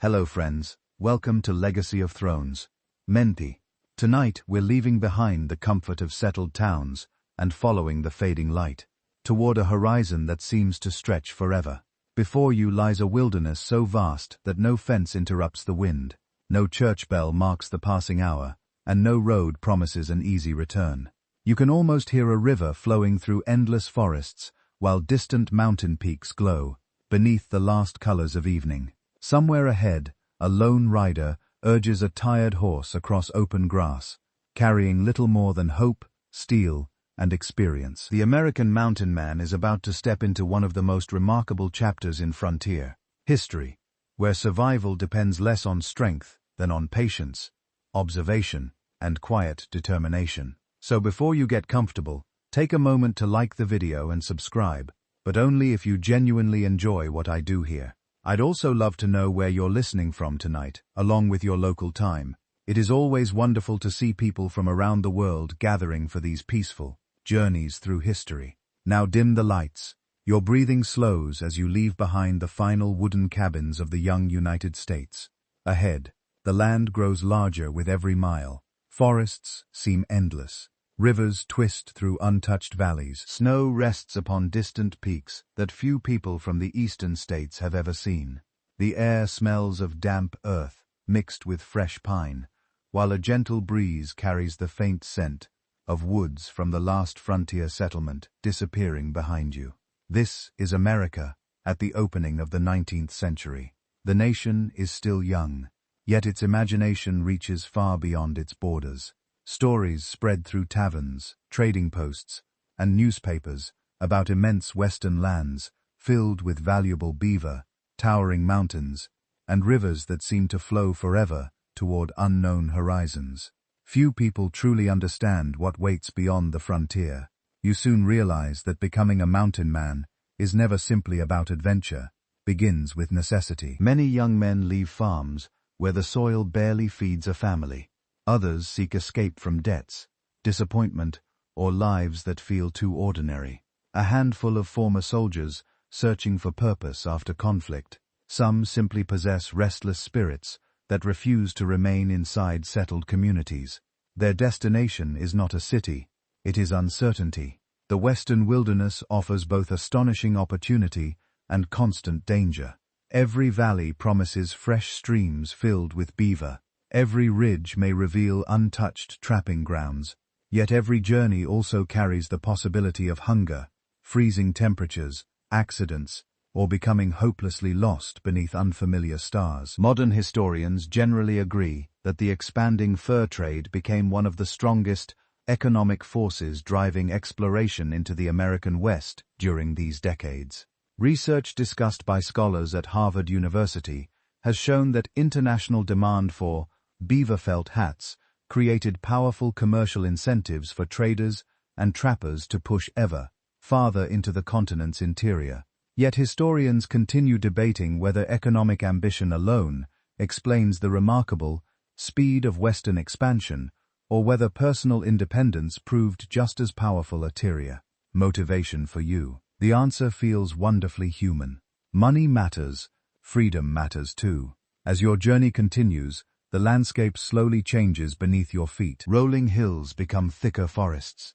Hello friends, welcome to Legacy of Thrones. Menti. Tonight we're leaving behind the comfort of settled towns and following the fading light, toward a horizon that seems to stretch forever. Before you lies a wilderness so vast that no fence interrupts the wind, no church bell marks the passing hour, and no road promises an easy return. You can almost hear a river flowing through endless forests, while distant mountain peaks glow, beneath the last colors of evening. Somewhere ahead, a lone rider urges a tired horse across open grass, carrying little more than hope, steel, and experience. The American mountain man is about to step into one of the most remarkable chapters in frontier history, where survival depends less on strength than on patience, observation, and quiet determination. So before you get comfortable, take a moment to like the video and subscribe, but only if you genuinely enjoy what I do here. I'd also love to know where you're listening from tonight, along with your local time. It is always wonderful to see people from around the world gathering for these peaceful journeys through history. Now dim the lights. Your breathing slows as you leave behind the final wooden cabins of the young United States. Ahead, the land grows larger with every mile. Forests seem endless. Rivers twist through untouched valleys. Snow rests upon distant peaks that few people from the eastern states have ever seen. The air smells of damp earth mixed with fresh pine, while a gentle breeze carries the faint scent of woods from the last frontier settlement disappearing behind you. This is America at the opening of the 19th century. The nation is still young, yet its imagination reaches far beyond its borders. Stories spread through taverns, trading posts, and newspapers about immense western lands filled with valuable beaver, towering mountains, and rivers that seem to flow forever toward unknown horizons. Few people truly understand what waits beyond the frontier. You soon realize that becoming a mountain man is never simply about adventure, begins with necessity. Many young men leave farms where the soil barely feeds a family. Others seek escape from debts, disappointment, or lives that feel too ordinary. A handful of former soldiers searching for purpose after conflict. Some simply possess restless spirits that refuse to remain inside settled communities. Their destination is not a city, it is uncertainty. The western wilderness offers both astonishing opportunity and constant danger. Every valley promises fresh streams filled with beaver. Every ridge may reveal untouched trapping grounds, yet every journey also carries the possibility of hunger, freezing temperatures, accidents, or becoming hopelessly lost beneath unfamiliar stars. Modern historians generally agree that the expanding fur trade became one of the strongest economic forces driving exploration into the American West during these decades. Research discussed by scholars at Harvard University has shown that international demand for beaver felt hats created powerful commercial incentives for traders and trappers to push ever farther into the continent's interior. Yet historians continue debating whether economic ambition alone explains the remarkable speed of Western expansion, or whether personal independence proved just as powerful a motivation for you. The answer feels wonderfully human. Money matters, freedom matters too. As your journey continues, the landscape slowly changes beneath your feet. Rolling hills become thicker forests.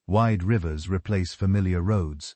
Wide rivers replace familiar roads.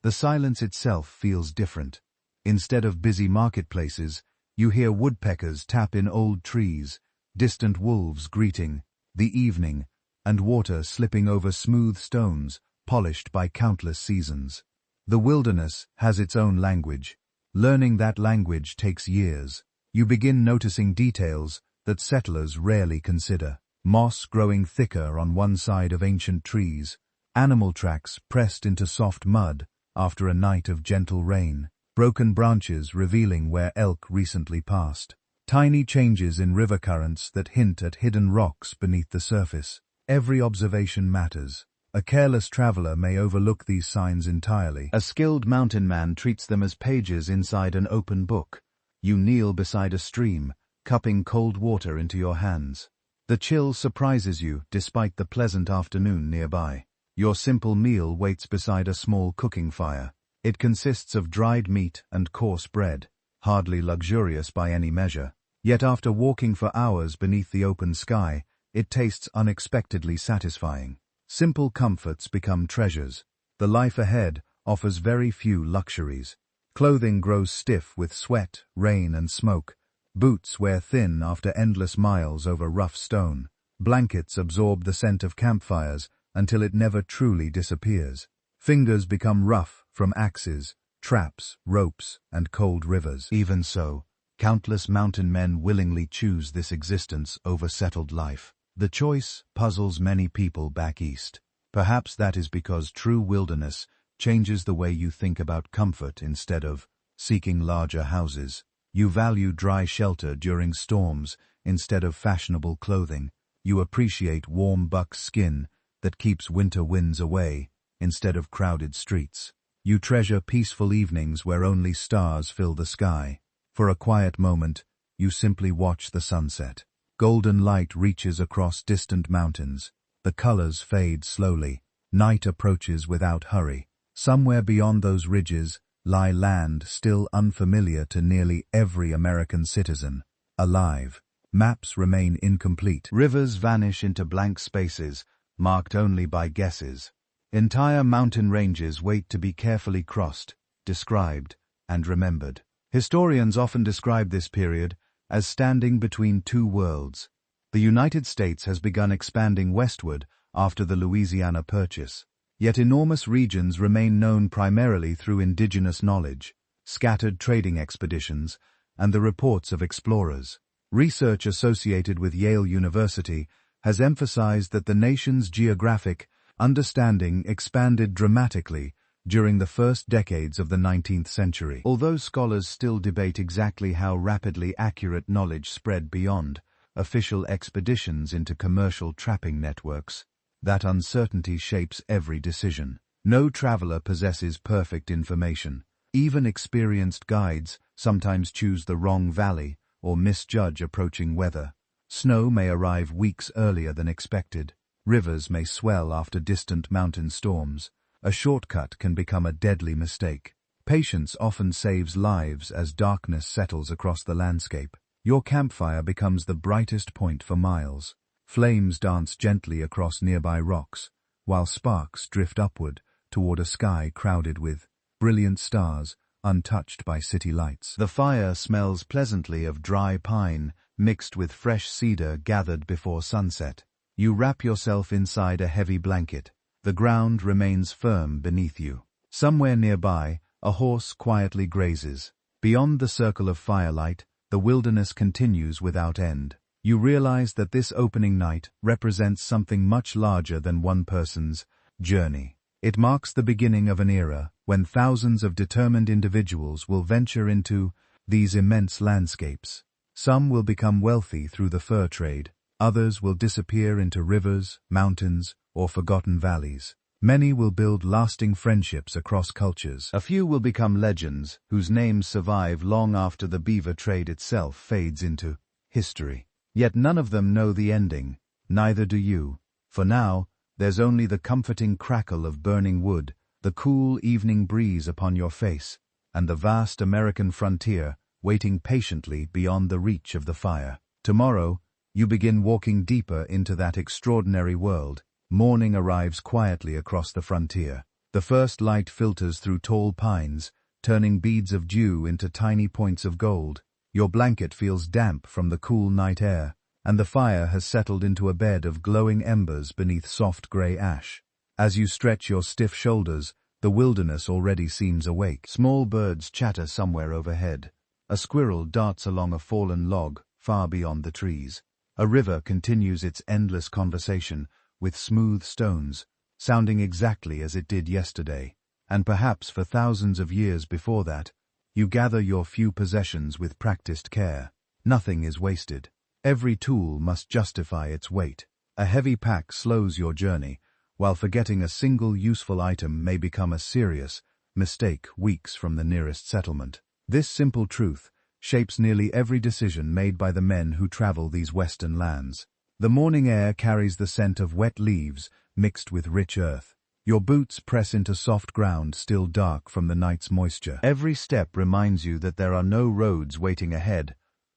The silence itself feels different. Instead of busy marketplaces, you hear woodpeckers tap in old trees, distant wolves greeting the evening, and water slipping over smooth stones polished by countless seasons. The wilderness has its own language. Learning that language takes years. You begin noticing details that settlers rarely consider. Moss growing thicker on one side of ancient trees, animal tracks pressed into soft mud after a night of gentle rain, broken branches revealing where elk recently passed, tiny changes in river currents that hint at hidden rocks beneath the surface. Every observation matters. A careless traveler may overlook these signs entirely. A skilled mountain man treats them as pages inside an open book. You kneel beside a stream, cupping cold water into your hands. The chill surprises you despite the pleasant afternoon nearby. Your simple meal waits beside a small cooking fire. It consists of dried meat and coarse bread. hardly luxurious by any measure. Yet after walking for hours beneath the open sky, it tastes unexpectedly satisfying. Simple comforts become treasures. The life ahead offers very few luxuries. Clothing grows stiff with sweat, rain, and smoke. Boots wear thin after endless miles over rough stone. Blankets absorb the scent of campfires until it never truly disappears. Fingers become rough from axes, traps, ropes, and cold rivers. Even so, countless mountain men willingly choose this existence over settled life. The choice puzzles many people back east. Perhaps that is because true wilderness changes the way you think about comfort instead of seeking larger houses. You value dry shelter during storms instead of fashionable clothing. You appreciate warm buck skin that keeps winter winds away instead of crowded streets. You treasure peaceful evenings where only stars fill the sky. For a quiet moment, you simply watch the sunset. Golden light reaches across distant mountains. The colors fade slowly. Night approaches without hurry. Somewhere beyond those ridges lie land still unfamiliar to nearly every American citizen. Alive. Maps remain incomplete. Rivers vanish into blank spaces, marked only by guesses. Entire mountain ranges wait to be carefully crossed, described, and remembered. Historians often describe this period as standing between two worlds. The United States has begun expanding westward after the Louisiana Purchase. Yet enormous regions remain known primarily through indigenous knowledge, scattered trading expeditions, and the reports of explorers. Research associated with Yale University has emphasized that the nation's geographic understanding expanded dramatically during the first decades of the 19th century. Although scholars still debate exactly how rapidly accurate knowledge spread beyond official expeditions into commercial trapping networks, that uncertainty shapes every decision. No traveler possesses perfect information. Even experienced guides sometimes choose the wrong valley or misjudge approaching weather. Snow may arrive weeks earlier than expected. Rivers may swell after distant mountain storms. A shortcut can become a deadly mistake. Patience often saves lives as darkness settles across the landscape. Your campfire becomes the brightest point for miles. Flames dance gently across nearby rocks, while sparks drift upward toward a sky crowded with brilliant stars untouched by city lights. The fire smells pleasantly of dry pine mixed with fresh cedar gathered before sunset. You wrap yourself inside a heavy blanket. The ground remains firm beneath you. Somewhere nearby, a horse quietly grazes. Beyond the circle of firelight, the wilderness continues without end. You realize that this opening night represents something much larger than one person's journey. It marks the beginning of an era when thousands of determined individuals will venture into these immense landscapes. Some will become wealthy through the fur trade. Others will disappear into rivers, mountains, or forgotten valleys. Many will build lasting friendships across cultures. A few will become legends whose names survive long after the beaver trade itself fades into history. Yet none of them know the ending, neither do you. For now, there's only the comforting crackle of burning wood, the cool evening breeze upon your face, and the vast American frontier waiting patiently beyond the reach of the fire. Tomorrow, you begin walking deeper into that extraordinary world. Morning arrives quietly across the frontier. The first light filters through tall pines, turning beads of dew into tiny points of gold. Your blanket feels damp from the cool night air, and the fire has settled into a bed of glowing embers beneath soft gray ash. As you stretch your stiff shoulders, the wilderness already seems awake. Small birds chatter somewhere overhead. A squirrel darts along a fallen log far beyond the trees. A river continues its endless conversation with smooth stones, sounding exactly as it did yesterday, and perhaps for thousands of years before that. You gather your few possessions with practiced care. Nothing is wasted. Every tool must justify its weight. A heavy pack slows your journey, while forgetting a single useful item may become a serious mistake weeks from the nearest settlement. This simple truth shapes nearly every decision made by the men who travel these western lands. The morning air carries the scent of wet leaves mixed with rich earth. Your boots press into soft ground still dark from the night's moisture. Every step reminds you that there are no roads waiting ahead,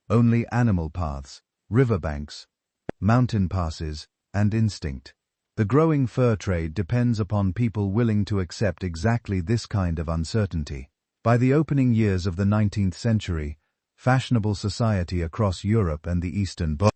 only animal paths, riverbanks, mountain passes, and instinct. The growing fur trade depends upon people willing to accept exactly this kind of uncertainty. By the opening years of the 19th century, fashionable society across Europe and the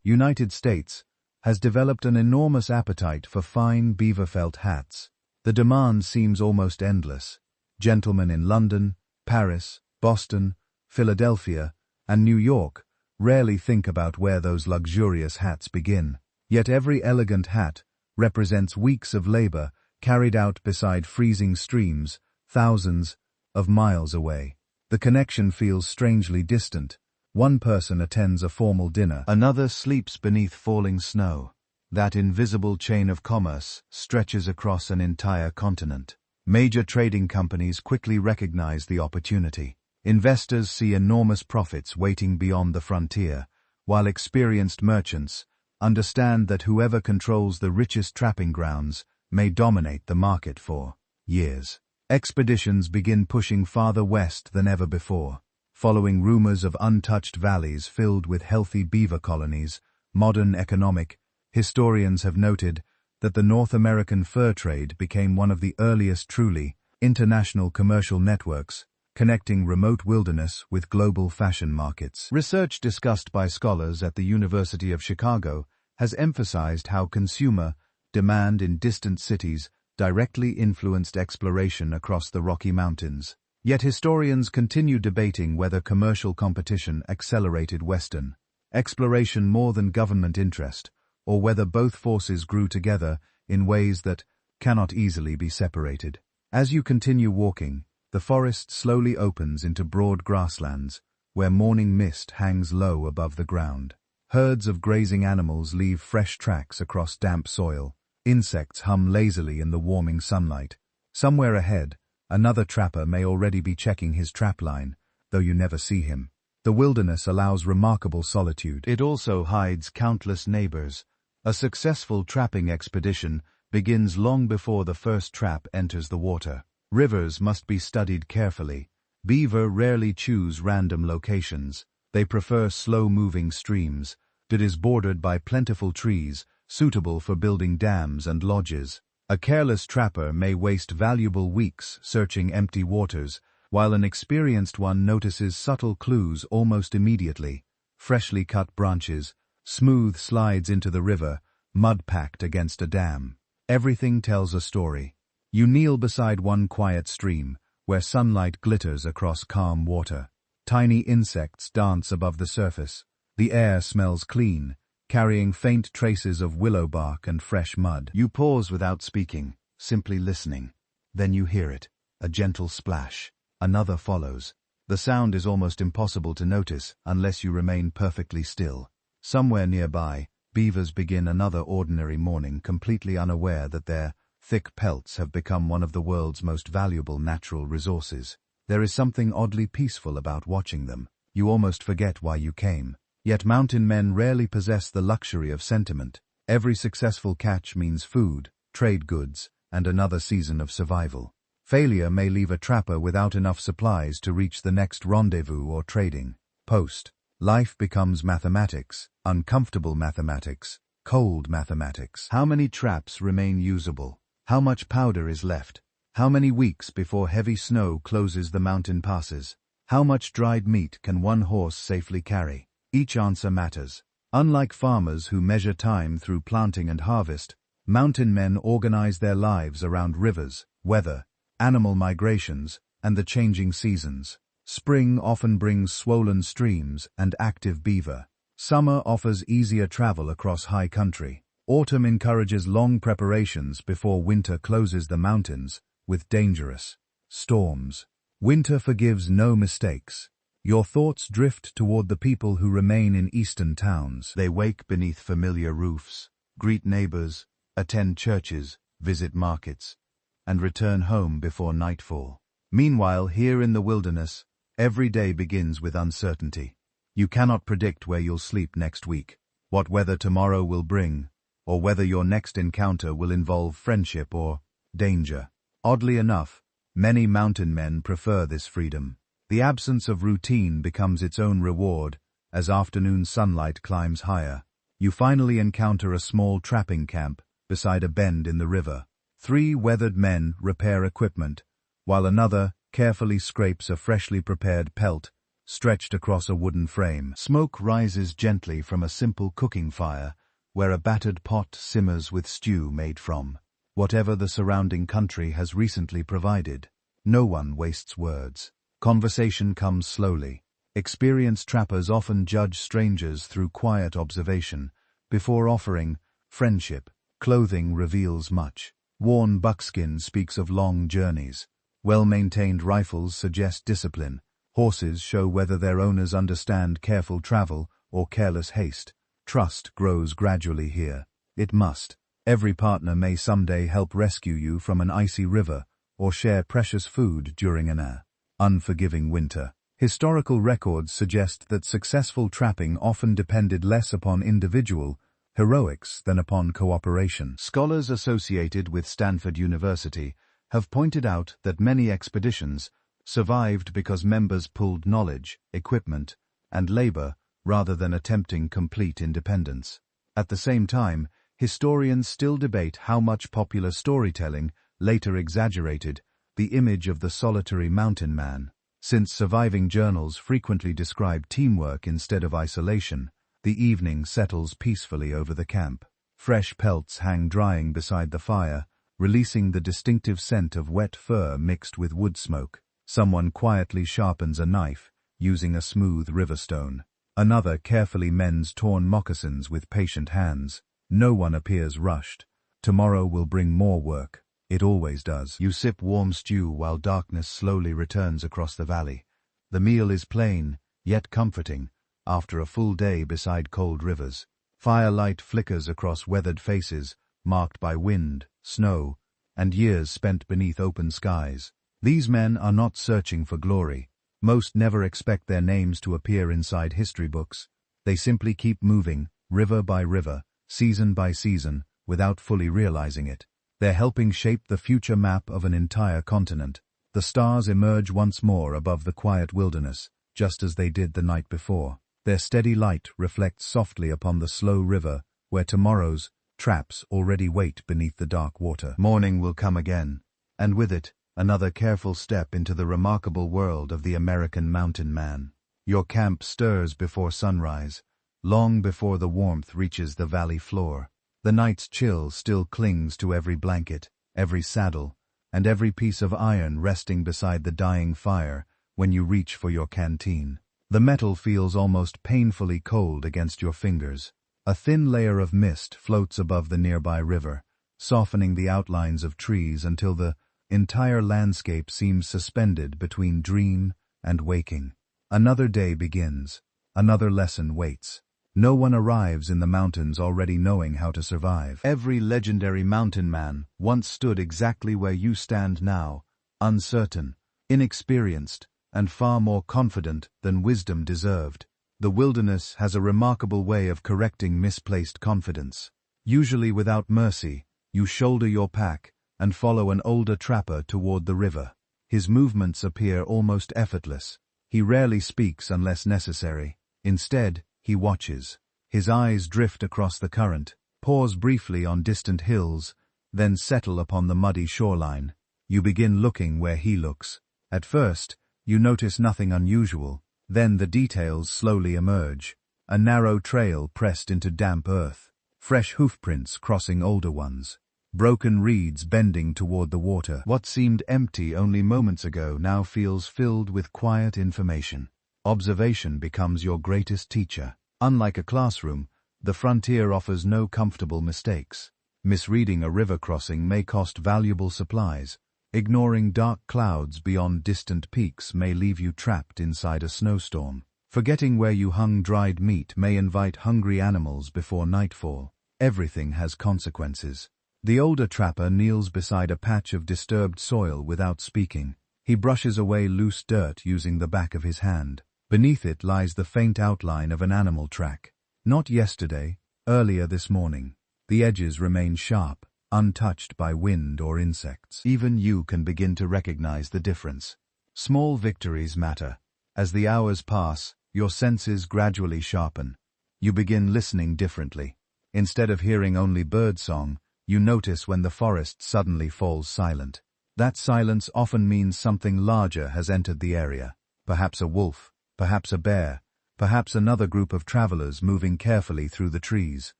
United States has developed an enormous appetite for fine beaver felt hats. The demand seems almost endless. Gentlemen in London, Paris, Boston, Philadelphia, and New York rarely think about where those luxurious hats begin. Yet every elegant hat represents weeks of labor carried out beside freezing streams, thousands of miles away. The connection feels strangely distant. One person attends a formal dinner, another sleeps beneath falling snow. That invisible chain of commerce stretches across an entire continent. Major trading companies quickly recognize the opportunity. Investors see enormous profits waiting beyond the frontier, while experienced merchants understand that whoever controls the richest trapping grounds may dominate the market for years. Expeditions begin pushing farther west than ever before. Following rumors of untouched valleys filled with healthy beaver colonies, modern economic historians have noted that the North American fur trade became one of the earliest truly international commercial networks, connecting remote wilderness with global fashion markets. Research discussed by scholars at the University of Chicago has emphasized how consumer demand in distant cities directly influenced exploration across the Rocky Mountains. Yet historians continue debating whether commercial competition accelerated Western exploration more than government interest, or whether both forces grew together in ways that cannot easily be separated. As you continue walking, the forest slowly opens into broad grasslands, where morning mist hangs low above the ground. Herds of grazing animals leave fresh tracks across damp soil. Insects hum lazily in the warming sunlight. Somewhere ahead, another trapper may already be checking his trap line, though you never see him. The wilderness allows remarkable solitude. It also hides countless neighbors. A successful trapping expedition begins long before the first trap enters the water. Rivers must be studied carefully. Beaver rarely choose random locations. They prefer slow-moving streams. It is bordered by plentiful trees, suitable for building dams and lodges. A careless trapper may waste valuable weeks searching empty waters, while an experienced one notices subtle clues almost immediately. Freshly cut branches, smooth slides into the river, mud packed against a dam. Everything tells a story. You kneel beside one quiet stream, where sunlight glitters across calm water. Tiny insects dance above the surface. The air smells clean, carrying faint traces of willow bark and fresh mud. You pause without speaking, simply listening. Then you hear it, a gentle splash. Another follows. The sound is almost impossible to notice unless you remain perfectly still. Somewhere nearby, beavers begin another ordinary morning completely unaware that their thick pelts have become one of the world's most valuable natural resources. There is something oddly peaceful about watching them. You almost forget why you came. Yet mountain men rarely possess the luxury of sentiment. Every successful catch means food, trade goods, and another season of survival. Failure may leave a trapper without enough supplies to reach the next rendezvous or trading post. Life becomes mathematics, uncomfortable mathematics, cold mathematics. How many traps remain usable? How much powder is left? How many weeks before heavy snow closes the mountain passes? How much dried meat can one horse safely carry? Each answer matters. Unlike farmers who measure time through planting and harvest, mountain men organize their lives around rivers, weather, animal migrations, and the changing seasons. Spring often brings swollen streams and active beaver. Summer offers easier travel across high country. Autumn encourages long preparations before winter closes the mountains with dangerous storms. Winter forgives no mistakes. Your thoughts drift toward the people who remain in eastern towns. They wake beneath familiar roofs, greet neighbors, attend churches, visit markets, and return home before nightfall. Meanwhile, here in the wilderness, every day begins with uncertainty. You cannot predict where you'll sleep next week, what weather tomorrow will bring, or whether your next encounter will involve friendship or danger. Oddly enough, many mountain men prefer this freedom. The absence of routine becomes its own reward as afternoon sunlight climbs higher. You finally encounter a small trapping camp beside a bend in the river. 3 weathered men repair equipment, while another carefully scrapes a freshly prepared pelt stretched across a wooden frame. Smoke rises gently from a simple cooking fire, where a battered pot simmers with stew made from whatever the surrounding country has recently provided. No one wastes words. Conversation comes slowly. Experienced trappers often judge strangers through quiet observation, before offering friendship. Clothing reveals much. Worn buckskin speaks of long journeys. Well-maintained rifles suggest discipline. Horses show whether their owners understand careful travel or careless haste. Trust grows gradually here. It must. Every partner may someday help rescue you from an icy river or share precious food during an unforgiving winter. Historical records suggest that successful trapping often depended less upon individual heroics than upon cooperation. Scholars associated with Stanford University have pointed out that many expeditions survived because members pooled knowledge, equipment, and labor rather than attempting complete independence. At the same time, historians still debate how much popular storytelling later exaggerated the image of the solitary mountain man. Since surviving journals frequently describe teamwork instead of isolation, the evening settles peacefully over the camp. Fresh pelts hang drying beside the fire, releasing the distinctive scent of wet fur mixed with wood smoke. Someone quietly sharpens a knife, using a smooth river stone. Another carefully mends torn moccasins with patient hands. No one appears rushed. Tomorrow will bring more work. It always does. You sip warm stew while darkness slowly returns across the valley. The meal is plain, yet comforting, after a full day beside cold rivers. Firelight flickers across weathered faces, marked by wind, snow, and years spent beneath open skies. These men are not searching for glory. Most never expect their names to appear inside history books. They simply keep moving, river by river, season by season, without fully realizing it. They're helping shape the future map of an entire continent. The stars emerge once more above the quiet wilderness, just as they did the night before. Their steady light reflects softly upon the slow river, where tomorrow's traps already wait beneath the dark water. Morning will come again, and with it, another careful step into the remarkable world of the American mountain man. Your camp stirs before sunrise, long before the warmth reaches the valley floor. The night's chill still clings to every blanket, every saddle, and every piece of iron resting beside the dying fire when you reach for your canteen. The metal feels almost painfully cold against your fingers. A thin layer of mist floats above the nearby river, softening the outlines of trees until the entire landscape seems suspended between dream and waking. Another day begins. Another lesson waits. No one arrives in the mountains already knowing how to survive. Every legendary mountain man once stood exactly where you stand now, uncertain, inexperienced, and far more confident than wisdom deserved. The wilderness has a remarkable way of correcting misplaced confidence. Usually without mercy, you shoulder your pack and follow an older trapper toward the river. His movements appear almost effortless. He rarely speaks unless necessary. Instead, he watches. His eyes drift across the current, pause briefly on distant hills, then settle upon the muddy shoreline. You begin looking where he looks. At first, you notice nothing unusual. Then the details slowly emerge. A narrow trail pressed into damp earth. Fresh hoofprints crossing older ones. Broken reeds bending toward the water. What seemed empty only moments ago now feels filled with quiet information. Observation becomes your greatest teacher. Unlike a classroom, the frontier offers no comfortable mistakes. Misreading a river crossing may cost valuable supplies. Ignoring dark clouds beyond distant peaks may leave you trapped inside a snowstorm. Forgetting where you hung dried meat may invite hungry animals before nightfall. Everything has consequences. The older trapper kneels beside a patch of disturbed soil without speaking. He brushes away loose dirt using the back of his hand. Beneath it lies the faint outline of an animal track. Not yesterday, earlier this morning. The edges remain sharp, untouched by wind or insects. Even you can begin to recognize the difference. Small victories matter. As the hours pass, your senses gradually sharpen. You begin listening differently. Instead of hearing only birdsong, you notice when the forest suddenly falls silent. That silence often means something larger has entered the area. Perhaps a wolf, perhaps a bear, perhaps another group of travelers moving carefully through the trees.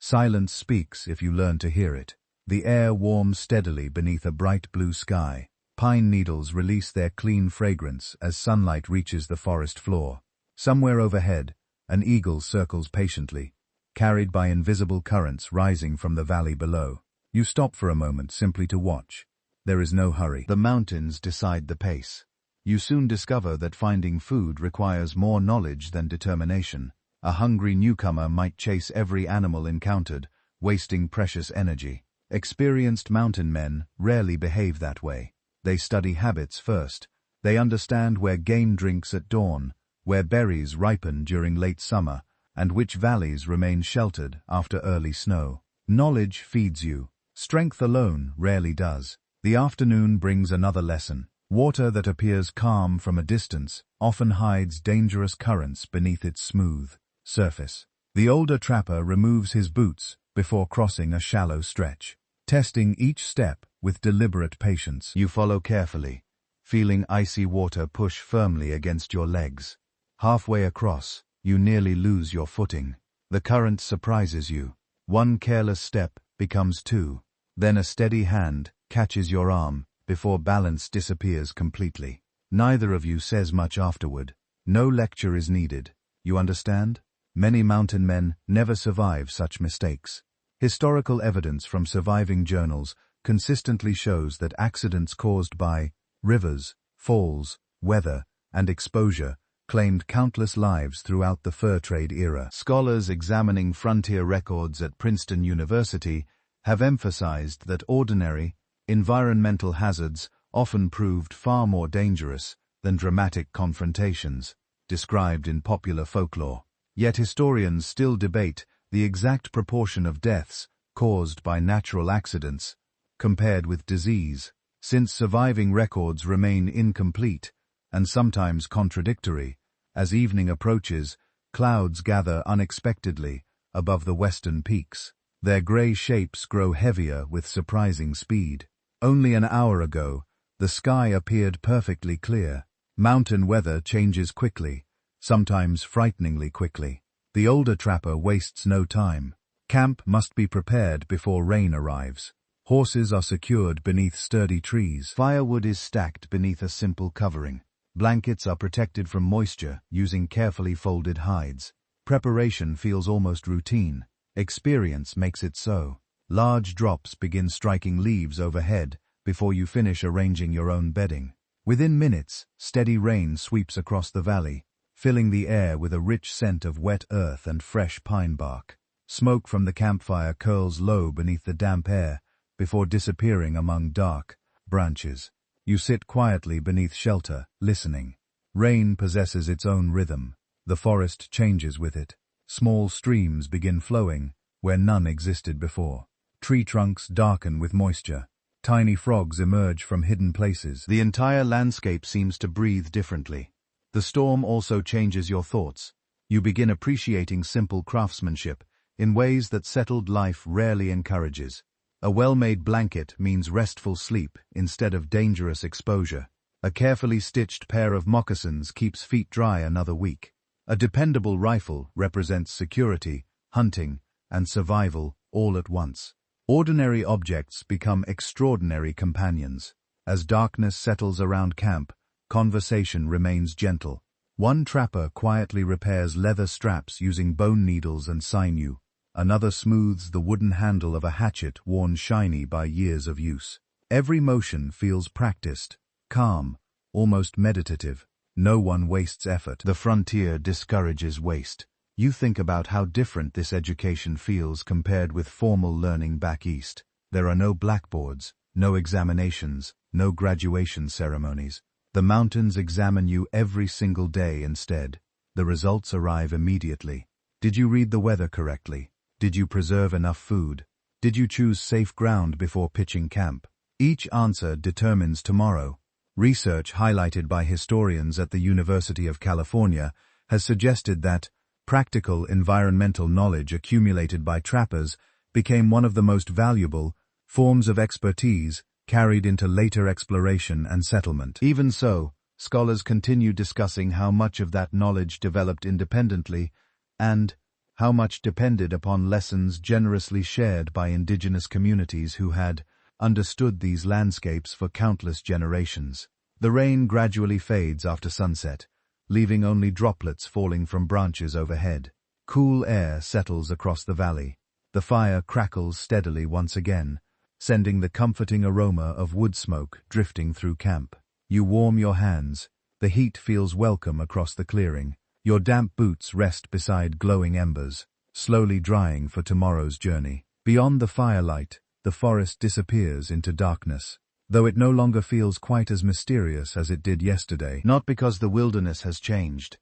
Silence speaks if you learn to hear it. The air warms steadily beneath a bright blue sky. Pine needles release their clean fragrance as sunlight reaches the forest floor. Somewhere overhead, an eagle circles patiently, carried by invisible currents rising from the valley below. You stop for a moment simply to watch. There is no hurry. The mountains decide the pace. You soon discover that finding food requires more knowledge than determination. A hungry newcomer might chase every animal encountered, wasting precious energy. Experienced mountain men rarely behave that way. They study habits first. They understand where game drinks at dawn, where berries ripen during late summer, and which valleys remain sheltered after early snow. Knowledge feeds you. Strength alone rarely does. The afternoon brings another lesson. Water that appears calm from a distance often hides dangerous currents beneath its smooth surface. The older trapper removes his boots before crossing a shallow stretch. Testing each step with deliberate patience, you follow carefully, feeling icy water push firmly against your legs. Halfway across, you nearly lose your footing. The current surprises you. One careless step becomes two. Then a steady hand catches your arm before balance disappears completely. Neither of you says much afterward. No lecture is needed. You understand? Many mountain men never survive such mistakes. Historical evidence from surviving journals consistently shows that accidents caused by rivers, falls, weather, and exposure claimed countless lives throughout the fur trade era. Scholars examining frontier records at Princeton University have emphasized that ordinary, environmental hazards often proved far more dangerous than dramatic confrontations described in popular folklore. Yet historians still debate the exact proportion of deaths caused by natural accidents compared with disease, since surviving records remain incomplete and sometimes contradictory. As evening approaches, clouds gather unexpectedly above the western peaks. Their gray shapes grow heavier with surprising speed. Only an hour ago, the sky appeared perfectly clear. Mountain weather changes quickly, sometimes frighteningly quickly. The older trapper wastes no time. Camp must be prepared before rain arrives. Horses are secured beneath sturdy trees. Firewood is stacked beneath a simple covering. Blankets are protected from moisture using carefully folded hides. Preparation feels almost routine. Experience makes it so. Large drops begin striking leaves overhead before you finish arranging your own bedding. Within minutes, steady rain sweeps across the valley, filling the air with a rich scent of wet earth and fresh pine bark. Smoke from the campfire curls low beneath the damp air before disappearing among dark branches. You sit quietly beneath shelter, listening. Rain possesses its own rhythm. The forest changes with it. Small streams begin flowing where none existed before. Tree trunks darken with moisture. Tiny frogs emerge from hidden places. The entire landscape seems to breathe differently. The storm also changes your thoughts. You begin appreciating simple craftsmanship in ways that settled life rarely encourages. A well-made blanket means restful sleep instead of dangerous exposure. A carefully stitched pair of moccasins keeps feet dry another week. A dependable rifle represents security, hunting, and survival all at once. Ordinary objects become extraordinary companions. As darkness settles around camp, conversation remains gentle. One trapper quietly repairs leather straps using bone needles and sinew. Another smooths the wooden handle of a hatchet worn shiny by years of use. Every motion feels practiced, calm, almost meditative. No one wastes effort. The frontier discourages waste. You think about how different this education feels compared with formal learning back east. There are no blackboards, no examinations, no graduation ceremonies. The mountains examine you every single day instead. The results arrive immediately. Did you read the weather correctly? Did you preserve enough food? Did you choose safe ground before pitching camp? Each answer determines tomorrow. Research highlighted by historians at the University of California has suggested that practical environmental knowledge accumulated by trappers became one of the most valuable forms of expertise carried into later exploration and settlement. Even so, scholars continue discussing how much of that knowledge developed independently and how much depended upon lessons generously shared by indigenous communities who had understood these landscapes for countless generations. The rain gradually fades after sunset, leaving only droplets falling from branches overhead. Cool air settles across the valley. The fire crackles steadily once again, sending the comforting aroma of wood smoke drifting through camp. You warm your hands. The heat feels welcome across the clearing. Your damp boots rest beside glowing embers, slowly drying for tomorrow's journey. Beyond the firelight, the forest disappears into darkness, though it no longer feels quite as mysterious as it did yesterday. Not because the wilderness has changed,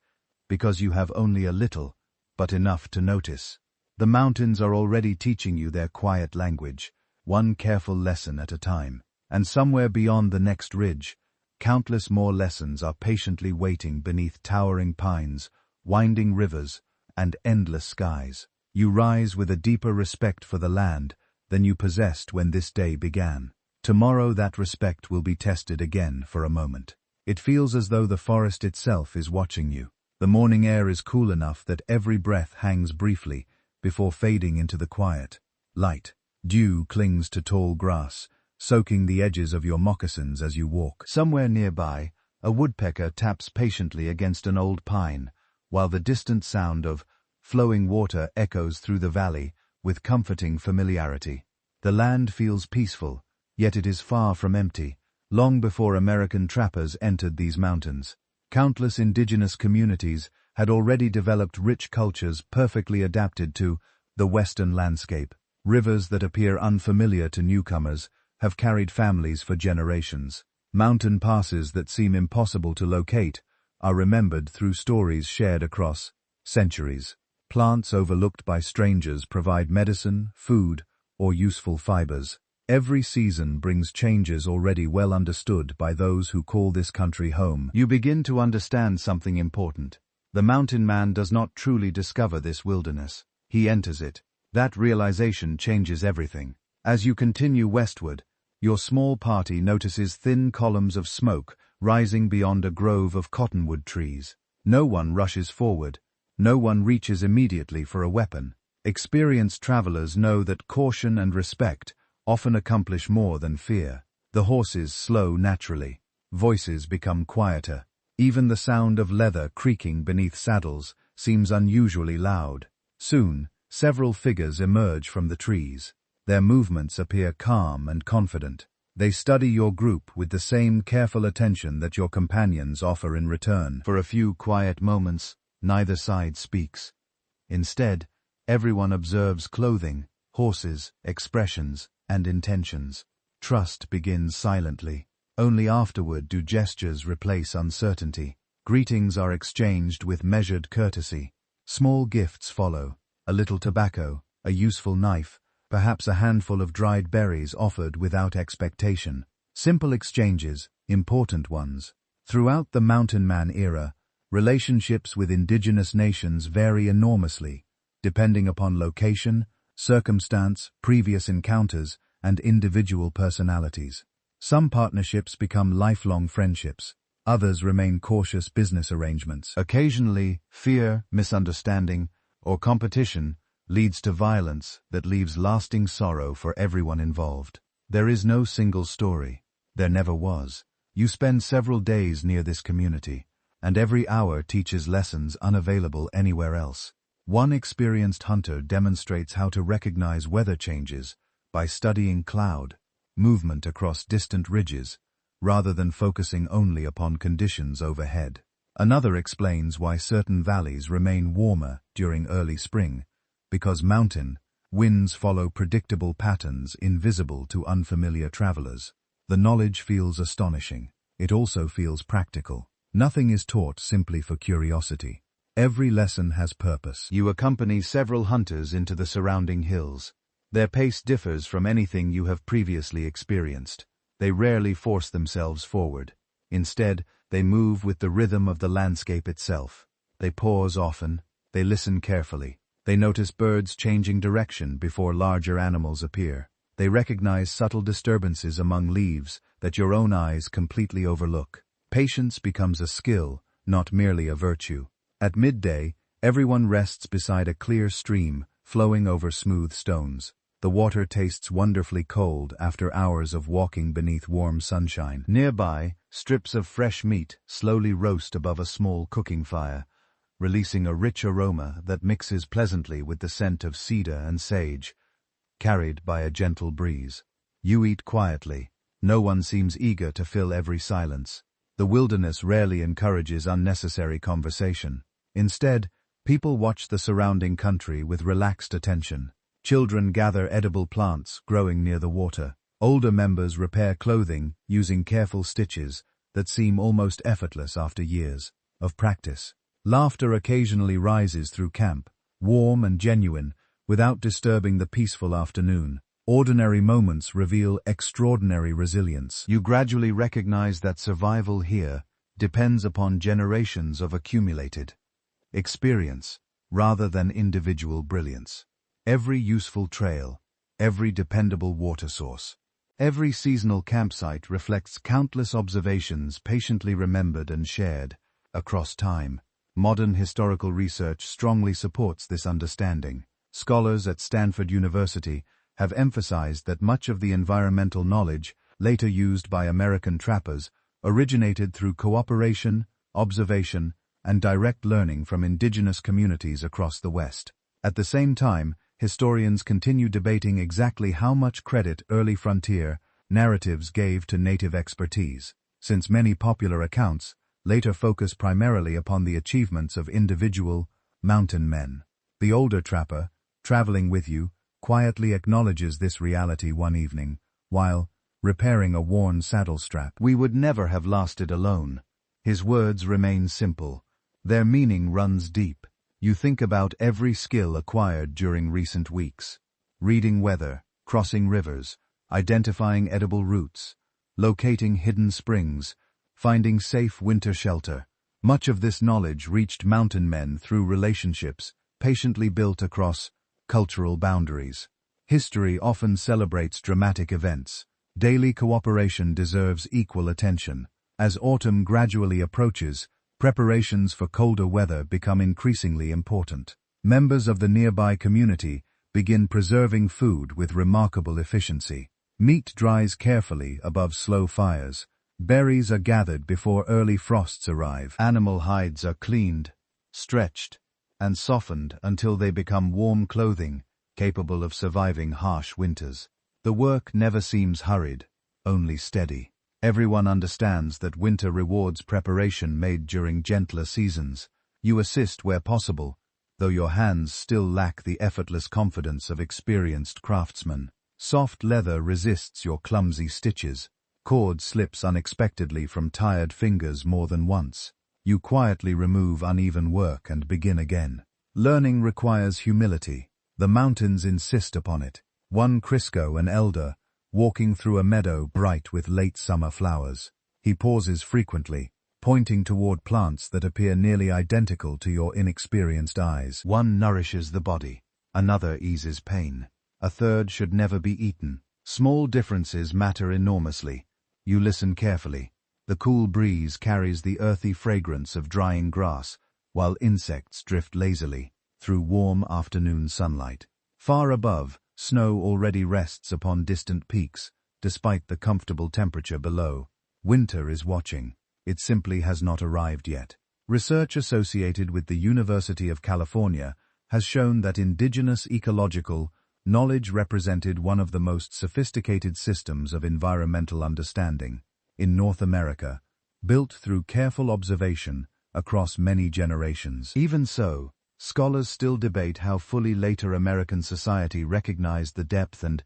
because you have only a little, but enough to notice. The mountains are already teaching you their quiet language, one careful lesson at a time. And somewhere beyond the next ridge, countless more lessons are patiently waiting beneath towering pines, winding rivers, and endless skies. You rise with a deeper respect for the land than you possessed when this day began. Tomorrow that respect will be tested again for a moment. It feels as though the forest itself is watching you. The morning air is cool enough that every breath hangs briefly before fading into the quiet light. Dew clings to tall grass, soaking the edges of your moccasins as you walk. Somewhere nearby, a woodpecker taps patiently against an old pine, while the distant sound of flowing water echoes through the valley with comforting familiarity. The land feels peaceful, yet it is far from empty. Long before American trappers entered these mountains, countless indigenous communities had already developed rich cultures perfectly adapted to the western landscape. Rivers that appear unfamiliar to newcomers have carried families for generations. Mountain passes that seem impossible to locate are remembered through stories shared across centuries. Plants overlooked by strangers provide medicine, food, or useful fibers. Every season brings changes already well understood by those who call this country home. You begin to understand something important. The mountain man does not truly discover this wilderness. He enters it. That realization changes everything. As you continue westward, your small party notices thin columns of smoke rising beyond a grove of cottonwood trees. No one rushes forward. No one reaches immediately for a weapon. Experienced travelers know that caution and respect often accomplish more than fear. The horses slow naturally. Voices become quieter. Even the sound of leather creaking beneath saddles seems unusually loud. Soon, several figures emerge from the trees. Their movements appear calm and confident. They study your group with the same careful attention that your companions offer in return. For a few quiet moments, neither side speaks. Instead, everyone observes clothing, horses, expressions, and intentions. Trust begins silently. Only afterward do gestures replace uncertainty. Greetings are exchanged with measured courtesy. Small gifts follow. A little tobacco, a useful knife, perhaps a handful of dried berries offered without expectation. Simple exchanges, important ones. Throughout the mountain man era, relationships with indigenous nations vary enormously, depending upon location, circumstance, previous encounters, and individual personalities. Some partnerships become lifelong friendships. Others remain cautious business arrangements. Occasionally, fear, misunderstanding, or competition leads to violence that leaves lasting sorrow for everyone involved. There is no single story. There never was. You spend several days near this community, and every hour teaches lessons unavailable anywhere else. One experienced hunter demonstrates how to recognize weather changes by studying cloud movement across distant ridges, rather than focusing only upon conditions overhead. Another explains why certain valleys remain warmer during early spring, because mountain winds follow predictable patterns invisible to unfamiliar travelers. The knowledge feels astonishing. It also feels practical. Nothing is taught simply for curiosity. Every lesson has purpose. You accompany several hunters into the surrounding hills. Their pace differs from anything you have previously experienced. They rarely force themselves forward. Instead, they move with the rhythm of the landscape itself. They pause often. They listen carefully. They notice birds changing direction before larger animals appear. They recognize subtle disturbances among leaves that your own eyes completely overlook. Patience becomes a skill, not merely a virtue. At midday, everyone rests beside a clear stream flowing over smooth stones. The water tastes wonderfully cold after hours of walking beneath warm sunshine. Nearby, strips of fresh meat slowly roast above a small cooking fire, releasing a rich aroma that mixes pleasantly with the scent of cedar and sage, carried by a gentle breeze. You eat quietly. No one seems eager to fill every silence. The wilderness rarely encourages unnecessary conversation. Instead, people watch the surrounding country with relaxed attention. Children gather edible plants growing near the water. Older members repair clothing using careful stitches that seem almost effortless after years of practice. Laughter occasionally rises through camp, warm and genuine, without disturbing the peaceful afternoon. Ordinary moments reveal extraordinary resilience. You gradually recognize that survival here depends upon generations of accumulated experience rather than individual brilliance. Every useful trail, every dependable water source, every seasonal campsite reflects countless observations patiently remembered and shared across time. Modern historical research strongly supports this understanding. Scholars at Stanford University have emphasized that much of the environmental knowledge later used by American trappers originated through cooperation, observation, and direct learning from indigenous communities across the West. At the same time, historians continue debating exactly how much credit early frontier narratives gave to native expertise, since many popular accounts later focus primarily upon the achievements of individual mountain men. The older trapper, traveling with you, quietly acknowledges this reality one evening, while repairing a worn saddle strap. "We would never have lasted alone." His words remain simple. Their meaning runs deep. You think about every skill acquired during recent weeks. Reading weather, crossing rivers, identifying edible routes, locating hidden springs, finding safe winter shelter. Much of this knowledge reached mountain men through relationships patiently built across cultural boundaries. History often celebrates dramatic events. Daily cooperation deserves equal attention. As autumn gradually approaches, preparations for colder weather become increasingly important. Members of the nearby community begin preserving food with remarkable efficiency. Meat dries carefully above slow fires. Berries are gathered before early frosts arrive. Animal hides are cleaned, stretched, and softened until they become warm clothing, capable of surviving harsh winters. The work never seems hurried, only steady. Everyone understands that winter rewards preparation made during gentler seasons. You assist where possible, though your hands still lack the effortless confidence of experienced craftsmen. Soft leather resists your clumsy stitches. Cord slips unexpectedly from tired fingers more than once. You quietly remove uneven work and begin again. Learning requires humility. The mountains insist upon it. One Crisco, an elder, walking through a meadow bright with late summer flowers. He pauses frequently, pointing toward plants that appear nearly identical to your inexperienced eyes. One nourishes the body, another eases pain, a third should never be eaten. Small differences matter enormously. You listen carefully. The cool breeze carries the earthy fragrance of drying grass, while insects drift lazily through warm afternoon sunlight. Far above, snow already rests upon distant peaks, despite the comfortable temperature below. Winter is watching. It simply has not arrived yet. Research associated with the University of California has shown that indigenous ecological knowledge represented one of the most sophisticated systems of environmental understanding in North America, built through careful observation across many generations. Even so, scholars still debate how fully later American society recognized the depth and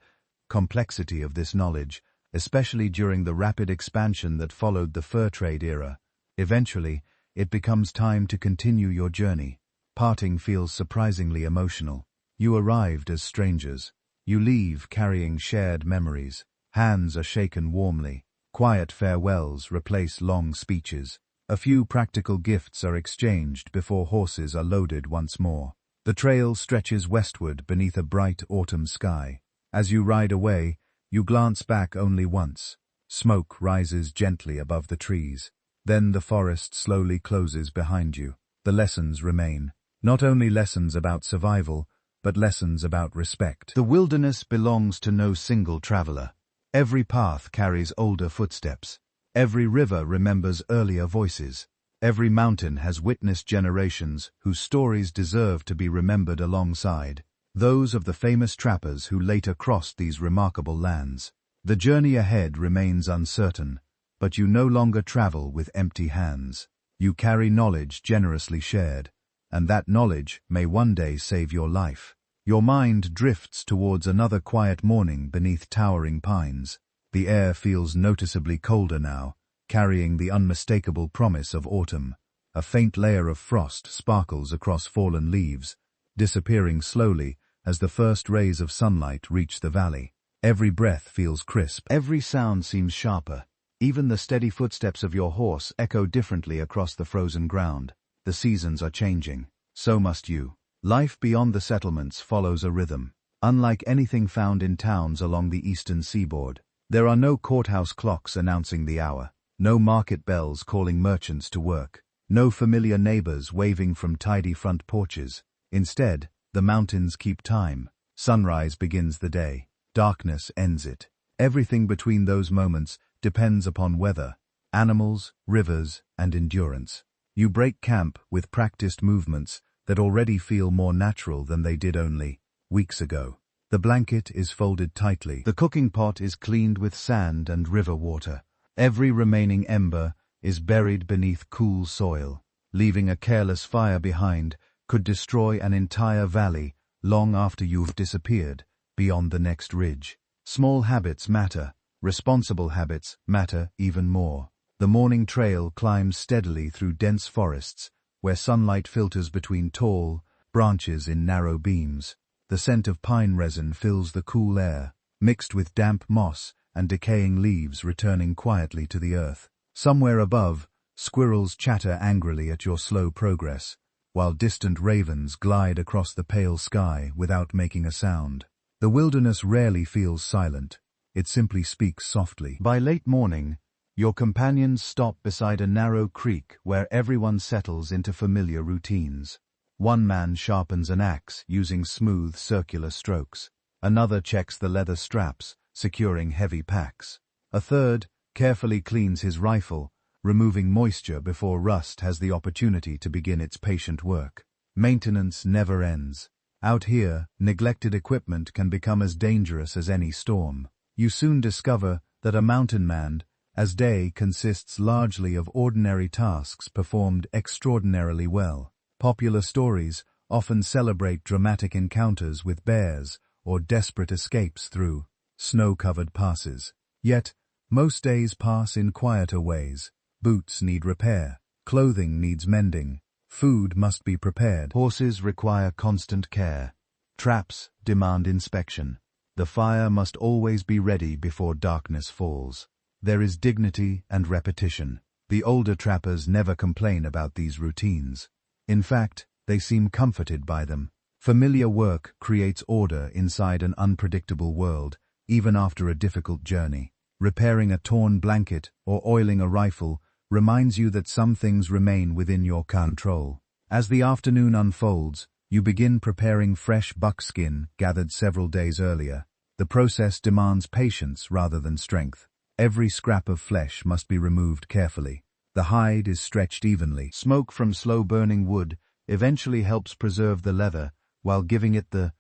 complexity of this knowledge, especially during the rapid expansion that followed the fur trade era. Eventually, it becomes time to continue your journey. Parting feels surprisingly emotional. You arrived as strangers, You leave carrying shared memories. Hands are shaken warmly. Quiet farewells replace long speeches. A few practical gifts are exchanged before horses are loaded once more. The trail stretches westward beneath a bright autumn sky. As you ride away, you glance back only once. Smoke rises gently above the trees. Then the forest slowly closes behind you. The lessons remain. Not only lessons about survival, but lessons about respect. The wilderness belongs to no single traveler. Every path carries older footsteps. Every river remembers earlier voices. Every mountain has witnessed generations whose stories deserve to be remembered alongside those of the famous trappers who later crossed these remarkable lands. The journey ahead remains uncertain, but you no longer travel with empty hands. You carry knowledge generously shared, and that knowledge may one day save your life. Your mind drifts towards another quiet morning beneath towering pines. The air feels noticeably colder now, carrying the unmistakable promise of autumn. A faint layer of frost sparkles across fallen leaves, disappearing slowly as the first rays of sunlight reach the valley. Every breath feels crisp. Every sound seems sharper. Even the steady footsteps of your horse echo differently across the frozen ground. The seasons are changing. So must you. Life beyond the settlements follows a rhythm. Unlike anything found in towns along the eastern seaboard, there are no courthouse clocks announcing the hour, no market bells calling merchants to work, no familiar neighbors waving from tidy front porches. Instead, the mountains keep time. Sunrise begins the day. Darkness ends it. Everything between those moments depends upon weather, animals, rivers, and endurance. You break camp with practiced movements that already feel more natural than they did only weeks ago. The blanket is folded tightly. The cooking pot is cleaned with sand and river water. Every remaining ember is buried beneath cool soil. Leaving a careless fire behind could destroy an entire valley long after you've disappeared beyond the next ridge. Small habits matter. Responsible habits matter even more. The morning trail climbs steadily through dense forests, where sunlight filters between tall branches in narrow beams. The scent of pine resin fills the cool air, mixed with damp moss and decaying leaves returning quietly to the earth. Somewhere above, squirrels chatter angrily at your slow progress, while distant ravens glide across the pale sky without making a sound. The wilderness rarely feels silent. It simply speaks softly. By late morning, your companions stop beside a narrow creek where everyone settles into familiar routines. One man sharpens an axe using smooth circular strokes. Another checks the leather straps, securing heavy packs. A third carefully cleans his rifle, removing moisture before rust has the opportunity to begin its patient work. Maintenance never ends. Out here, neglected equipment can become as dangerous as any storm. You soon discover that a mountain man's day consists largely of ordinary tasks performed extraordinarily well. Popular stories often celebrate dramatic encounters with bears or desperate escapes through snow-covered passes. Yet, most days pass in quieter ways. Boots need repair, clothing needs mending, food must be prepared. Horses require constant care. Traps demand inspection. The fire must always be ready before darkness falls. There is dignity and repetition. The older trappers never complain about these routines. In fact, they seem comforted by them. Familiar work creates order inside an unpredictable world, even after a difficult journey. Repairing a torn blanket or oiling a rifle reminds you that some things remain within your control. As the afternoon unfolds, you begin preparing fresh buckskin gathered several days earlier. The process demands patience rather than strength. Every scrap of flesh must be removed carefully. The hide is stretched evenly. Smoke from slow-burning wood eventually helps preserve the leather while giving it the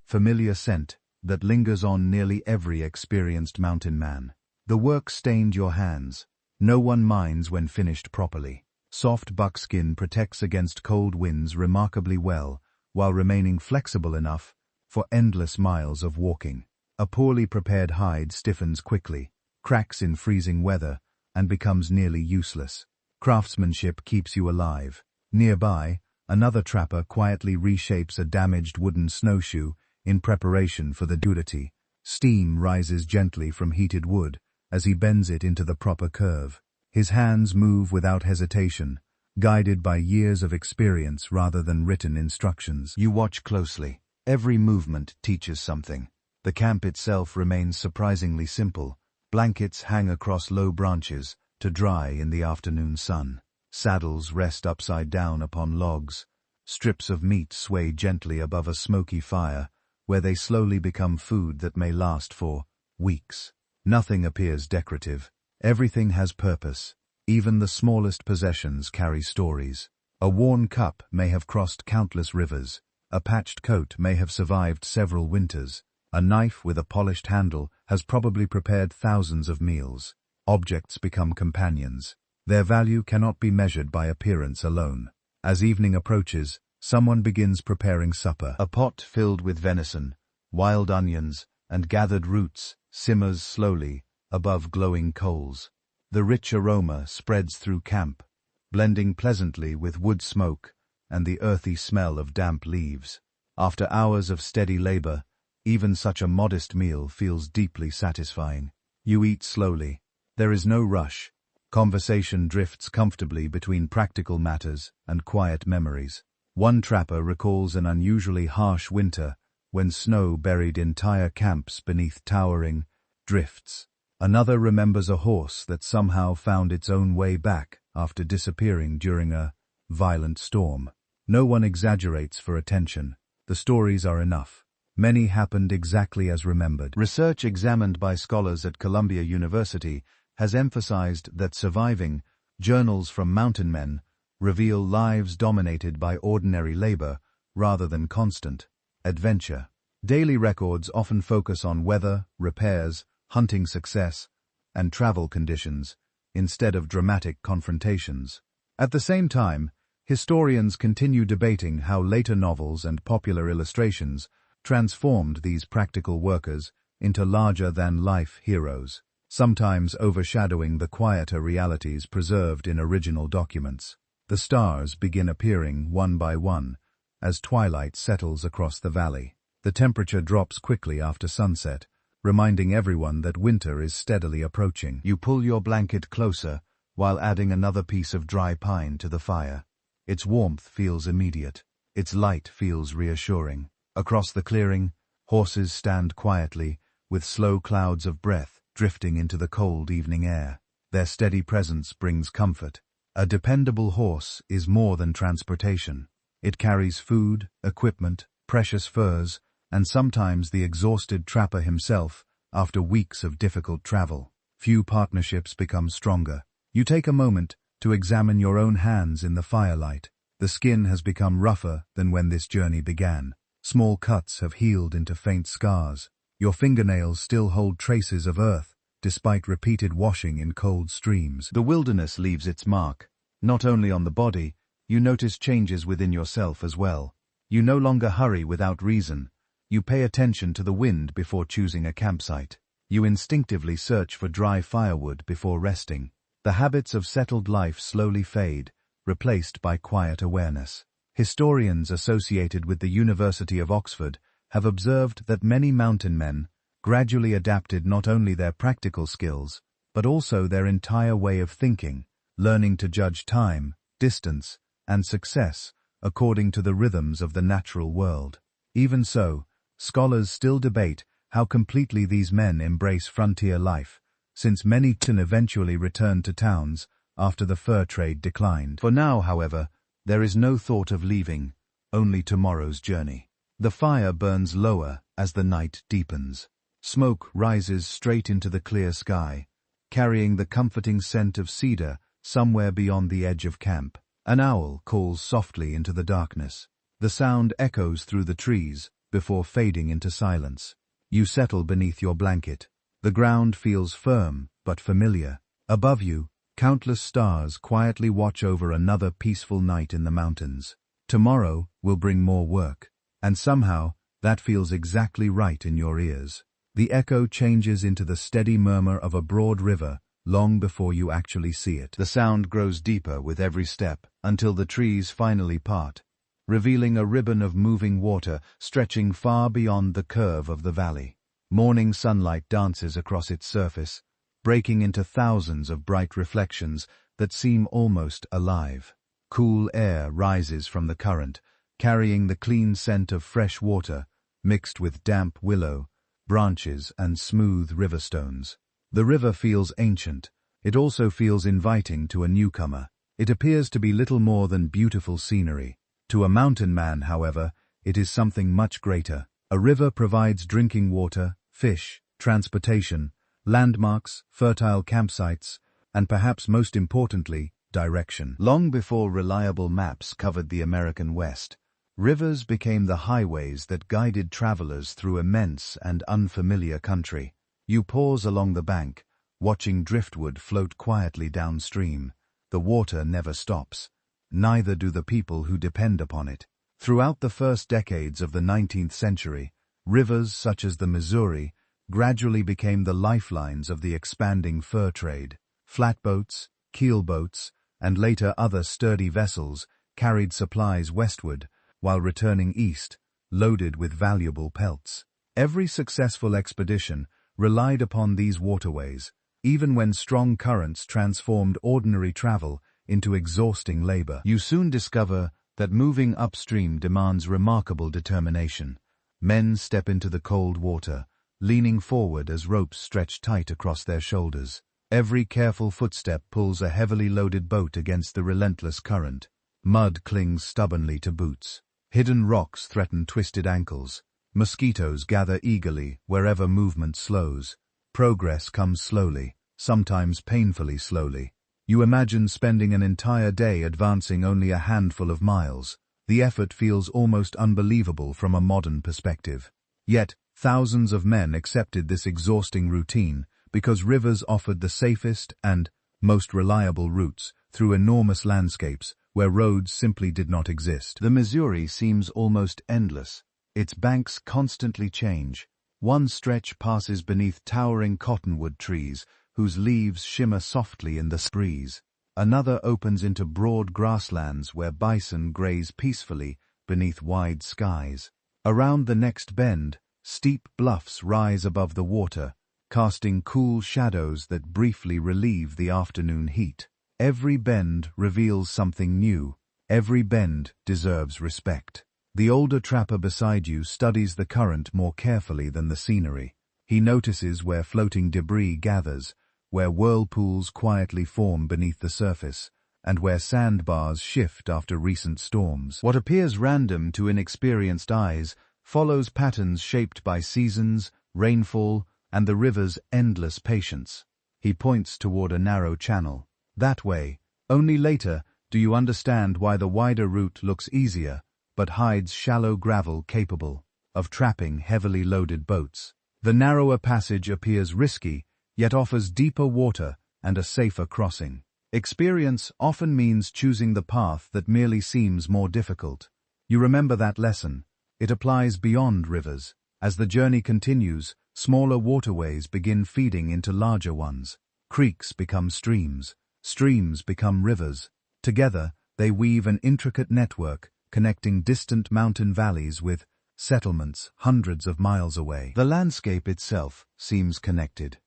familiar scent that lingers on nearly every experienced mountain man. The work stained your hands. No one minds when finished properly. Soft buckskin protects against cold winds remarkably well, while remaining flexible enough for endless miles of walking. A poorly prepared hide stiffens quickly, cracks in freezing weather, and becomes nearly useless. Craftsmanship keeps you alive. Nearby, another trapper quietly reshapes a damaged wooden snowshoe in preparation for the duty. Steam rises gently from heated wood as he bends it into the proper curve. His hands move without hesitation, guided by years of experience rather than written instructions. You watch closely. Every movement teaches something. The camp itself remains surprisingly simple. Blankets hang across low branches to dry in the afternoon sun. Saddles rest upside down upon logs. Strips of meat sway gently above a smoky fire, where they slowly become food that may last for weeks. Nothing appears decorative. Everything has purpose. Even the smallest possessions carry stories. A worn cup may have crossed countless rivers. A patched coat may have survived several winters. A knife with a polished handle has probably prepared thousands of meals. Objects become companions. Their value cannot be measured by appearance alone. As evening approaches, someone begins preparing supper. A pot filled with venison, wild onions, and gathered roots simmers slowly above glowing coals. The rich aroma spreads through camp, blending pleasantly with wood smoke and the earthy smell of damp leaves. After hours of steady labor, even such a modest meal feels deeply satisfying. You eat slowly. There is no rush. Conversation drifts comfortably between practical matters and quiet memories. One trapper recalls an unusually harsh winter when snow buried entire camps beneath towering drifts. Another remembers a horse that somehow found its own way back after disappearing during a violent storm. No one exaggerates for attention. The stories are enough. Many happened exactly as remembered. Research examined by scholars at Columbia University has emphasized that surviving journals from mountain men reveal lives dominated by ordinary labor rather than constant adventure. Daily records often focus on weather, repairs, hunting success, and travel conditions instead of dramatic confrontations. At the same time, historians continue debating how later novels and popular illustrations transformed these practical workers into larger-than-life heroes, sometimes overshadowing the quieter realities preserved in original documents. The stars begin appearing one by one as twilight settles across the valley. The temperature drops quickly after sunset, reminding everyone that winter is steadily approaching. You pull your blanket closer while adding another piece of dry pine to the fire. Its warmth feels immediate. Its light feels reassuring. Across the clearing, horses stand quietly, with slow clouds of breath drifting into the cold evening air. Their steady presence brings comfort. A dependable horse is more than transportation. It carries food, equipment, precious furs, and sometimes the exhausted trapper himself after weeks of difficult travel. Few partnerships become stronger. You take a moment to examine your own hands in the firelight. The skin has become rougher than when this journey began. Small cuts have healed into faint scars. Your fingernails still hold traces of earth, despite repeated washing in cold streams. The wilderness leaves its mark. Not only on the body, you notice changes within yourself as well. You no longer hurry without reason. You pay attention to the wind before choosing a campsite. You instinctively search for dry firewood before resting. The habits of settled life slowly fade, replaced by quiet awareness. Historians associated with the University of Oxford have observed that many mountain men gradually adapted not only their practical skills, but also their entire way of thinking, learning to judge time, distance, and success according to the rhythms of the natural world. Even so, scholars still debate how completely these men embrace frontier life, since many eventually returned to towns after the fur trade declined. For now, however, there is no thought of leaving, only tomorrow's journey. The fire burns lower as the night deepens. Smoke rises straight into the clear sky, carrying the comforting scent of cedar somewhere beyond the edge of camp. An owl calls softly into the darkness. The sound echoes through the trees before fading into silence. You settle beneath your blanket. The ground feels firm but familiar. Above you, countless stars quietly watch over another peaceful night in the mountains. Tomorrow will bring more work, and somehow that feels exactly right in your ears. The echo changes into the steady murmur of a broad river long before you actually see it. The sound grows deeper with every step until the trees finally part, revealing a ribbon of moving water stretching far beyond the curve of the valley. Morning sunlight dances across its surface, breaking into thousands of bright reflections that seem almost alive. Cool air rises from the current, carrying the clean scent of fresh water, mixed with damp willow, branches, and smooth river stones. The river feels ancient. It also feels inviting to a newcomer. It appears to be little more than beautiful scenery. To a mountain man, however, it is something much greater. A river provides drinking water, fish, transportation, landmarks, fertile campsites, and perhaps most importantly, direction. Long before reliable maps covered the American West, rivers became the highways that guided travelers through immense and unfamiliar country. You pause along the bank, watching driftwood float quietly downstream. The water never stops. Neither do the people who depend upon it. Throughout the first decades of the 19th century, rivers such as the Missouri gradually became the lifelines of the expanding fur trade. Flatboats, keelboats, and later other sturdy vessels carried supplies westward, while returning east, loaded with valuable pelts. Every successful expedition relied upon these waterways, even when strong currents transformed ordinary travel into exhausting labor. You soon discover that moving upstream demands remarkable determination. Men step into the cold water, leaning forward as ropes stretch tight across their shoulders. Every careful footstep pulls a heavily loaded boat against the relentless current. Mud clings stubbornly to boots. Hidden rocks threaten twisted ankles. Mosquitoes gather eagerly wherever movement slows. Progress comes slowly, sometimes painfully slowly. You imagine spending an entire day advancing only a handful of miles. The effort feels almost unbelievable from a modern perspective. Yet, thousands of men accepted this exhausting routine because rivers offered the safest and most reliable routes through enormous landscapes where roads simply did not exist. The Missouri seems almost endless. Its banks constantly change. One stretch passes beneath towering cottonwood trees whose leaves shimmer softly in the breeze. Another opens into broad grasslands where bison graze peacefully beneath wide skies. Around the next bend, steep bluffs rise above the water, casting cool shadows that briefly relieve the afternoon heat. Every bend reveals something new. Every bend deserves respect. The older trapper beside you studies the current more carefully than the scenery. He notices where floating debris gathers, where whirlpools quietly form beneath the surface, and where sandbars shift after recent storms. What appears random to inexperienced eyes follows patterns shaped by seasons, rainfall, and the river's endless patience. He points toward a narrow channel. That way. Only later do you understand why the wider route looks easier, but hides shallow gravel capable of trapping heavily loaded boats. The narrower passage appears risky, yet offers deeper water and a safer crossing. Experience often means choosing the path that merely seems more difficult. You remember that lesson. It applies beyond rivers. As the journey continues, smaller waterways begin feeding into larger ones. Creeks become streams. Streams become rivers. Together, they weave an intricate network connecting distant mountain valleys with settlements hundreds of miles away. The landscape itself seems connected.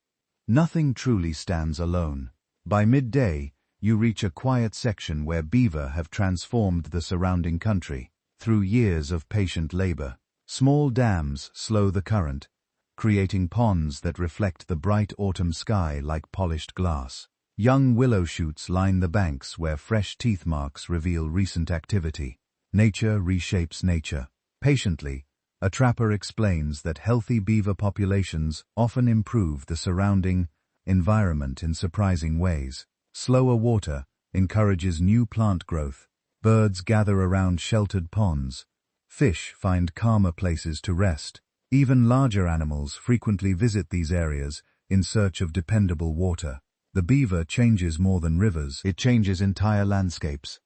Nothing truly stands alone. By midday, you reach a quiet section where beaver have transformed the surrounding country. Through years of patient labor, small dams slow the current, creating ponds that reflect the bright autumn sky like polished glass. Young willow shoots line the banks where fresh teeth marks reveal recent activity. Nature reshapes nature. Patiently, a trapper explains that healthy beaver populations often improve the surrounding environment in surprising ways. Slower water encourages new plant growth. Birds gather around sheltered ponds. Fish find calmer places to rest. Even larger animals frequently visit these areas in search of dependable water. The beaver changes more than rivers, it changes entire landscapes.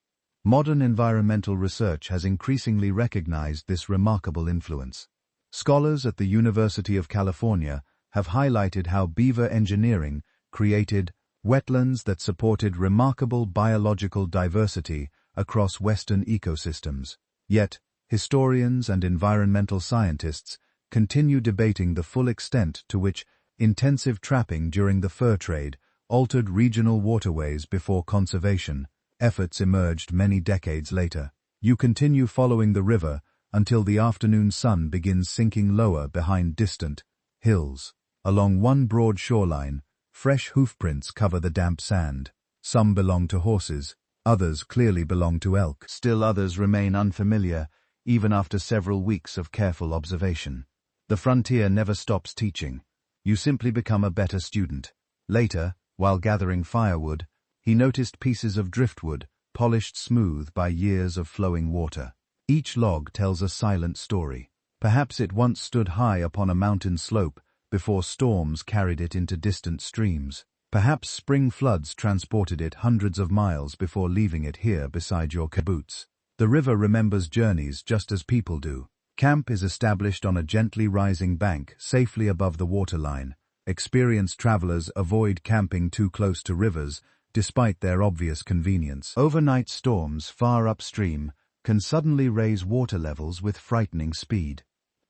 Modern environmental research has increasingly recognized this remarkable influence. Scholars at the University of California have highlighted how beaver engineering created wetlands that supported remarkable biological diversity across Western ecosystems. Yet, historians and environmental scientists continue debating the full extent to which intensive trapping during the fur trade altered regional waterways before conservation efforts emerged many decades later. You continue following the river until the afternoon sun begins sinking lower behind distant hills. Along one broad shoreline, fresh hoofprints cover the damp sand. Some belong to horses, others clearly belong to elk. Still others remain unfamiliar, even after several weeks of careful observation. The frontier never stops teaching. You simply become a better student. Later, while gathering firewood, he noticed pieces of driftwood, polished smooth by years of flowing water. Each log tells a silent story. Perhaps it once stood high upon a mountain slope before storms carried it into distant streams. Perhaps spring floods transported it hundreds of miles before leaving it here beside your kibbutz. The river remembers journeys just as people do. Camp is established on a gently rising bank safely above the waterline. Experienced travelers avoid camping too close to rivers, despite their obvious convenience. Overnight storms far upstream can suddenly raise water levels with frightening speed.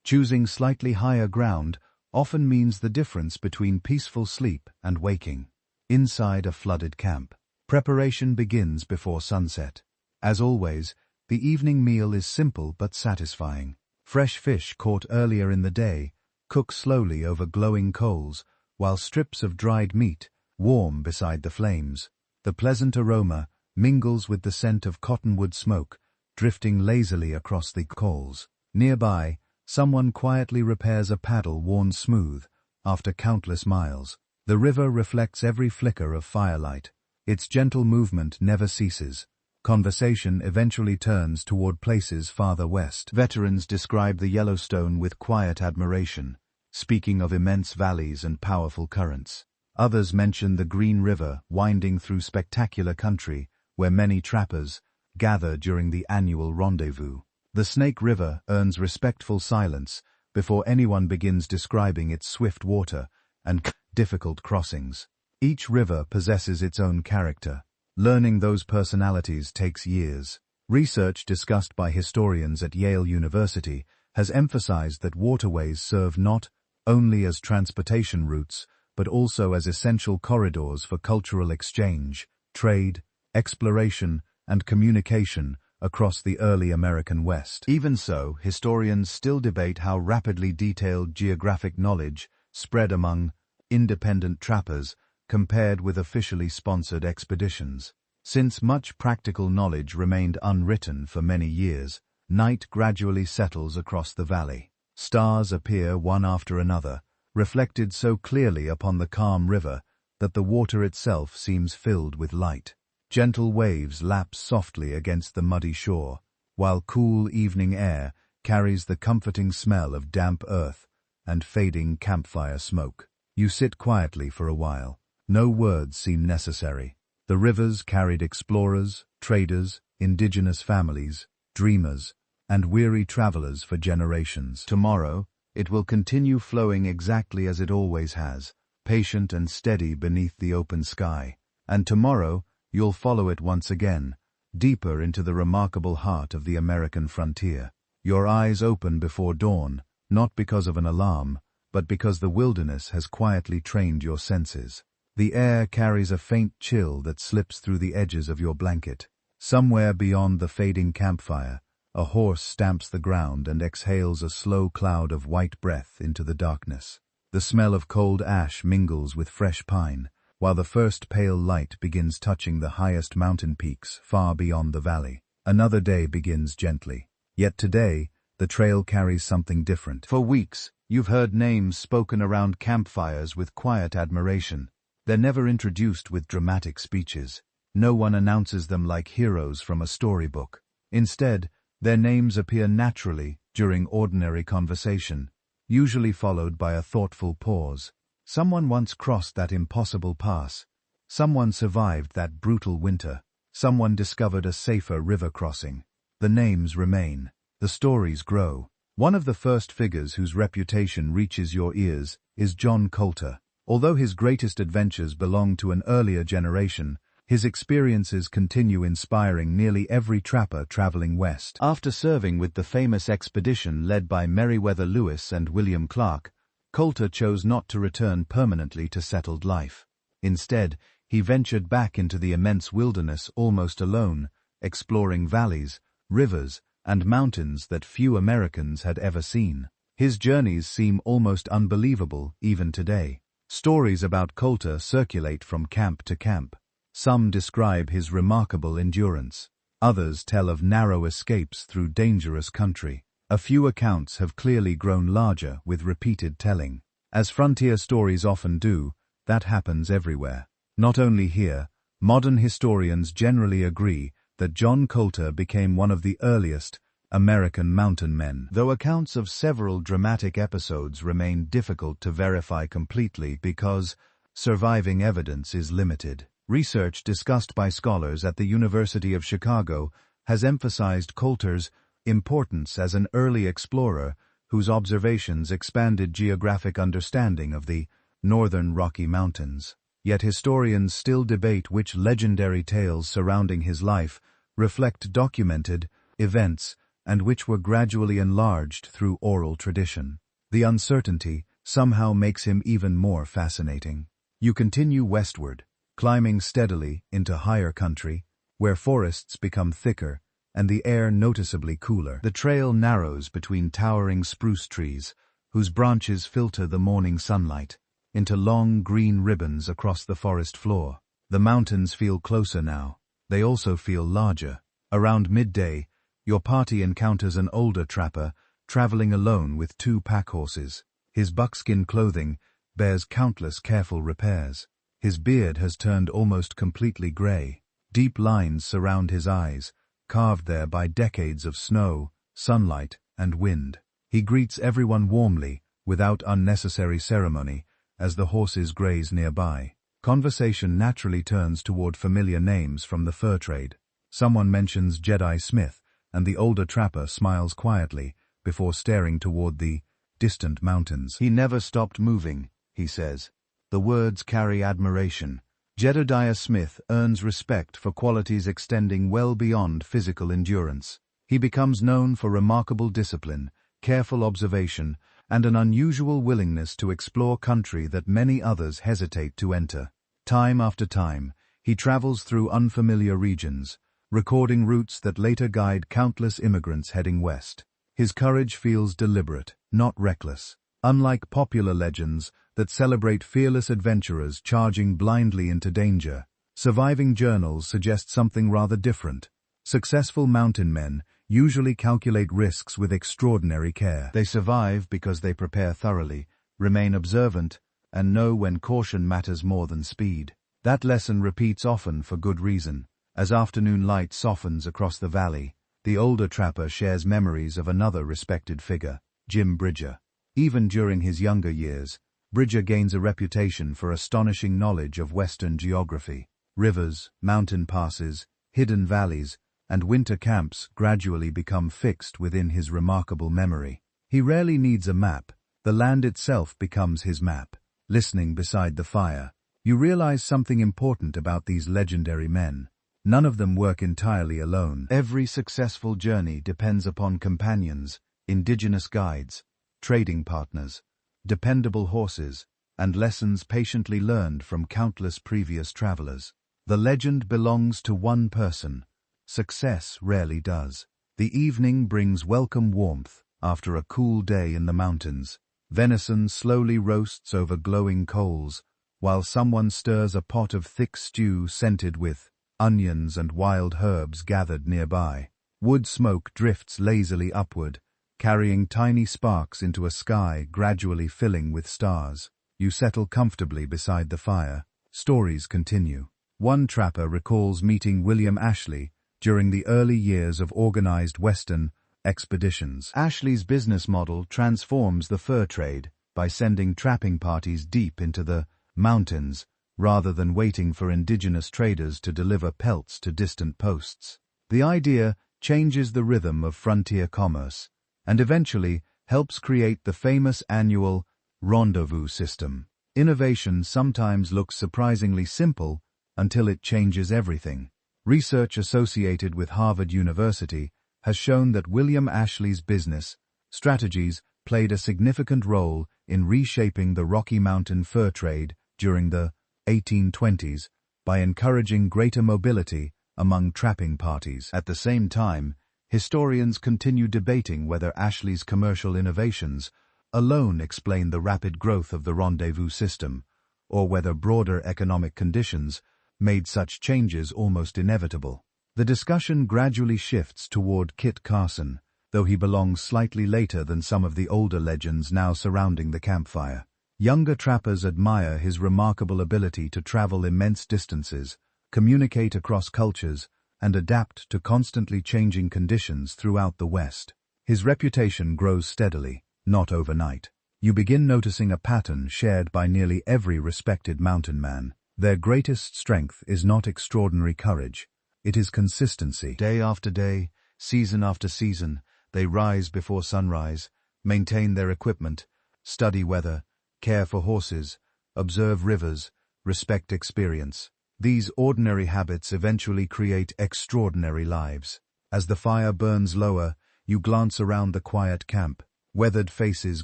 Choosing slightly higher ground often means the difference between peaceful sleep and waking. Inside a flooded camp, preparation begins before sunset. As always, the evening meal is simple but satisfying. Fresh fish caught earlier in the day cook slowly over glowing coals, while strips of dried meat warm beside the flames. The pleasant aroma mingles with the scent of cottonwood smoke, drifting lazily across the coals. Nearby, someone quietly repairs a paddle worn smooth after countless miles. The river reflects every flicker of firelight. Its gentle movement never ceases. Conversation eventually turns toward places farther west. Veterans describe the Yellowstone with quiet admiration, speaking of immense valleys and powerful currents. Others mention the Green River winding through spectacular country, where many trappers gather during the annual Rendezvous. The Snake River earns respectful silence before anyone begins describing its swift water and difficult crossings. Each river possesses its own character. Learning those personalities takes years. Research discussed by historians at Yale University has emphasized that waterways serve not only as transportation routes, but also as essential corridors for cultural exchange, trade, exploration, and communication across the early American West. Even so, historians still debate how rapidly detailed geographic knowledge spread among independent trappers compared with officially sponsored expeditions. Since much practical knowledge remained unwritten for many years, night gradually settles across the valley. Stars appear one after another, reflected so clearly upon the calm river that the water itself seems filled with light. Gentle waves lap softly against the muddy shore, while cool evening air carries the comforting smell of damp earth and fading campfire smoke. You sit quietly for a while. No words seem necessary. The rivers carried explorers, traders, indigenous families, dreamers, and weary travelers for generations. Tomorrow, it will continue flowing exactly as it always has, patient and steady beneath the open sky. And tomorrow, you'll follow it once again, deeper into the remarkable heart of the American frontier. Your eyes open before dawn, not because of an alarm, but because the wilderness has quietly trained your senses. The air carries a faint chill that slips through the edges of your blanket. Somewhere beyond the fading campfire, a horse stamps the ground and exhales a slow cloud of white breath into the darkness. The smell of cold ash mingles with fresh pine, while the first pale light begins touching the highest mountain peaks far beyond the valley. Another day begins gently. Yet today, the trail carries something different. For weeks, you've heard names spoken around campfires with quiet admiration. They're never introduced with dramatic speeches. No one announces them like heroes from a storybook. Instead, their names appear naturally during ordinary conversation, usually followed by a thoughtful pause. Someone once crossed that impossible pass. Someone survived that brutal winter. Someone discovered a safer river crossing. The names remain. The stories grow. One of the first figures whose reputation reaches your ears is John Colter. Although his greatest adventures belong to an earlier generation, His experiences continue inspiring nearly every trapper traveling west. After serving with the famous expedition led by Meriwether Lewis and William Clark, Colter chose not to return permanently to settled life. Instead, he ventured back into the immense wilderness almost alone, exploring valleys, rivers, and mountains that few Americans had ever seen. His journeys seem almost unbelievable even today. Stories about Colter circulate from camp to camp. Some describe his remarkable endurance. Others tell of narrow escapes through dangerous country. A few accounts have clearly grown larger with repeated telling. As frontier stories often do, that happens everywhere. Not only here, modern historians generally agree that John Colter became one of the earliest American mountain men. Though accounts of several dramatic episodes remain difficult to verify completely because surviving evidence is limited. Research discussed by scholars at the University of Chicago has emphasized Colter's importance as an early explorer whose observations expanded geographic understanding of the northern Rocky Mountains. Yet historians still debate which legendary tales surrounding his life reflect documented events and which were gradually enlarged through oral tradition. The uncertainty somehow makes him even more fascinating. You continue westward, climbing steadily into higher country, where forests become thicker and the air noticeably cooler. The trail narrows between towering spruce trees, whose branches filter the morning sunlight, into long green ribbons across the forest floor. The mountains feel closer now. They also feel larger. Around midday, your party encounters an older trapper traveling alone with 2 pack horses. His buckskin clothing bears countless careful repairs. His beard has turned almost completely gray. Deep lines surround his eyes, carved there by decades of snow, sunlight, and wind. He greets everyone warmly, without unnecessary ceremony, as the horses graze nearby. Conversation naturally turns toward familiar names from the fur trade. Someone mentions Jedediah Smith, and the older trapper smiles quietly before staring toward the distant mountains. "He never stopped moving," he says. The words carry admiration. Jedediah Smith earns respect for qualities extending well beyond physical endurance. He becomes known for remarkable discipline, careful observation, and an unusual willingness to explore country that many others hesitate to enter. Time after time, he travels through unfamiliar regions, recording routes that later guide countless immigrants heading west. His courage feels deliberate, not reckless. Unlike popular legends that celebrate fearless adventurers charging blindly into danger, surviving journals suggest something rather different. Successful mountain men usually calculate risks with extraordinary care. They survive because they prepare thoroughly, remain observant, and know when caution matters more than speed. That lesson repeats often for good reason. As afternoon light softens across the valley, the older trapper shares memories of another respected figure, Jim Bridger. Even during his younger years, Bridger gains a reputation for astonishing knowledge of Western geography. Rivers, mountain passes, hidden valleys, and winter camps gradually become fixed within his remarkable memory. He rarely needs a map. The land itself becomes his map. Listening beside the fire, you realize something important about these legendary men. None of them work entirely alone. Every successful journey depends upon companions, indigenous guides, trading partners, dependable horses, and lessons patiently learned from countless previous travelers. The legend belongs to one person. Success rarely does. The evening brings welcome warmth after a cool day in the mountains. Venison slowly roasts over glowing coals, while someone stirs a pot of thick stew scented with onions and wild herbs gathered nearby. Wood smoke drifts lazily upward, carrying tiny sparks into a sky gradually filling with stars. You settle comfortably beside the fire. Stories continue. One trapper recalls meeting William Ashley during the early years of organized Western expeditions. Ashley's business model transforms the fur trade by sending trapping parties deep into the mountains rather than waiting for indigenous traders to deliver pelts to distant posts. The idea changes the rhythm of frontier commerce and eventually helps create the famous annual Rendezvous system. Innovation sometimes looks surprisingly simple until it changes everything. Research associated with Harvard University has shown that William Ashley's business strategies played a significant role in reshaping the Rocky Mountain fur trade during the 1820s by encouraging greater mobility among trapping parties. At the same time, historians continue debating whether Ashley's commercial innovations alone explain the rapid growth of the rendezvous system, or whether broader economic conditions made such changes almost inevitable. The discussion gradually shifts toward Kit Carson, though he belongs slightly later than some of the older legends now surrounding the campfire. Younger trappers admire his remarkable ability to travel immense distances, communicate across cultures, and adapt to constantly changing conditions throughout the West. His reputation grows steadily, not overnight. You begin noticing a pattern shared by nearly every respected mountain man. Their greatest strength is not extraordinary courage, it is consistency. Day after day, season after season, they rise before sunrise, maintain their equipment, study weather, care for horses, observe rivers, respect experience. These ordinary habits eventually create extraordinary lives. As the fire burns lower, you glance around the quiet camp. Weathered faces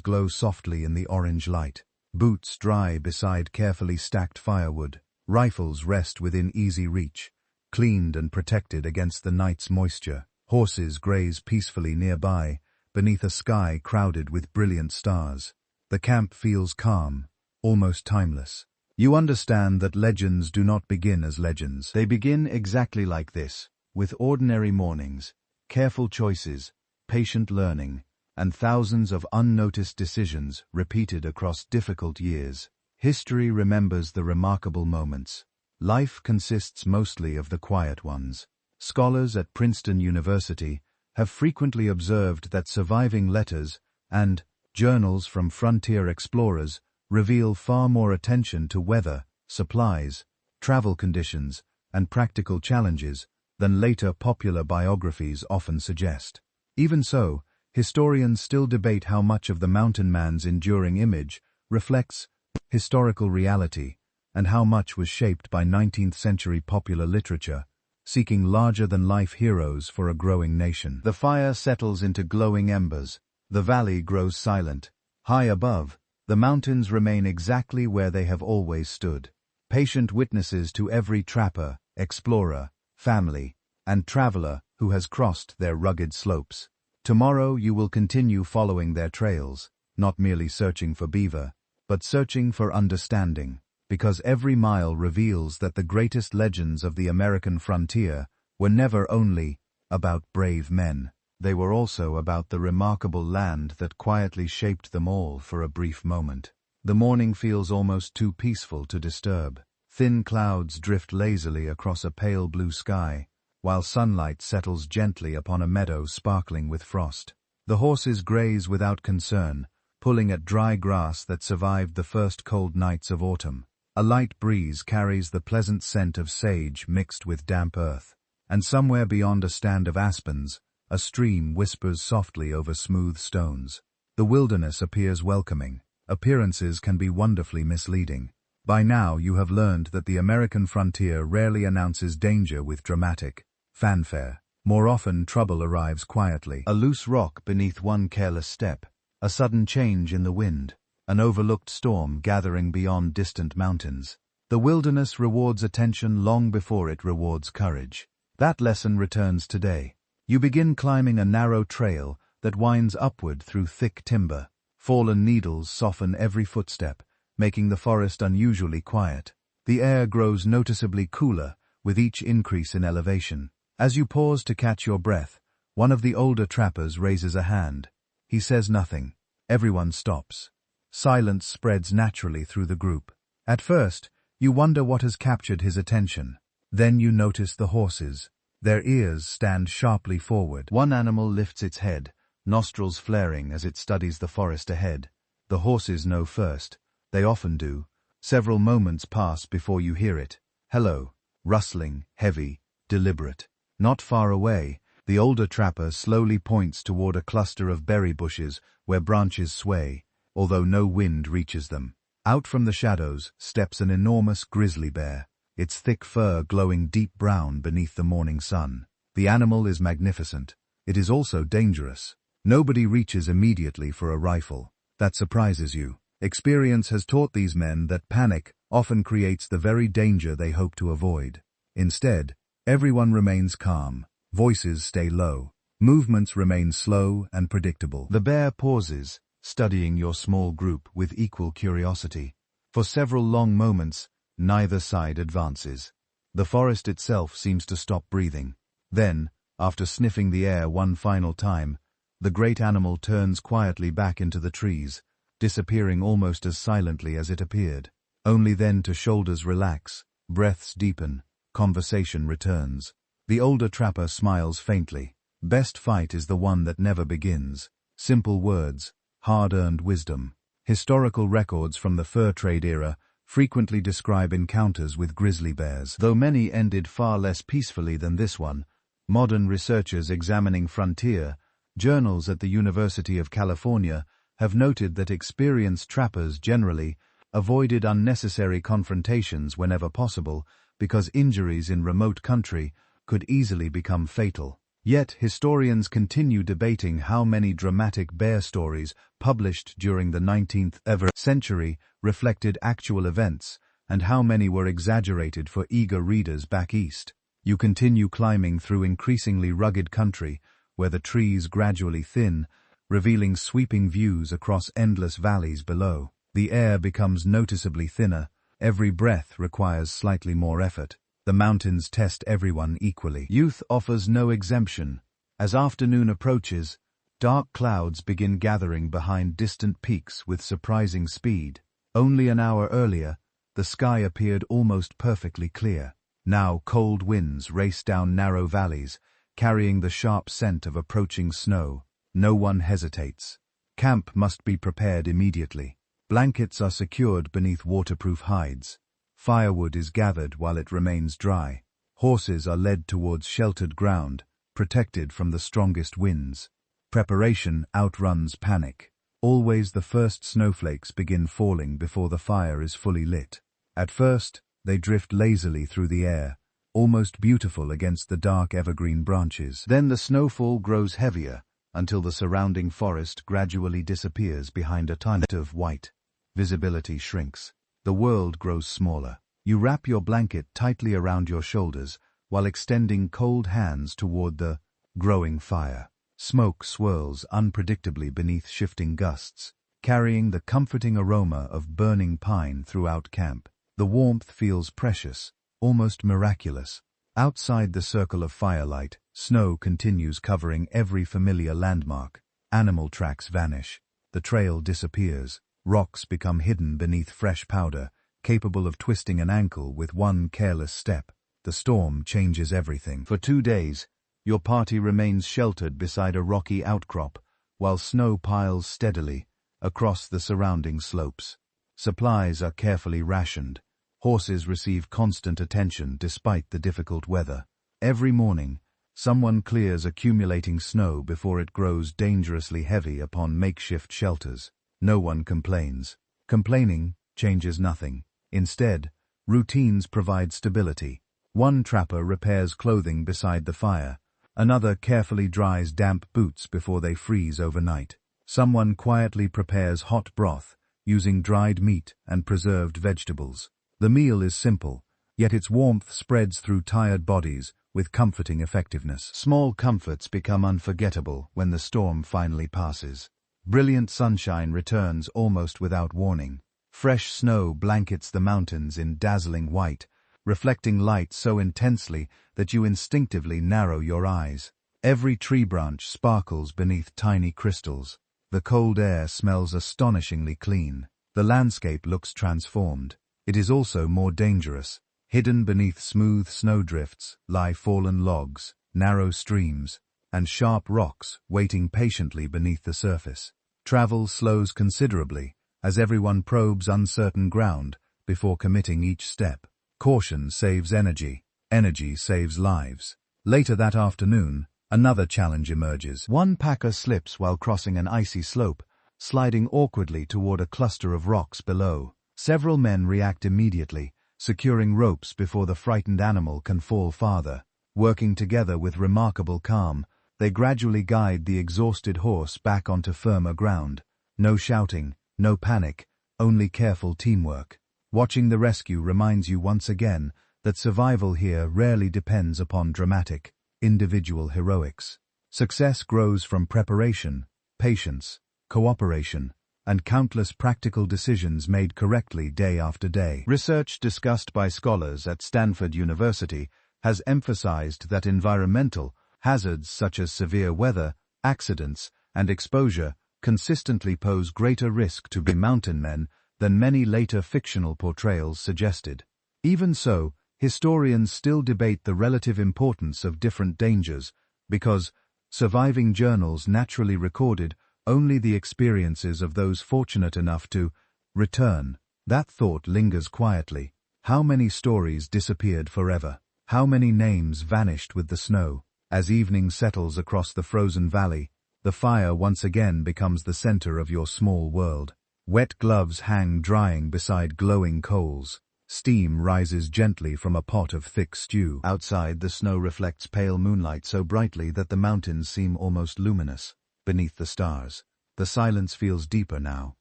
glow softly in the orange light. Boots dry beside carefully stacked firewood. Rifles rest within easy reach, cleaned and protected against the night's moisture. Horses graze peacefully nearby, beneath a sky crowded with brilliant stars. The camp feels calm, almost timeless. You understand that legends do not begin as legends. They begin exactly like this, with ordinary mornings, careful choices, patient learning, and thousands of unnoticed decisions repeated across difficult years. History remembers the remarkable moments. Life consists mostly of the quiet ones. Scholars at Princeton University have frequently observed that surviving letters and journals from frontier explorers reveal far more attention to weather, supplies, travel conditions, and practical challenges than later popular biographies often suggest. Even so, historians still debate how much of the mountain man's enduring image reflects historical reality and how much was shaped by 19th-century popular literature, seeking larger-than-life heroes for a growing nation. The fire settles into glowing embers. The valley grows silent. High above, the mountains remain exactly where they have always stood, patient witnesses to every trapper, explorer, family, and traveler who has crossed their rugged slopes. Tomorrow you will continue following their trails, not merely searching for beaver, but searching for understanding, because every mile reveals that the greatest legends of the American frontier were never only about brave men. They were also about the remarkable land that quietly shaped them all for a brief moment. The morning feels almost too peaceful to disturb. Thin clouds drift lazily across a pale blue sky, while sunlight settles gently upon a meadow sparkling with frost. The horses graze without concern, pulling at dry grass that survived the first cold nights of autumn. A light breeze carries the pleasant scent of sage mixed with damp earth, and somewhere beyond a stand of aspens, a stream whispers softly over smooth stones. The wilderness appears welcoming. Appearances can be wonderfully misleading. By now you have learned that the American frontier rarely announces danger with dramatic fanfare. More often trouble arrives quietly. A loose rock beneath one careless step, a sudden change in the wind, an overlooked storm gathering beyond distant mountains. The wilderness rewards attention long before it rewards courage. That lesson returns today. You begin climbing a narrow trail that winds upward through thick timber. Fallen needles soften every footstep, making the forest unusually quiet. The air grows noticeably cooler with each increase in elevation. As you pause to catch your breath, one of the older trappers raises a hand. He says nothing. Everyone stops. Silence spreads naturally through the group. At first, you wonder what has captured his attention. Then you notice the horses. Their ears stand sharply forward. One animal lifts its head, nostrils flaring as it studies the forest ahead. The horses know first. They often do. Several moments pass before you hear it. Hello. Rustling, heavy, deliberate. Not far away, the older trapper slowly points toward a cluster of berry bushes where branches sway, although no wind reaches them. Out from the shadows steps an enormous grizzly bear. its thick fur glowing deep brown beneath the morning sun. The animal is magnificent. It is also dangerous. Nobody reaches immediately for a rifle. That surprises you. Experience has taught these men that panic often creates the very danger they hope to avoid. Instead, everyone remains calm. Voices stay low. Movements remain slow and predictable. The bear pauses, studying your small group with equal curiosity. For several long moments, neither side advances. The forest itself seems to stop breathing. Then, after sniffing the air one final time, the great animal turns quietly back into the trees, disappearing almost as silently as it appeared. Only then to shoulders relax, breaths deepen, conversation returns. The older trapper smiles faintly. Best fight is the one that never begins. Simple words, hard-earned wisdom. Historical records from the fur trade era frequently describe encounters with grizzly bears. Though many ended far less peacefully than this one, modern researchers examining frontier journals at the University of California have noted that experienced trappers generally avoided unnecessary confrontations whenever possible because injuries in remote country could easily become fatal. Yet historians continue debating how many dramatic bear stories published during the 19th century reflected actual events and how many were exaggerated for eager readers back east. You continue climbing through increasingly rugged country where the trees gradually thin, revealing sweeping views across endless valleys below. The air becomes noticeably thinner. Every breath requires slightly more effort. The mountains test everyone equally. Youth offers no exemption. As afternoon approaches, dark clouds begin gathering behind distant peaks with surprising speed. Only an hour earlier, the sky appeared almost perfectly clear. Now cold winds race down narrow valleys, carrying the sharp scent of approaching snow. No one hesitates. Camp must be prepared immediately. Blankets are secured beneath waterproof hides. Firewood is gathered while it remains dry. Horses are led towards sheltered ground, protected from the strongest winds. Preparation outruns panic. Always the first snowflakes begin falling before the fire is fully lit. At first, they drift lazily through the air, almost beautiful against the dark evergreen branches. Then the snowfall grows heavier, until the surrounding forest gradually disappears behind a tunnel of white. Visibility shrinks. The world grows smaller. You wrap your blanket tightly around your shoulders while extending cold hands toward the growing fire. Smoke swirls unpredictably beneath shifting gusts, carrying the comforting aroma of burning pine throughout camp. The warmth feels precious, almost miraculous. Outside the circle of firelight, snow continues covering every familiar landmark. Animal tracks vanish. The trail disappears. Rocks become hidden beneath fresh powder, capable of twisting an ankle with one careless step. The storm changes everything. For 2 days, your party remains sheltered beside a rocky outcrop, while snow piles steadily across the surrounding slopes. Supplies are carefully rationed. Horses receive constant attention despite the difficult weather. Every morning, someone clears accumulating snow before it grows dangerously heavy upon makeshift shelters. No one complains. Complaining changes nothing. Instead, routines provide stability. One trapper repairs clothing beside the fire. Another carefully dries damp boots before they freeze overnight. Someone quietly prepares hot broth, using dried meat and preserved vegetables. The meal is simple, yet its warmth spreads through tired bodies with comforting effectiveness. Small comforts become unforgettable when the storm finally passes. Brilliant sunshine returns almost without warning. Fresh snow blankets the mountains in dazzling white, reflecting light so intensely that you instinctively narrow your eyes. Every tree branch sparkles beneath tiny crystals. The cold air smells astonishingly clean. The landscape looks transformed. It is also more dangerous. Hidden beneath smooth snowdrifts lie fallen logs, narrow streams, and sharp rocks waiting patiently beneath the surface. Travel slows considerably as everyone probes uncertain ground before committing each step. Caution saves energy. Energy saves lives. Later that afternoon, another challenge emerges. One packer slips while crossing an icy slope, sliding awkwardly toward a cluster of rocks below. Several men react immediately, securing ropes before the frightened animal can fall farther. Working together with remarkable calm, they gradually guide the exhausted horse back onto firmer ground. No shouting, no panic, only careful teamwork. Watching the rescue reminds you once again that survival here rarely depends upon dramatic, individual heroics. Success grows from preparation, patience, cooperation, and countless practical decisions made correctly day after day. Research discussed by scholars at Stanford University has emphasized that environmental hazards such as severe weather, accidents, and exposure consistently pose greater risk to mountain men than many later fictional portrayals suggested. Even so, historians still debate the relative importance of different dangers, because surviving journals naturally recorded only the experiences of those fortunate enough to return. That thought lingers quietly. How many stories disappeared forever? How many names vanished with the snow? As evening settles across the frozen valley, the fire once again becomes the center of your small world. Wet gloves hang drying beside glowing coals. Steam rises gently from a pot of thick stew. Outside, the snow reflects pale moonlight so brightly that the mountains seem almost luminous. Beneath the stars, the silence feels deeper now,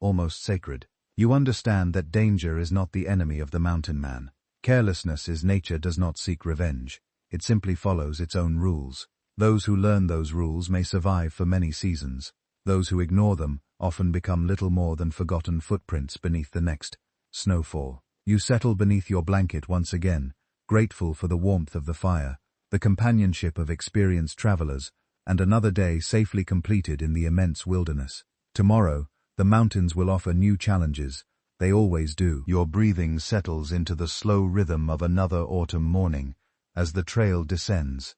almost sacred. You understand that danger is not the enemy of the mountain man. Carelessness is nature does not seek revenge. It simply follows its own rules. Those who learn those rules may survive for many seasons. Those who ignore them often become little more than forgotten footprints beneath the next snowfall. You settle beneath your blanket once again, grateful for the warmth of the fire, the companionship of experienced travelers, and another day safely completed in the immense wilderness. Tomorrow, the mountains will offer new challenges. They always do. Your breathing settles into the slow rhythm of another autumn morning as the trail descends.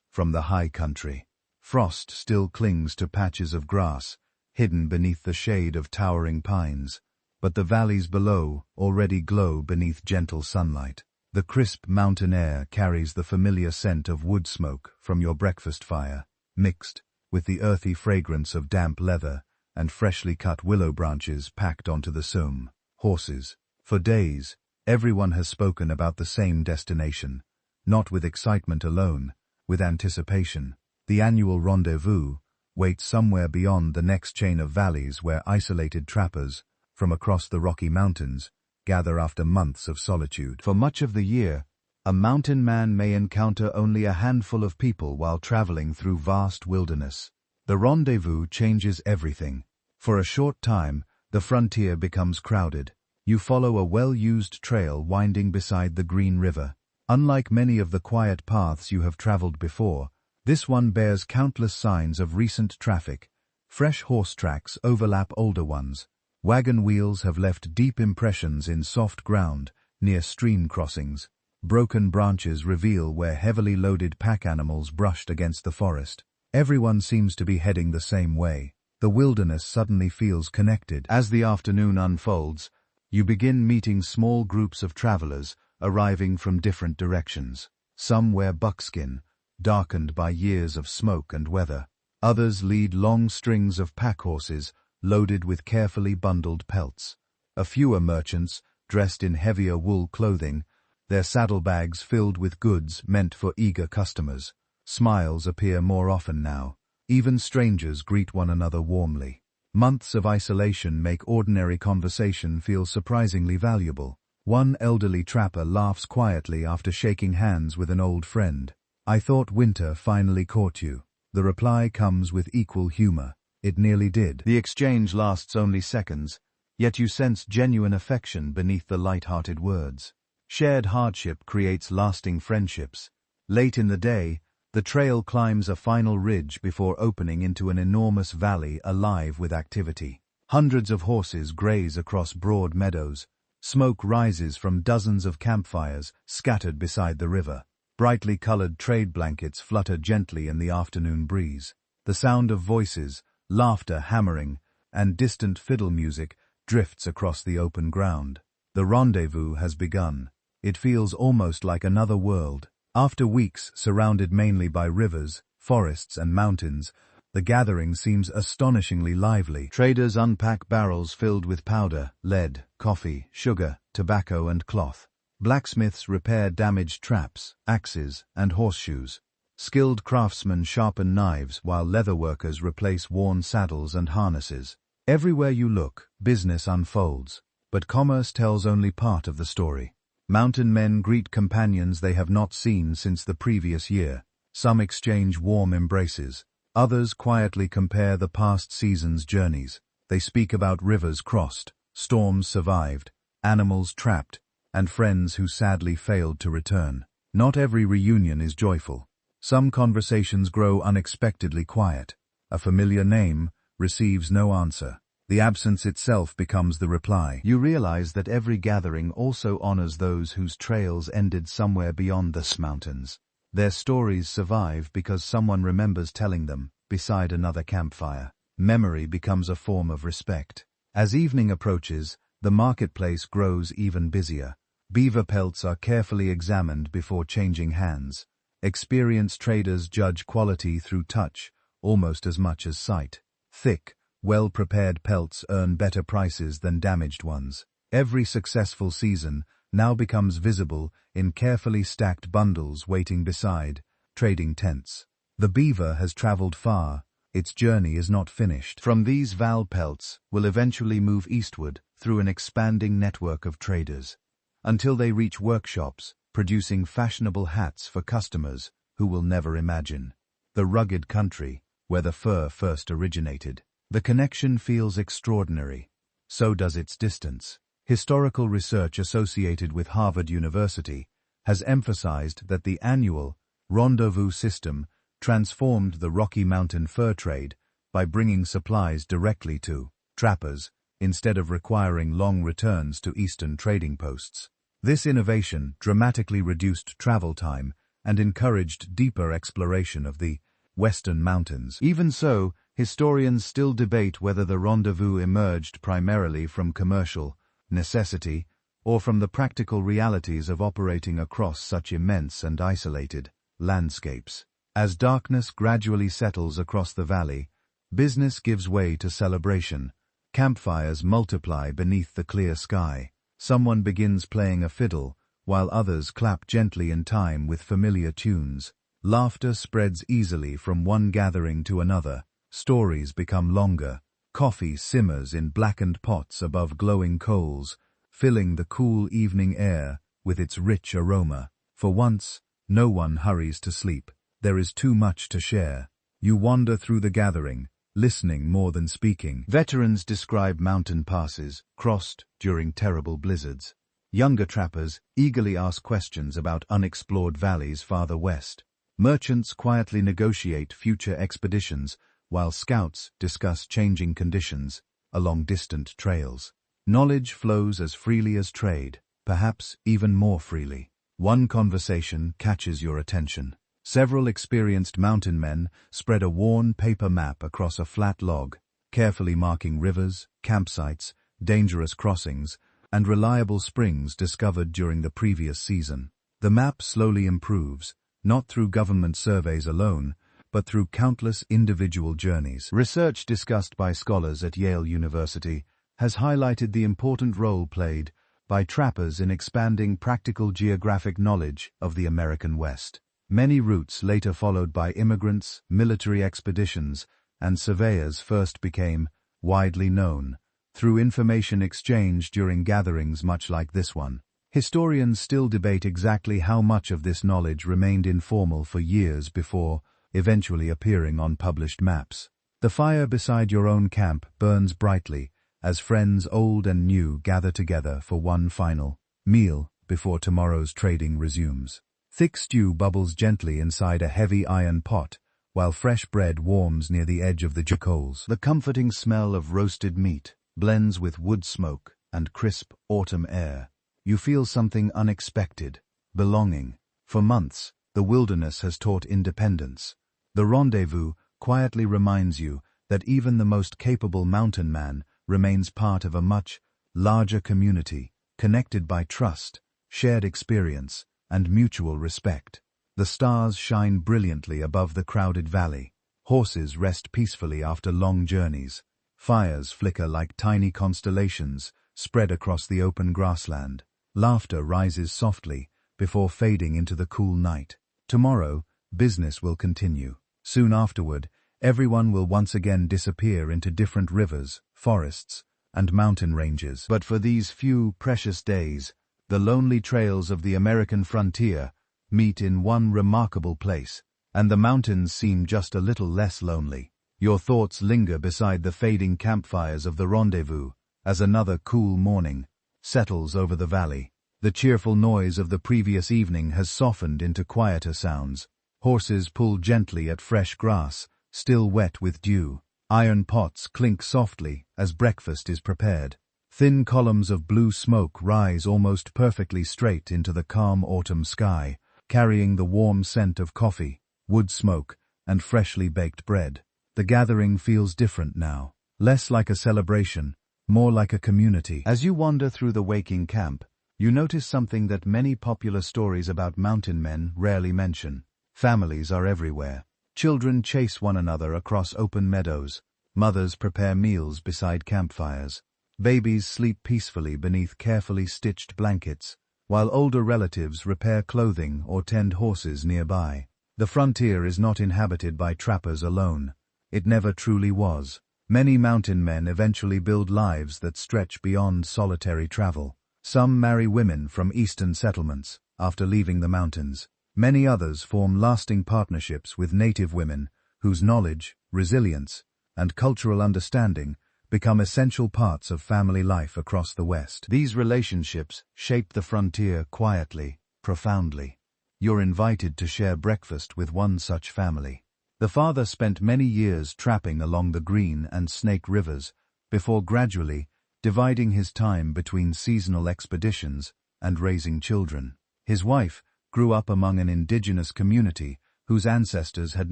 From the high country, frost still clings to patches of grass, hidden beneath the shade of towering pines, but the valleys below already glow beneath gentle sunlight. The crisp mountain air carries the familiar scent of wood smoke from your breakfast fire, mixed with the earthy fragrance of damp leather and freshly cut willow branches packed onto the soom. Horses. For days, everyone has spoken about the same destination, not with excitement alone, with anticipation. The annual rendezvous waits somewhere beyond the next chain of valleys where isolated trappers, from across the Rocky Mountains, gather after months of solitude. For much of the year, a mountain man may encounter only a handful of people while traveling through vast wilderness. The rendezvous changes everything. For a short time, the frontier becomes crowded. You follow a well-used trail winding beside the Green River. Unlike many of the quiet paths you have traveled before, this one bears countless signs of recent traffic. Fresh horse tracks overlap older ones. Wagon wheels have left deep impressions in soft ground near stream crossings. Broken branches reveal where heavily loaded pack animals brushed against the forest. Everyone seems to be heading the same way. The wilderness suddenly feels connected. As the afternoon unfolds, you begin meeting small groups of travelers arriving from different directions. Some wear buckskin, darkened by years of smoke and weather. Others lead long strings of pack horses loaded with carefully bundled pelts. A few are merchants, dressed in heavier wool clothing, their saddlebags filled with goods meant for eager customers. Smiles appear more often now. Even strangers greet one another warmly. Months of isolation make ordinary conversation feel surprisingly valuable. One elderly trapper laughs quietly after shaking hands with an old friend. "I thought winter finally caught you." The reply comes with equal humor. It nearly did. The exchange lasts only seconds, yet you sense genuine affection beneath the light-hearted words. Shared hardship creates lasting friendships. Late in the day, the trail climbs a final ridge before opening into an enormous valley alive with activity. Hundreds of horses graze across broad meadows. Smoke rises from dozens of campfires scattered beside the river. Brightly colored trade blankets flutter gently in the afternoon breeze. The sound of voices, laughter hammering, and distant fiddle music drifts across the open ground. The rendezvous has begun. It feels almost like another world. After weeks surrounded mainly by rivers, forests, and mountains, the gathering seems astonishingly lively. Traders unpack barrels filled with powder, lead, coffee, sugar, tobacco, and cloth. Blacksmiths repair damaged traps, axes, and horseshoes. Skilled craftsmen sharpen knives while leather workers replace worn saddles and harnesses. Everywhere you look, business unfolds, but commerce tells only part of the story. Mountain men greet companions they have not seen since the previous year. Some exchange warm embraces. Others quietly compare the past season's journeys. They speak about rivers crossed, storms survived, animals trapped, and friends who sadly failed to return. Not every reunion is joyful. Some conversations grow unexpectedly quiet. A familiar name receives no answer. The absence itself becomes the reply. You realize that every gathering also honors those whose trails ended somewhere beyond the mountains. Their stories survive because someone remembers telling them, beside another campfire. Memory becomes a form of respect. As evening approaches, the marketplace grows even busier. Beaver pelts are carefully examined before changing hands. Experienced traders judge quality through touch, almost as much as sight. Thick, well-prepared pelts earn better prices than damaged ones. Every successful season now becomes visible in carefully stacked bundles waiting beside trading tents. The beaver has traveled far. Its journey is not finished. From these val pelts will eventually move eastward through an expanding network of traders, until they reach workshops producing fashionable hats for customers who will never imagine. The rugged country where the fur first originated. The connection feels extraordinary. So does its distance. Historical research associated with Harvard University has emphasized that the annual Rendezvous system transformed the Rocky Mountain fur trade by bringing supplies directly to trappers instead of requiring long returns to eastern trading posts. This innovation dramatically reduced travel time and encouraged deeper exploration of the western mountains. Even so, historians still debate whether the rendezvous emerged primarily from commercial necessity or from the practical realities of operating across such immense and isolated landscapes. As darkness gradually settles across the valley, business gives way to celebration. Campfires multiply beneath the clear sky. Someone begins playing a fiddle, while others clap gently in time with familiar tunes. Laughter spreads easily from one gathering to another. Stories become longer. Coffee simmers in blackened pots above glowing coals, filling the cool evening air with its rich aroma. For once, no one hurries to sleep. There is too much to share. You wander through the gathering, listening more than speaking. Veterans describe mountain passes crossed during terrible blizzards. Younger trappers eagerly ask questions about unexplored valleys farther west. Merchants quietly negotiate future expeditions, while scouts discuss changing conditions along distant trails. Knowledge flows as freely as trade, perhaps even more freely. One conversation catches your attention. Several experienced mountain men spread a worn paper map across a flat log, carefully marking rivers, campsites, dangerous crossings, and reliable springs discovered during the previous season. The map slowly improves, not through government surveys alone, but through countless individual journeys. Research discussed by scholars at Yale University has highlighted the important role played by trappers in expanding practical geographic knowledge of the American West. Many routes later followed by immigrants, military expeditions, and surveyors first became widely known through information exchange during gatherings much like this one. Historians still debate exactly how much of this knowledge remained informal for years before eventually appearing on published maps. The fire beside your own camp burns brightly as friends old and new gather together for one final meal before tomorrow's trading resumes. Thick stew bubbles gently inside a heavy iron pot, while fresh bread warms near the edge of the coals. The comforting smell of roasted meat blends with wood smoke and crisp autumn air. You feel something unexpected, belonging. For months, the wilderness has taught independence. The rendezvous quietly reminds you that even the most capable mountain man remains part of a much larger community, connected by trust, shared experience, and mutual respect. The stars shine brilliantly above the crowded valley. Horses rest peacefully after long journeys. Fires flicker like tiny constellations spread across the open grassland. Laughter rises softly before fading into the cool night. Tomorrow, business will continue. Soon afterward, everyone will once again disappear into different rivers, forests, and mountain ranges. But for these few precious days, the lonely trails of the American frontier meet in one remarkable place, and the mountains seem just a little less lonely. Your thoughts linger beside the fading campfires of the Rendezvous as another cool morning settles over the valley. The cheerful noise of the previous evening has softened into quieter sounds. Horses pull gently at fresh grass, still wet with dew. Iron pots clink softly as breakfast is prepared. Thin columns of blue smoke rise almost perfectly straight into the calm autumn sky, carrying the warm scent of coffee, wood smoke, and freshly baked bread. The gathering feels different now, less like a celebration, more like a community. As you wander through the waking camp, you notice something that many popular stories about mountain men rarely mention. Families are everywhere. Children chase one another across open meadows. Mothers prepare meals beside campfires. Babies sleep peacefully beneath carefully stitched blankets, while older relatives repair clothing or tend horses nearby. The frontier is not inhabited by trappers alone. It never truly was. Many mountain men eventually build lives that stretch beyond solitary travel. Some marry women from eastern settlements after leaving the mountains. Many others form lasting partnerships with native women whose knowledge, resilience, and cultural understanding become essential parts of family life across the West. These relationships shape the frontier quietly, profoundly. You're invited to share breakfast with one such family. The father spent many years trapping along the Green and Snake Rivers before gradually dividing his time between seasonal expeditions and raising children. His wife grew up among an indigenous community whose ancestors had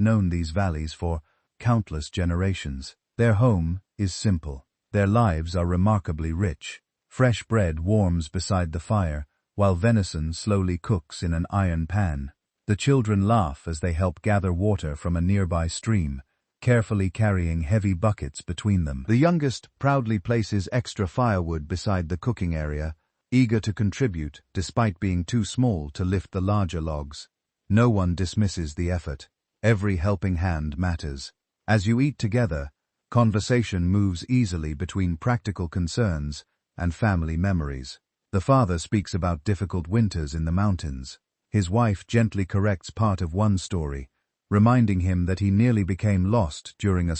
known these valleys for countless generations. Their home is simple. Their lives are remarkably rich. Fresh bread warms beside the fire, while venison slowly cooks in an iron pan. The children laugh as they help gather water from a nearby stream, carefully carrying heavy buckets between them. The youngest proudly places extra firewood beside the cooking area, eager to contribute despite being too small to lift the larger logs. No one dismisses the effort. Every helping hand matters. As you eat together, conversation moves easily between practical concerns and family memories. The father speaks about difficult winters in the mountains. His wife gently corrects part of one story, reminding him that he nearly became lost during a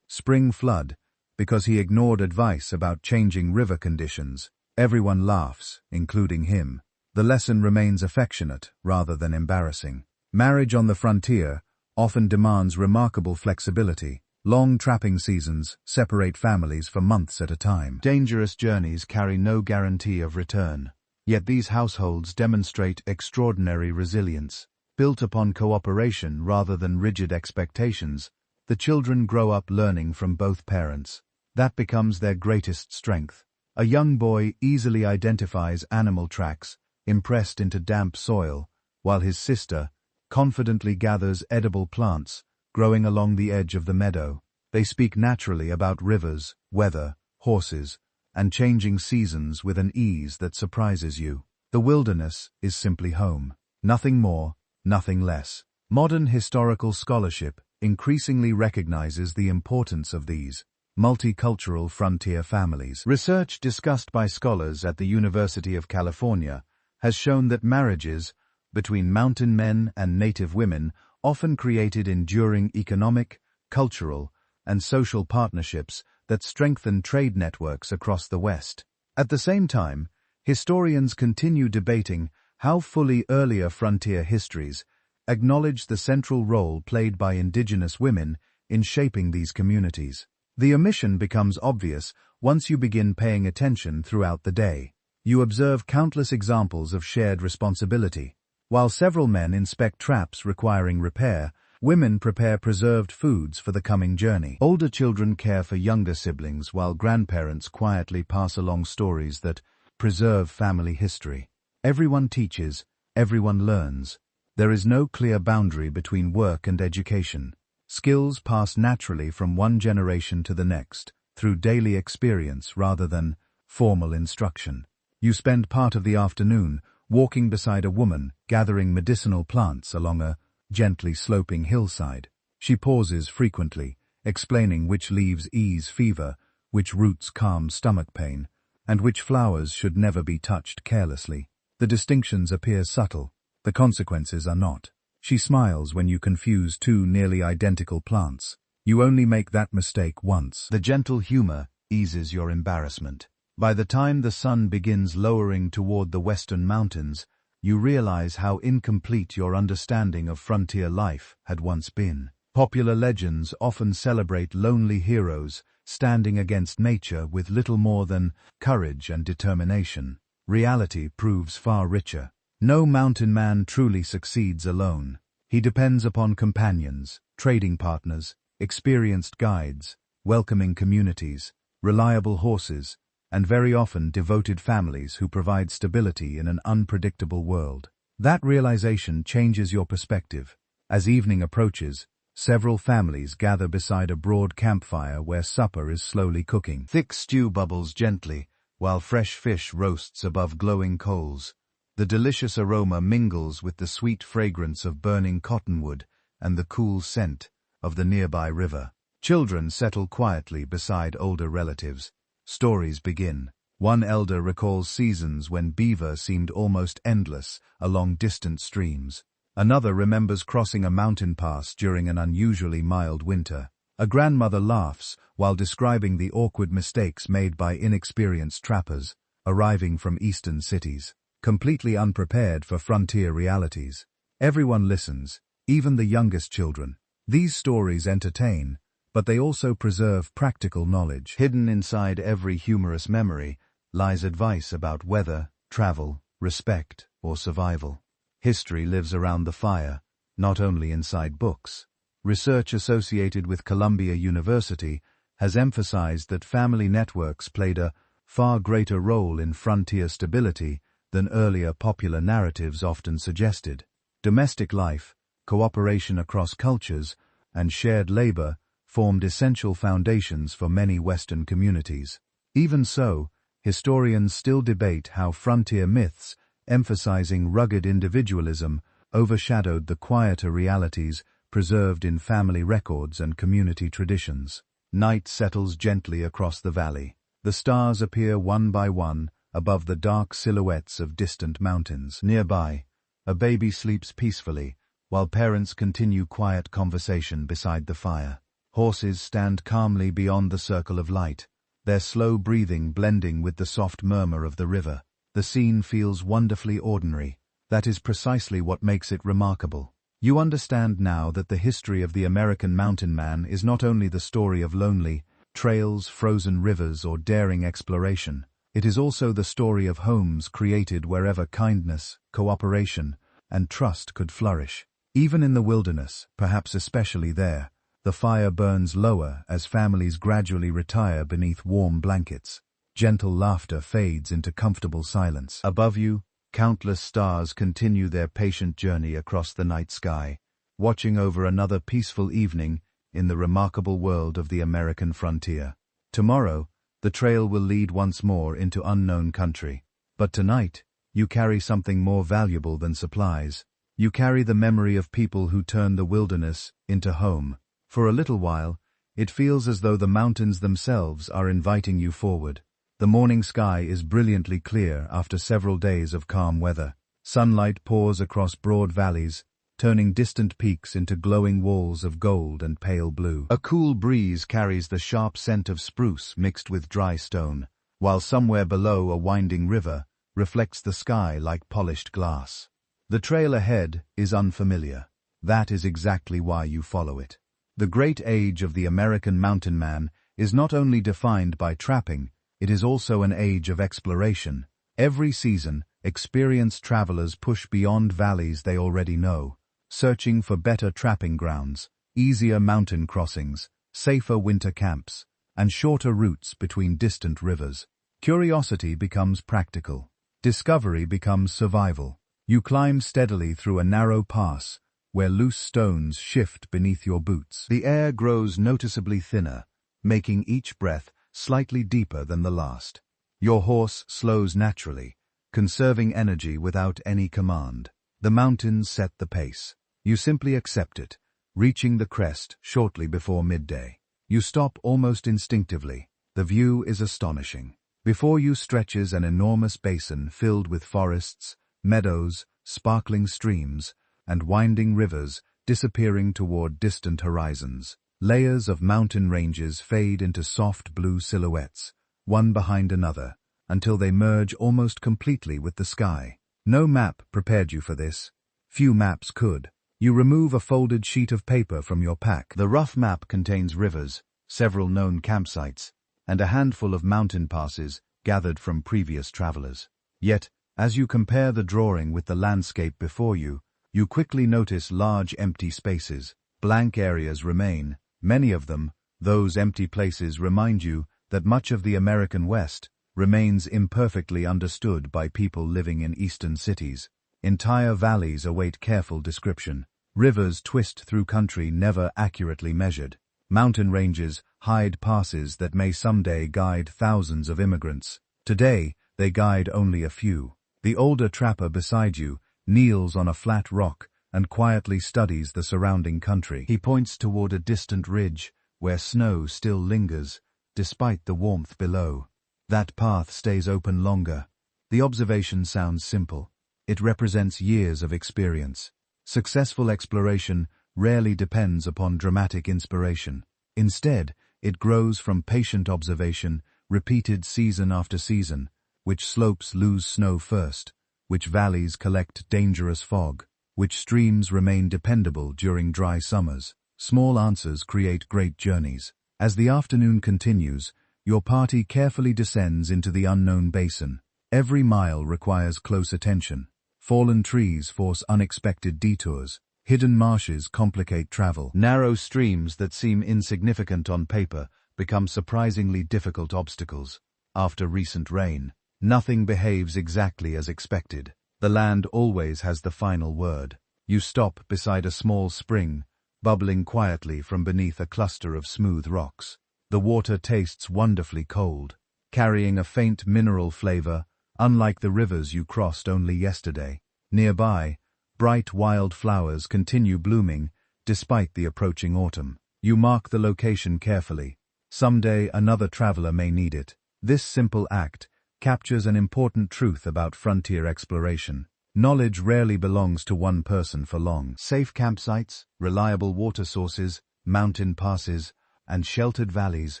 spring flood because he ignored advice about changing river conditions. Everyone laughs, including him. The lesson remains affectionate rather than embarrassing. Marriage on the frontier often demands remarkable flexibility. Long trapping seasons separate families for months at a time. Dangerous journeys carry no guarantee of return. Yet these households demonstrate extraordinary resilience. Built upon cooperation rather than rigid expectations, the children grow up learning from both parents. That becomes their greatest strength. A young boy easily identifies animal tracks impressed into damp soil, while his sister confidently gathers edible plants growing along the edge of the meadow. They speak naturally about rivers, weather, horses, and changing seasons with an ease that surprises you. The wilderness is simply home. Nothing more, nothing less. Modern historical scholarship increasingly recognizes the importance of these multicultural frontier families. Research discussed by scholars at the University of California has shown that marriages between mountain men and native women often created enduring economic, cultural, and social partnerships that strengthen trade networks across the West. At the same time, historians continue debating how fully earlier frontier histories acknowledge the central role played by indigenous women in shaping these communities. The omission becomes obvious once you begin paying attention throughout the day. You observe countless examples of shared responsibility. While several men inspect traps requiring repair, women prepare preserved foods for the coming journey. Older children care for younger siblings while grandparents quietly pass along stories that preserve family history. Everyone teaches, everyone learns. There is no clear boundary between work and education. Skills pass naturally from one generation to the next, through daily experience rather than formal instruction. You spend part of the afternoon walking beside a woman gathering medicinal plants along a gently sloping hillside. She pauses frequently, explaining which leaves ease fever, which roots calm stomach pain, and which flowers should never be touched carelessly. The distinctions appear subtle, the consequences are not. She smiles when you confuse two nearly identical plants. You only make that mistake once. The gentle humor eases your embarrassment. By the time the sun begins lowering toward the western mountains, you realize how incomplete your understanding of frontier life had once been. Popular legends often celebrate lonely heroes standing against nature with little more than courage and determination. Reality proves far richer. No mountain man truly succeeds alone. He depends upon companions, trading partners, experienced guides, welcoming communities, reliable horses, and very often devoted families who provide stability in an unpredictable world. That realization changes your perspective. As evening approaches, several families gather beside a broad campfire where supper is slowly cooking. Thick stew bubbles gently, while fresh fish roasts above glowing coals. The delicious aroma mingles with the sweet fragrance of burning cottonwood and the cool scent of the nearby river. Children settle quietly beside older relatives. Stories begin. One elder recalls seasons when beaver seemed almost endless along distant streams. Another remembers crossing a mountain pass during an unusually mild winter. A grandmother laughs while describing the awkward mistakes made by inexperienced trappers arriving from eastern cities, completely unprepared for frontier realities. Everyone listens, even the youngest children. These stories entertain, but they also preserve practical knowledge. Hidden inside every humorous memory lies advice about weather, travel, respect, or survival. History lives around the fire, not only inside books. Research associated with Columbia University has emphasized that family networks played a far greater role in frontier stability than earlier popular narratives often suggested. Domestic life, cooperation across cultures, and shared labor formed essential foundations for many Western communities. Even so, historians still debate how frontier myths, emphasizing rugged individualism, overshadowed the quieter realities preserved in family records and community traditions. Night settles gently across the valley. The stars appear one by one above the dark silhouettes of distant mountains. Nearby, a baby sleeps peacefully, while parents continue quiet conversation beside the fire. Horses stand calmly beyond the circle of light, their slow breathing blending with the soft murmur of the river. The scene feels wonderfully ordinary. That is precisely what makes it remarkable. You understand now that the history of the American mountain man is not only the story of lonely trails, frozen rivers, or daring exploration. It is also the story of homes created wherever kindness, cooperation, and trust could flourish. Even in the wilderness, perhaps especially there, the fire burns lower as families gradually retire beneath warm blankets. Gentle laughter fades into comfortable silence. Above you, countless stars continue their patient journey across the night sky, watching over another peaceful evening in the remarkable world of the American frontier. Tomorrow, the trail will lead once more into unknown country. But tonight, you carry something more valuable than supplies. You carry the memory of people who turned the wilderness into home. For a little while, it feels as though the mountains themselves are inviting you forward. The morning sky is brilliantly clear after several days of calm weather. Sunlight pours across broad valleys, turning distant peaks into glowing walls of gold and pale blue. A cool breeze carries the sharp scent of spruce mixed with dry stone, while somewhere below a winding river reflects the sky like polished glass. The trail ahead is unfamiliar. That is exactly why you follow it. The great age of the American mountain man is not only defined by trapping, it is also an age of exploration. Every season, experienced travelers push beyond valleys they already know, searching for better trapping grounds, easier mountain crossings, safer winter camps, and shorter routes between distant rivers. Curiosity becomes practical. Discovery becomes survival. You climb steadily through a narrow pass, where loose stones shift beneath your boots. The air grows noticeably thinner, making each breath slightly deeper than the last. Your horse slows naturally, conserving energy without any command. The mountains set the pace. You simply accept it, reaching the crest shortly before midday. You stop almost instinctively. The view is astonishing. Before you stretches an enormous basin filled with forests, meadows, sparkling streams, and winding rivers disappearing toward distant horizons. Layers of mountain ranges fade into soft blue silhouettes, one behind another, until they merge almost completely with the sky. No map prepared you for this. Few maps could. You remove a folded sheet of paper from your pack. The rough map contains rivers, several known campsites, and a handful of mountain passes gathered from previous travelers. Yet, as you compare the drawing with the landscape before you, you quickly notice large empty spaces. Blank areas remain. Many of them, those empty places, remind you that much of the American West remains imperfectly understood by people living in eastern cities. Entire valleys await careful description. Rivers twist through country never accurately measured. Mountain ranges hide passes that may someday guide thousands of immigrants. Today, they guide only a few. The older trapper beside you kneels on a flat rock and quietly studies the surrounding country. He points toward a distant ridge where snow still lingers, despite the warmth below. That path stays open longer. The observation sounds simple. It represents years of experience. Successful exploration rarely depends upon dramatic inspiration. Instead, it grows from patient observation, repeated season after season. Which slopes lose snow first? Which valleys collect dangerous fog? Which streams remain dependable during dry summers? Small answers create great journeys. As the afternoon continues, your party carefully descends into the unknown basin. Every mile requires close attention. Fallen trees force unexpected detours. Hidden marshes complicate travel. Narrow streams that seem insignificant on paper become surprisingly difficult obstacles. After recent rain, nothing behaves exactly as expected. The land always has the final word. You stop beside a small spring, bubbling quietly from beneath a cluster of smooth rocks. The water tastes wonderfully cold, carrying a faint mineral flavor, unlike the rivers you crossed only yesterday. Nearby, bright wild flowers continue blooming, despite the approaching autumn. You mark the location carefully. Someday another traveler may need it. This simple act captures an important truth about frontier exploration. Knowledge rarely belongs to one person for long. Safe campsites, reliable water sources, mountain passes, and sheltered valleys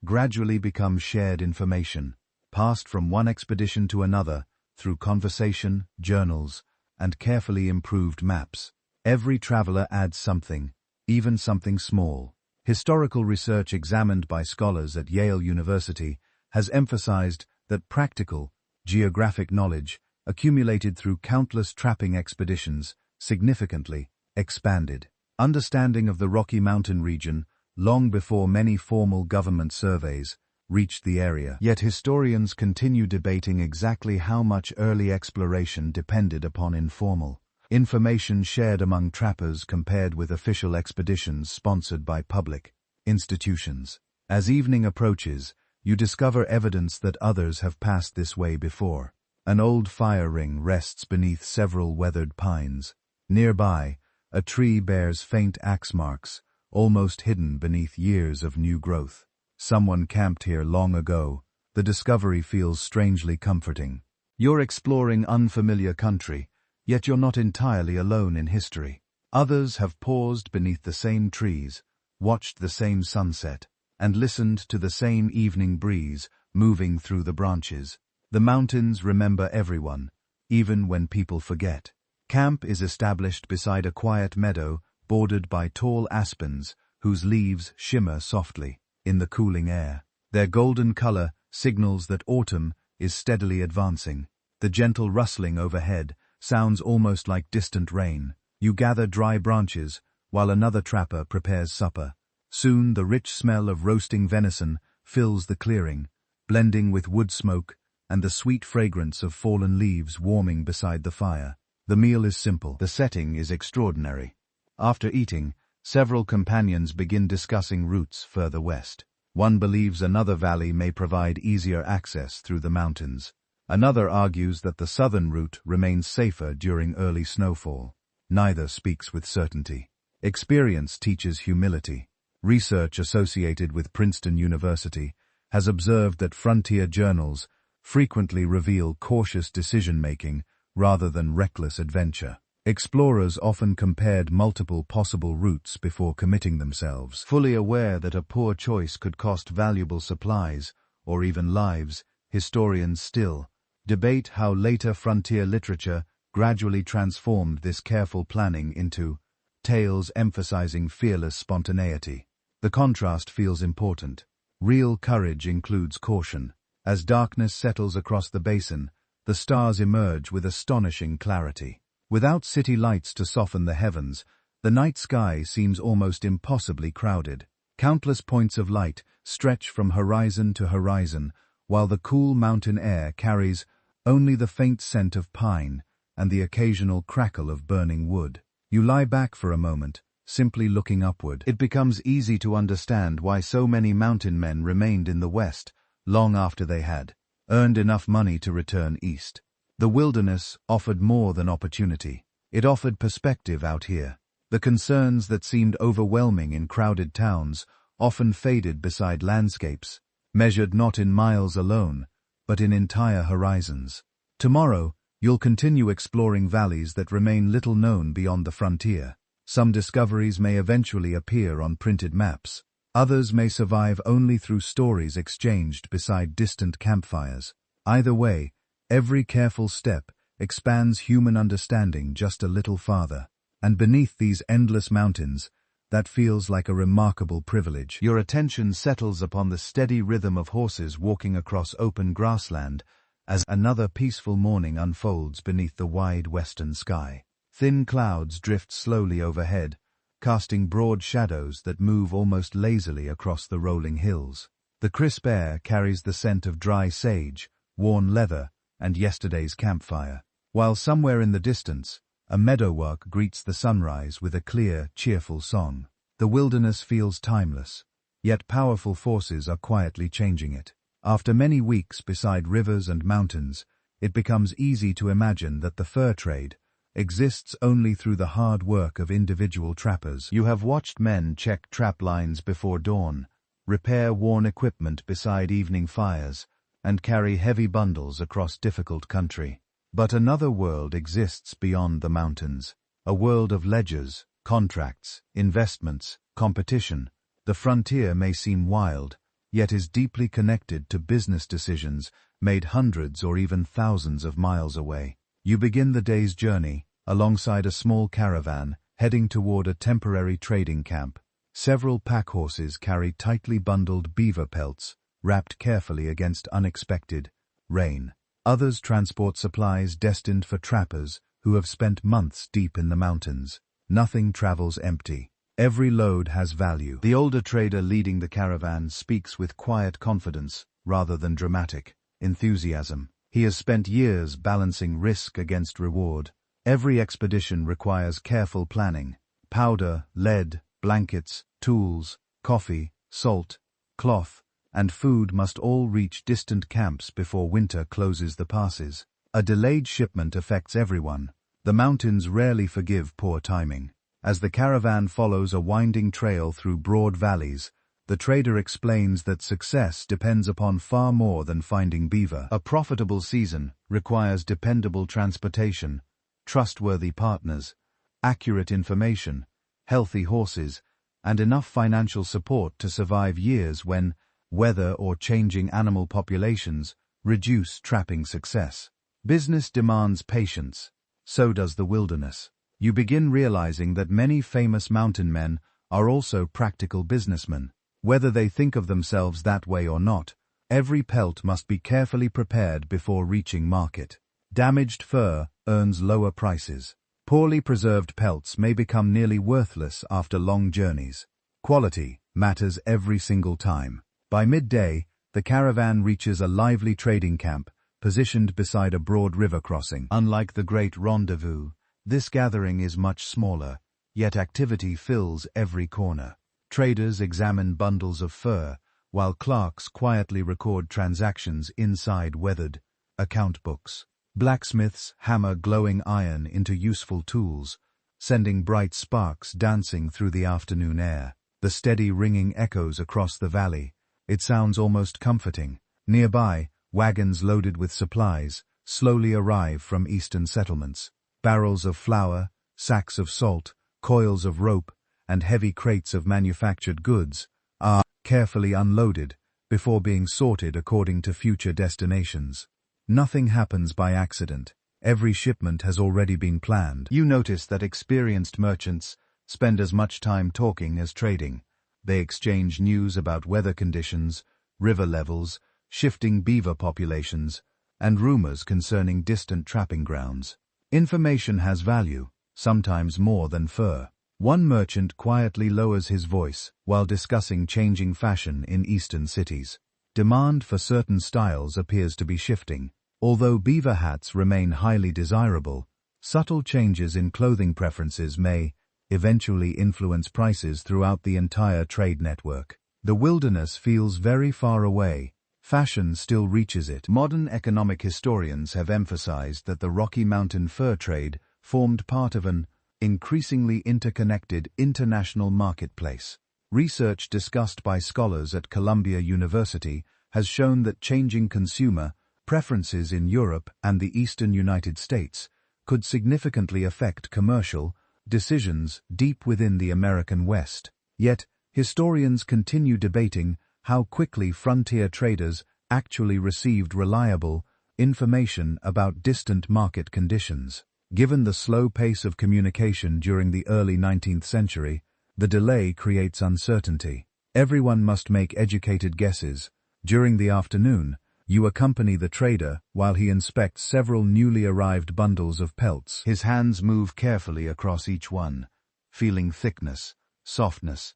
gradually become shared information, passed from one expedition to another through conversation, journals, and carefully improved maps. Every traveler adds something, even something small. Historical research examined by scholars at Yale University has emphasized that practical, geographic knowledge, accumulated through countless trapping expeditions, significantly expanded understanding of the Rocky Mountain region long before many formal government surveys reached the area. Yet historians continue debating exactly how much early exploration depended upon informal information shared among trappers compared with official expeditions sponsored by public institutions. As evening approaches, you discover evidence that others have passed this way before. An old fire ring rests beneath several weathered pines. Nearby, a tree bears faint axe marks, almost hidden beneath years of new growth. Someone camped here long ago. The discovery feels strangely comforting. You're exploring unfamiliar country, yet you're not entirely alone in history. Others have paused beneath the same trees, watched the same sunset, and listened to the same evening breeze moving through the branches. The mountains remember everyone, even when people forget. Camp is established beside a quiet meadow bordered by tall aspens whose leaves shimmer softly in the cooling air. Their golden color signals that autumn is steadily advancing. The gentle rustling overhead sounds almost like distant rain. You gather dry branches while another trapper prepares supper. Soon the rich smell of roasting venison fills the clearing, blending with wood smoke and the sweet fragrance of fallen leaves warming beside the fire. The meal is simple. The setting is extraordinary. After eating, several companions begin discussing routes further west. One believes another valley may provide easier access through the mountains. Another argues that the southern route remains safer during early snowfall. Neither speaks with certainty. Experience teaches humility. Research associated with Princeton University has observed that frontier journals frequently reveal cautious decision-making rather than reckless adventure. Explorers often compared multiple possible routes before committing themselves, fully aware that a poor choice could cost valuable supplies or even lives. Historians still debate how later frontier literature gradually transformed this careful planning into tales emphasizing fearless spontaneity. The contrast feels important. Real courage includes caution. As darkness settles across the basin, the stars emerge with astonishing clarity. Without city lights to soften the heavens, the night sky seems almost impossibly crowded. Countless points of light stretch from horizon to horizon, while the cool mountain air carries only the faint scent of pine and the occasional crackle of burning wood. You lie back for a moment, simply looking upward. It becomes easy to understand why so many mountain men remained in the West long after they had earned enough money to return east. The wilderness offered more than opportunity. It offered perspective out here. The concerns that seemed overwhelming in crowded towns often faded beside landscapes, measured not in miles alone, but in entire horizons. Tomorrow, you'll continue exploring valleys that remain little known beyond the frontier. Some discoveries may eventually appear on printed maps. Others may survive only through stories exchanged beside distant campfires. Either way, every careful step expands human understanding just a little farther. And beneath these endless mountains, that feels like a remarkable privilege. Your attention settles upon the steady rhythm of horses walking across open grassland as another peaceful morning unfolds beneath the wide western sky. Thin clouds drift slowly overhead, casting broad shadows that move almost lazily across the rolling hills. The crisp air carries the scent of dry sage, worn leather, and yesterday's campfire, while somewhere in the distance, a meadowlark greets the sunrise with a clear, cheerful song. The wilderness feels timeless, yet powerful forces are quietly changing it. After many weeks beside rivers and mountains, it becomes easy to imagine that the fur trade exists only through the hard work of individual trappers. You have watched men check trap lines before dawn, repair worn equipment beside evening fires, and carry heavy bundles across difficult country. But another world exists beyond the mountains, a world of ledgers, contracts, investments, competition. The frontier may seem wild, yet is deeply connected to business decisions made hundreds or even thousands of miles away. You begin the day's journey alongside a small caravan heading toward a temporary trading camp. Several pack horses carry tightly bundled beaver pelts, wrapped carefully against unexpected rain. Others transport supplies destined for trappers who have spent months deep in the mountains. Nothing travels empty. Every load has value. The older trader leading the caravan speaks with quiet confidence rather than dramatic enthusiasm. He has spent years balancing risk against reward. Every expedition requires careful planning. Powder, lead, blankets, tools, coffee, salt, cloth, and food must all reach distant camps before winter closes the passes. A delayed shipment affects everyone. The mountains rarely forgive poor timing. As the caravan follows a winding trail through broad valleys, the trader explains that success depends upon far more than finding beaver. A profitable season requires dependable transportation, trustworthy partners, accurate information, healthy horses, and enough financial support to survive years when weather or changing animal populations reduce trapping success. Business demands patience. So does the wilderness. You begin realizing that many famous mountain men are also practical businessmen. Whether they think of themselves that way or not, every pelt must be carefully prepared before reaching market. Damaged fur earns lower prices. Poorly preserved pelts may become nearly worthless after long journeys. Quality matters every single time. By midday, the caravan reaches a lively trading camp, positioned beside a broad river crossing. Unlike the great Rendezvous, this gathering is much smaller, yet activity fills every corner. Traders examine bundles of fur, while clerks quietly record transactions inside weathered account books. Blacksmiths hammer glowing iron into useful tools, sending bright sparks dancing through the afternoon air. The steady ringing echoes across the valley. It sounds almost comforting. Nearby, wagons loaded with supplies slowly arrive from eastern settlements. Barrels of flour, sacks of salt, coils of rope, and heavy crates of manufactured goods are carefully unloaded before being sorted according to future destinations. Nothing happens by accident. Every shipment has already been planned. You notice that experienced merchants spend as much time talking as trading. They exchange news about weather conditions, river levels, shifting beaver populations, and rumors concerning distant trapping grounds. Information has value, sometimes more than fur. One merchant quietly lowers his voice while discussing changing fashion in eastern cities. Demand for certain styles appears to be shifting. Although beaver hats remain highly desirable, subtle changes in clothing preferences may eventually influence prices throughout the entire trade network. The wilderness feels very far away. Fashion still reaches it. Modern economic historians have emphasized that the Rocky Mountain fur trade formed part of an increasingly interconnected international marketplace. Research discussed by scholars at Columbia University has shown that changing consumer preferences in Europe and the eastern United States could significantly affect commercial decisions deep within the American West. Yet, historians continue debating how quickly frontier traders actually received reliable information about distant market conditions. Given the slow pace of communication during the early 19th century, the delay creates uncertainty. Everyone must make educated guesses. During the afternoon, you accompany the trader while he inspects several newly arrived bundles of pelts. His hands move carefully across each one, feeling thickness, softness,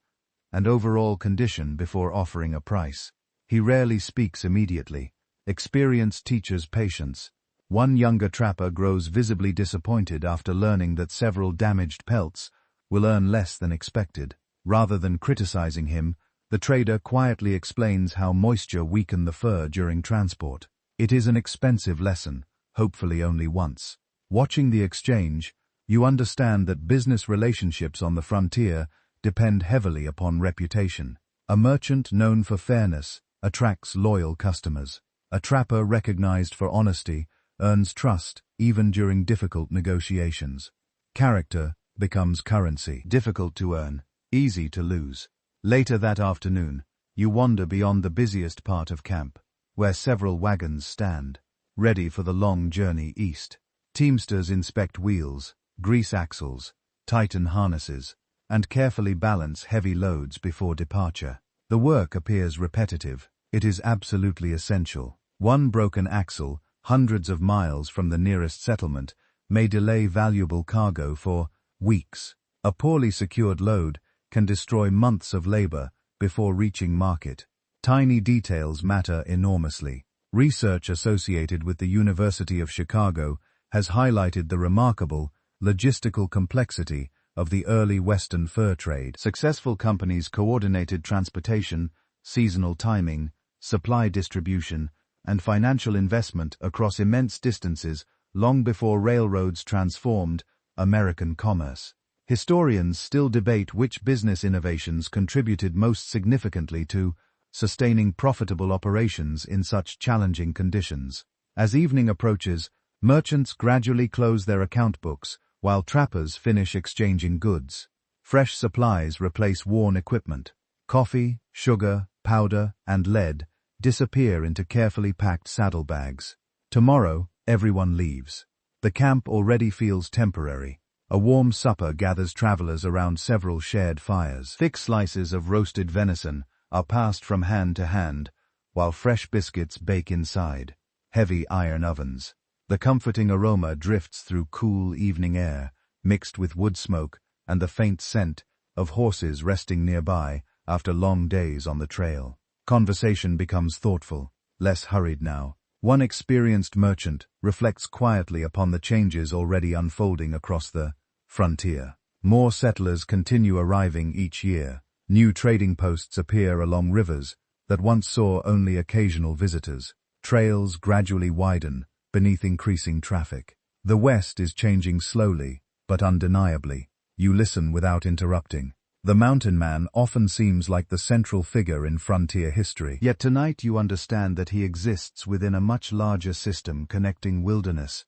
and overall condition before offering a price. He rarely speaks immediately. Experience teaches patience. One younger trapper grows visibly disappointed after learning that several damaged pelts will earn less than expected. Rather than criticizing him, the trader quietly explains how moisture weakened the fur during transport. It is an expensive lesson, hopefully only once. Watching the exchange, you understand that business relationships on the frontier depend heavily upon reputation. A merchant known for fairness attracts loyal customers. A trapper recognized for honesty earns trust even during difficult negotiations. Character becomes currency. Difficult to earn, easy to lose. Later that afternoon, you wander beyond the busiest part of camp, where several wagons stand, ready for the long journey east. Teamsters inspect wheels, grease axles, tighten harnesses, and carefully balance heavy loads before departure. The work appears repetitive. It is absolutely essential. One broken axle, hundreds of miles from the nearest settlement, may delay valuable cargo for weeks. A poorly secured load can destroy months of labor before reaching market. Tiny details matter enormously. Research associated with the University of Chicago has highlighted the remarkable logistical complexity of the early Western fur trade. Successful companies coordinated transportation, seasonal timing, supply distribution, and financial investment across immense distances long before railroads transformed American commerce. Historians still debate which business innovations contributed most significantly to sustaining profitable operations in such challenging conditions. As evening approaches, merchants gradually close their account books while trappers finish exchanging goods. Fresh supplies replace worn equipment. Coffee, sugar, powder, and lead disappear into carefully packed saddlebags. Tomorrow, everyone leaves. The camp already feels temporary. A warm supper gathers travelers around several shared fires. Thick slices of roasted venison are passed from hand to hand, while fresh biscuits bake inside heavy iron ovens. The comforting aroma drifts through cool evening air, mixed with wood smoke and the faint scent of horses resting nearby after long days on the trail. Conversation becomes thoughtful, less hurried now. One experienced merchant reflects quietly upon the changes already unfolding across the frontier. More settlers continue arriving each year. New trading posts appear along rivers, that once saw only occasional visitors. Trails gradually widen beneath increasing traffic. The West is changing slowly, but undeniably. You listen without interrupting. The mountain man often seems like the central figure in frontier history. Yet tonight you understand that he exists within a much larger system connecting wilderness,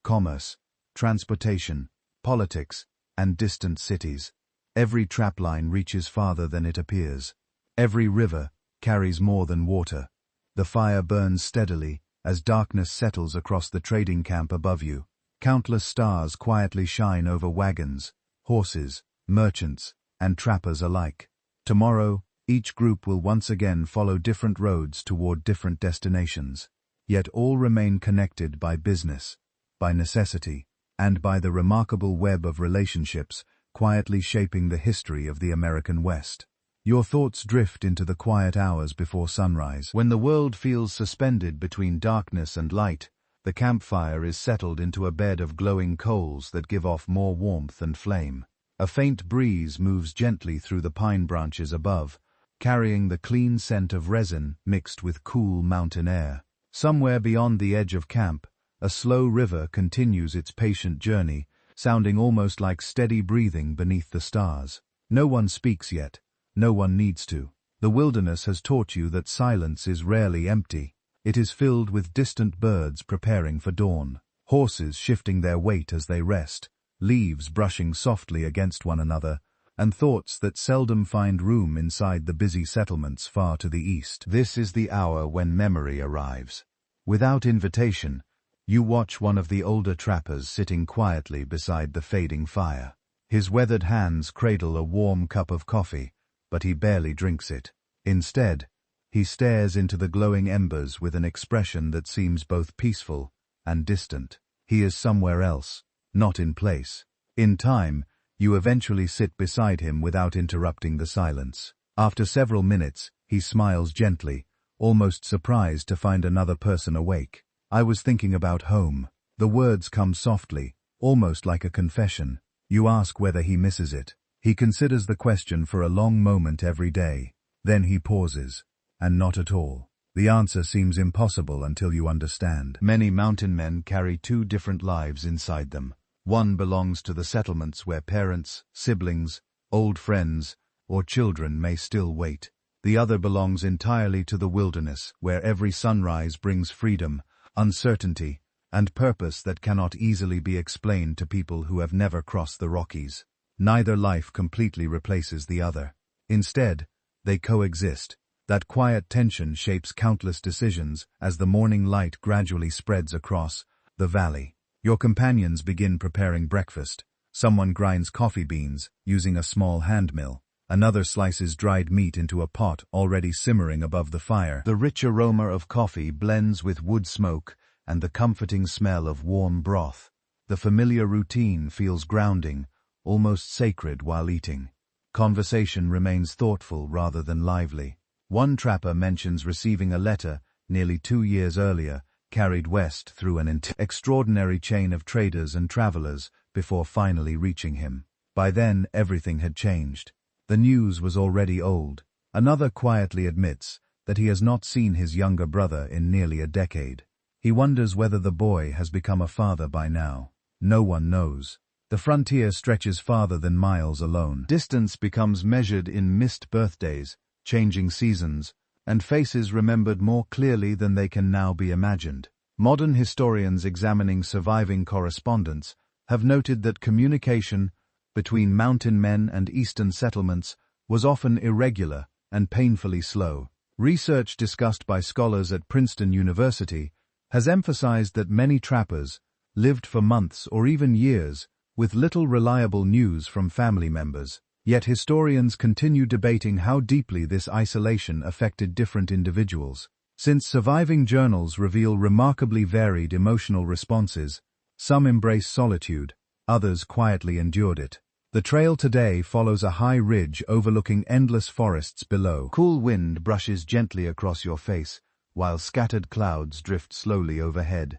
commerce, transportation, politics, and distant cities. Every trapline reaches farther than it appears. Every river carries more than water. The fire burns steadily as darkness settles across the trading camp above you. Countless stars quietly shine over wagons, horses, merchants, and trappers alike. Tomorrow, each group will once again follow different roads toward different destinations, yet all remain connected by business, by necessity, and by the remarkable web of relationships quietly shaping the history of the American West. Your thoughts drift into the quiet hours before sunrise. When the world feels suspended between darkness and light, the campfire is settled into a bed of glowing coals that give off more warmth and flame. A faint breeze moves gently through the pine branches above, carrying the clean scent of resin mixed with cool mountain air. Somewhere beyond the edge of camp, a slow river continues its patient journey, sounding almost like steady breathing beneath the stars. No one speaks yet. No one needs to. The wilderness has taught you that silence is rarely empty. It is filled with distant birds preparing for dawn, horses shifting their weight as they rest, leaves brushing softly against one another, and thoughts that seldom find room inside the busy settlements far to the east. This is the hour when memory arrives. Without invitation, you watch one of the older trappers sitting quietly beside the fading fire. His weathered hands cradle a warm cup of coffee, but he barely drinks it. Instead, he stares into the glowing embers with an expression that seems both peaceful and distant. He is somewhere else, not in place. In time, you eventually sit beside him without interrupting the silence. After several minutes, he smiles gently, almost surprised to find another person awake. "I was thinking about home." The words come softly, almost like a confession. You ask whether he misses it. He considers the question for a long moment every day. Then he pauses. And not at all. The answer seems impossible until you understand. Many mountain men carry two different lives inside them. One belongs to the settlements where parents, siblings, old friends, or children may still wait. The other belongs entirely to the wilderness, where every sunrise brings freedom, uncertainty, and purpose that cannot easily be explained to people who have never crossed the Rockies. Neither life completely replaces the other. Instead, they coexist. That quiet tension shapes countless decisions as the morning light gradually spreads across the valley. Your companions begin preparing breakfast. Someone grinds coffee beans using a small hand mill. Another slices dried meat into a pot already simmering above the fire. The rich aroma of coffee blends with wood smoke and the comforting smell of warm broth. The familiar routine feels grounding, almost sacred while eating. Conversation remains thoughtful rather than lively. One trapper mentions receiving a letter, nearly 2 years earlier, carried west through an extraordinary chain of traders and travelers before finally reaching him. By then, everything had changed. The news was already old. Another quietly admits that he has not seen his younger brother in nearly a decade. He wonders whether the boy has become a father by now. No one knows. The frontier stretches farther than miles alone. Distance becomes measured in missed birthdays, changing seasons, and faces remembered more clearly than they can now be imagined. Modern historians examining surviving correspondence have noted that communication between mountain men and eastern settlements was often irregular and painfully slow. Research discussed by scholars at Princeton University has emphasized that many trappers lived for months or even years with little reliable news from family members. Yet historians continue debating how deeply this isolation affected different individuals. Since surviving journals reveal remarkably varied emotional responses, some embrace solitude, others quietly endured it. The trail today follows a high ridge overlooking endless forests below. Cool wind brushes gently across your face, while scattered clouds drift slowly overhead.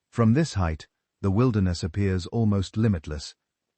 From this height, the wilderness appears almost limitless,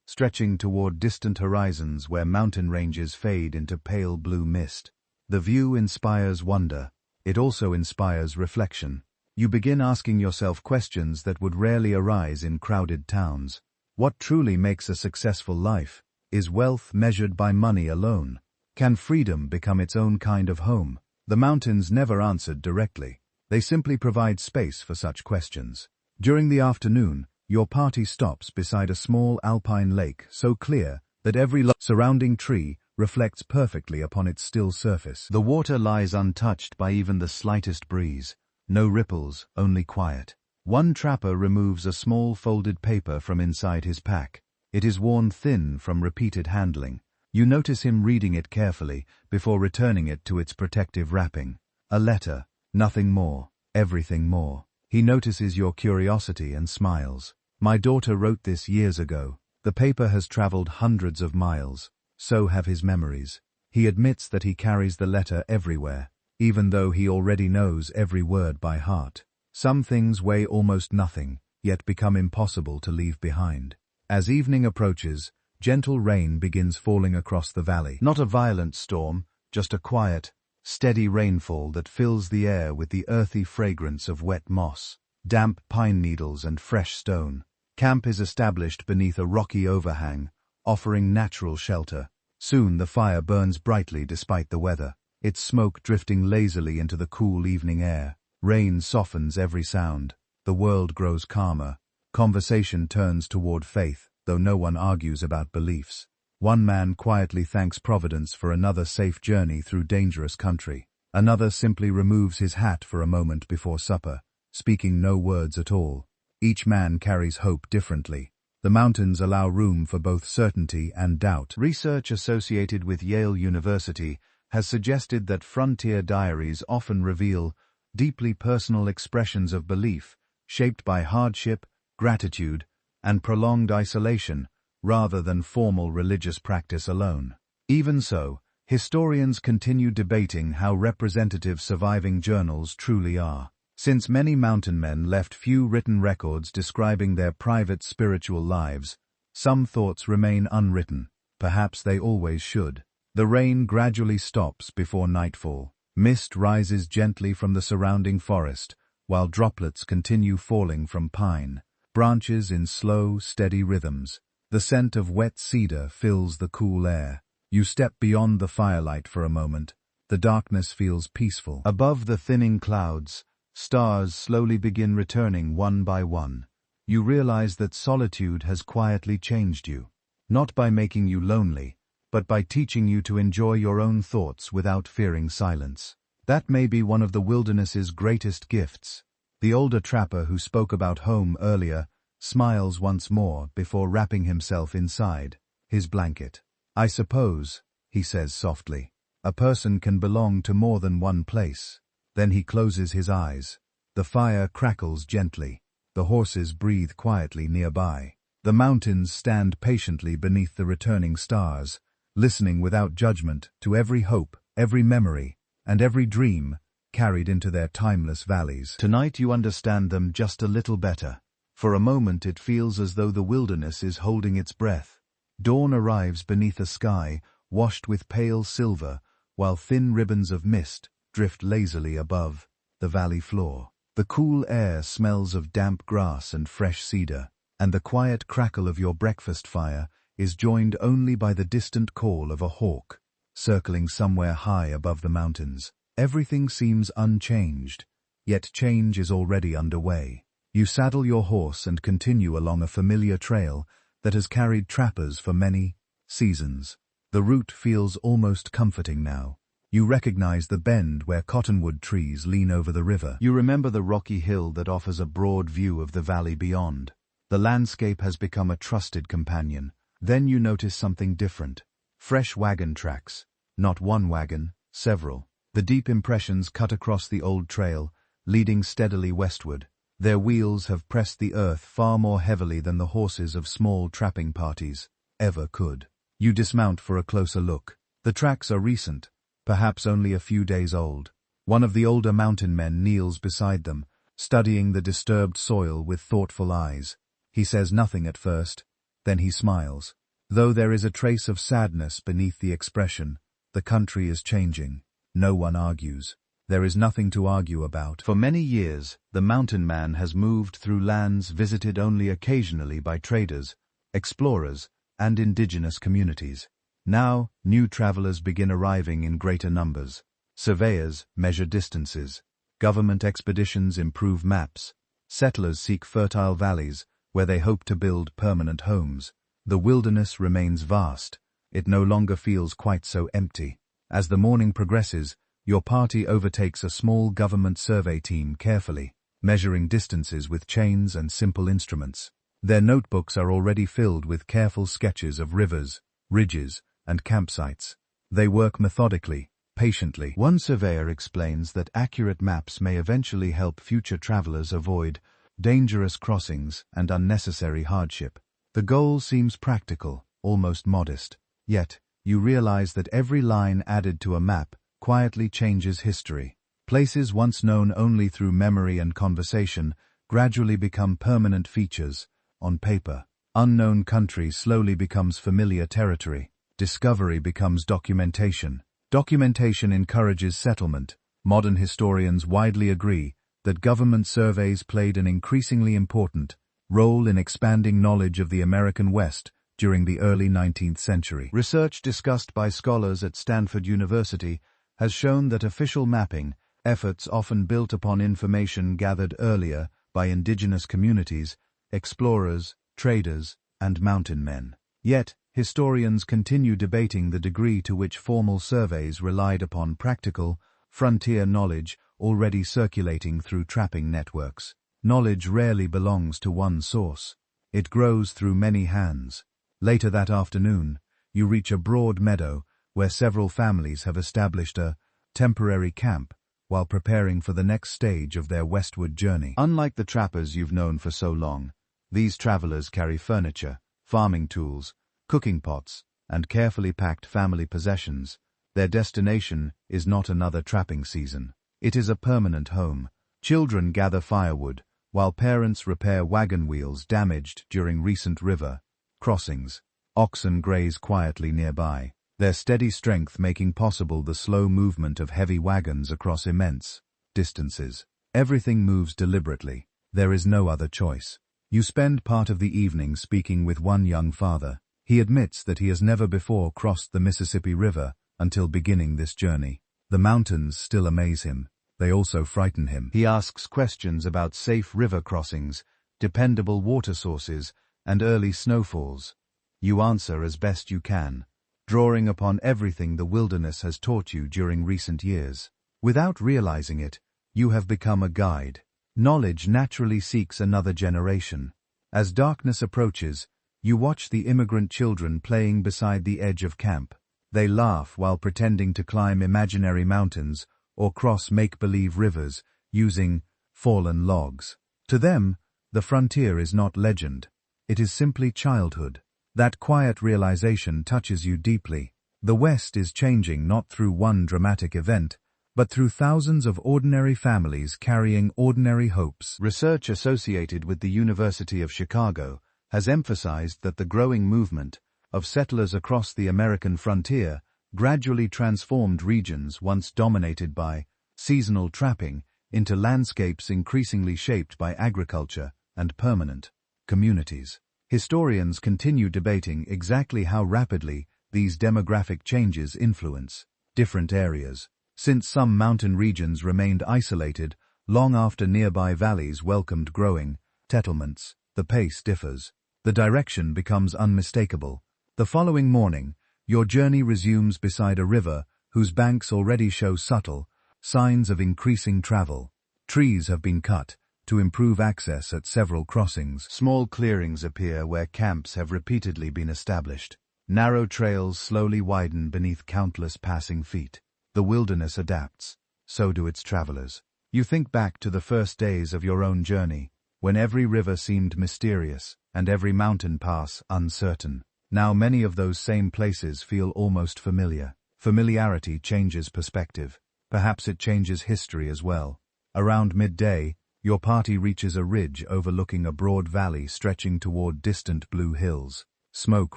stretching toward distant horizons where mountain ranges fade into pale blue mist. The view inspires wonder. It also inspires reflection. You begin asking yourself questions that would rarely arise in crowded towns. What truly makes a successful life? Is wealth measured by money alone? Can freedom become its own kind of home? The mountains never answered directly. They simply provide space for such questions. During the afternoon, your party stops beside a small alpine lake so clear that every surrounding tree reflects perfectly upon its still surface. The water lies untouched by even the slightest breeze. No ripples, only quiet. One trapper removes a small folded paper from inside his pack. It is worn thin from repeated handling. You notice him reading it carefully before returning it to its protective wrapping. A letter, nothing more, everything more. He notices your curiosity and smiles. My daughter wrote this years ago. The paper has traveled hundreds of miles. So have his memories. He admits that he carries the letter everywhere, even though he already knows every word by heart. Some things weigh almost nothing, yet become impossible to leave behind. As evening approaches, gentle rain begins falling across the valley. Not a violent storm, just a quiet, steady rainfall that fills the air with the earthy fragrance of wet moss, damp pine needles and fresh stone. Camp is established beneath a rocky overhang, offering natural shelter. Soon the fire burns brightly despite the weather, its smoke drifting lazily into the cool evening air. Rain softens every sound. The world grows calmer. Conversation turns toward faith, though no one argues about beliefs. One man quietly thanks Providence for another safe journey through dangerous country. Another simply removes his hat for a moment before supper, speaking no words at all. Each man carries hope differently. The mountains allow room for both certainty and doubt. Research associated with Yale University has suggested that frontier diaries often reveal deeply personal expressions of belief, shaped by hardship, gratitude, and prolonged isolation, rather than formal religious practice alone. Even so, historians continue debating how representative surviving journals truly are. Since many mountain men left few written records describing their private spiritual lives, some thoughts remain unwritten. Perhaps they always should. The rain gradually stops before nightfall. Mist rises gently from the surrounding forest, while droplets continue falling from pine branches in slow, steady rhythms. The scent of wet cedar fills the cool air. You step beyond the firelight for a moment. The darkness feels peaceful. Above the thinning clouds, stars slowly begin returning one by one. You realize that solitude has quietly changed you, not by making you lonely, but by teaching you to enjoy your own thoughts without fearing silence. That may be one of the wilderness's greatest gifts. The older trapper who spoke about home earlier smiles once more before wrapping himself inside his blanket. I suppose, he says softly, a person can belong to more than one place. Then he closes his eyes. The fire crackles gently. The horses breathe quietly nearby. The mountains stand patiently beneath the returning stars, listening without judgment to every hope, every memory, and every dream carried into their timeless valleys. Tonight you understand them just a little better. For a moment it feels as though the wilderness is holding its breath. Dawn arrives beneath a sky washed with pale silver, while thin ribbons of mist drift lazily above the valley floor. The cool air smells of damp grass and fresh cedar, and the quiet crackle of your breakfast fire is joined only by the distant call of a hawk, circling somewhere high above the mountains. Everything seems unchanged, yet change is already underway. You saddle your horse and continue along a familiar trail that has carried trappers for many seasons. The route feels almost comforting now. You recognize the bend where cottonwood trees lean over the river. You remember the rocky hill that offers a broad view of the valley beyond. The landscape has become a trusted companion. Then you notice something different. Fresh wagon tracks. Not one wagon, several. The deep impressions cut across the old trail, leading steadily westward. Their wheels have pressed the earth far more heavily than the horses of small trapping parties ever could. You dismount for a closer look. The tracks are recent, perhaps only a few days old. One of the older mountain men kneels beside them, studying the disturbed soil with thoughtful eyes. He says nothing at first, then he smiles. Though there is a trace of sadness beneath the expression, the country is changing. No one argues. There is nothing to argue about. For many years, the mountain man has moved through lands visited only occasionally by traders, explorers, and indigenous communities. Now, new travelers begin arriving in greater numbers. Surveyors measure distances. Government expeditions improve maps. Settlers seek fertile valleys, where they hope to build permanent homes. The wilderness remains vast. It no longer feels quite so empty. As the morning progresses, your party overtakes a small government survey team carefully, measuring distances with chains and simple instruments. Their notebooks are already filled with careful sketches of rivers, ridges, and campsites. They work methodically, patiently. One surveyor explains that accurate maps may eventually help future travelers avoid dangerous crossings and unnecessary hardship. The goal seems practical, almost modest. Yet, you realize that every line added to a map quietly changes history. Places once known only through memory and conversation gradually become permanent features on paper. Unknown country slowly becomes familiar territory. Discovery becomes documentation. Documentation encourages settlement. Modern historians widely agree that government surveys played an increasingly important role in expanding knowledge of the American West during the early 19th century. Research discussed by scholars at Stanford University has shown that official mapping efforts often built upon information gathered earlier by indigenous communities, explorers, traders, and mountain men. Yet, historians continue debating the degree to which formal surveys relied upon practical, frontier knowledge already circulating through trapping networks. Knowledge rarely belongs to one source. It grows through many hands. Later that afternoon, you reach a broad meadow where several families have established a temporary camp while preparing for the next stage of their westward journey. Unlike the trappers you've known for so long, these travelers carry furniture, farming tools, cooking pots, and carefully packed family possessions. Their destination is not another trapping season. It is a permanent home. Children gather firewood, while parents repair wagon wheels damaged during recent river crossings. Oxen graze quietly nearby, their steady strength making possible the slow movement of heavy wagons across immense distances. Everything moves deliberately. There is no other choice. You spend part of the evening speaking with one young father. He admits that he has never before crossed the Mississippi River until beginning this journey. The mountains still amaze him. They also frighten him. He asks questions about safe river crossings, dependable water sources, and early snowfalls. You answer as best you can, drawing upon everything the wilderness has taught you during recent years. Without realizing it, you have become a guide. Knowledge naturally seeks another generation. As darkness approaches, you watch the immigrant children playing beside the edge of camp. They laugh while pretending to climb imaginary mountains or cross make-believe rivers using fallen logs. To them, the frontier is not legend. It is simply childhood. That quiet realization touches you deeply. The West is changing not through one dramatic event, but through thousands of ordinary families carrying ordinary hopes. Research associated with the University of Chicago has emphasized that the growing movement of settlers across the American frontier gradually transformed regions once dominated by seasonal trapping into landscapes increasingly shaped by agriculture and permanent communities. Historians continue debating exactly how rapidly these demographic changes influence different areas. Since some mountain regions remained isolated long after nearby valleys welcomed growing settlements, the pace differs. The direction becomes unmistakable. The following morning, your journey resumes beside a river whose banks already show subtle signs of increasing travel. Trees have been cut to improve access at several crossings. Small clearings appear where camps have repeatedly been established. Narrow trails slowly widen beneath countless passing feet. The wilderness adapts. So do its travelers. You think back to the first days of your own journey, when every river seemed mysterious and every mountain pass uncertain. Now many of those same places feel almost familiar. Familiarity changes perspective. Perhaps it changes history as well. Around midday, your party reaches a ridge overlooking a broad valley stretching toward distant blue hills. Smoke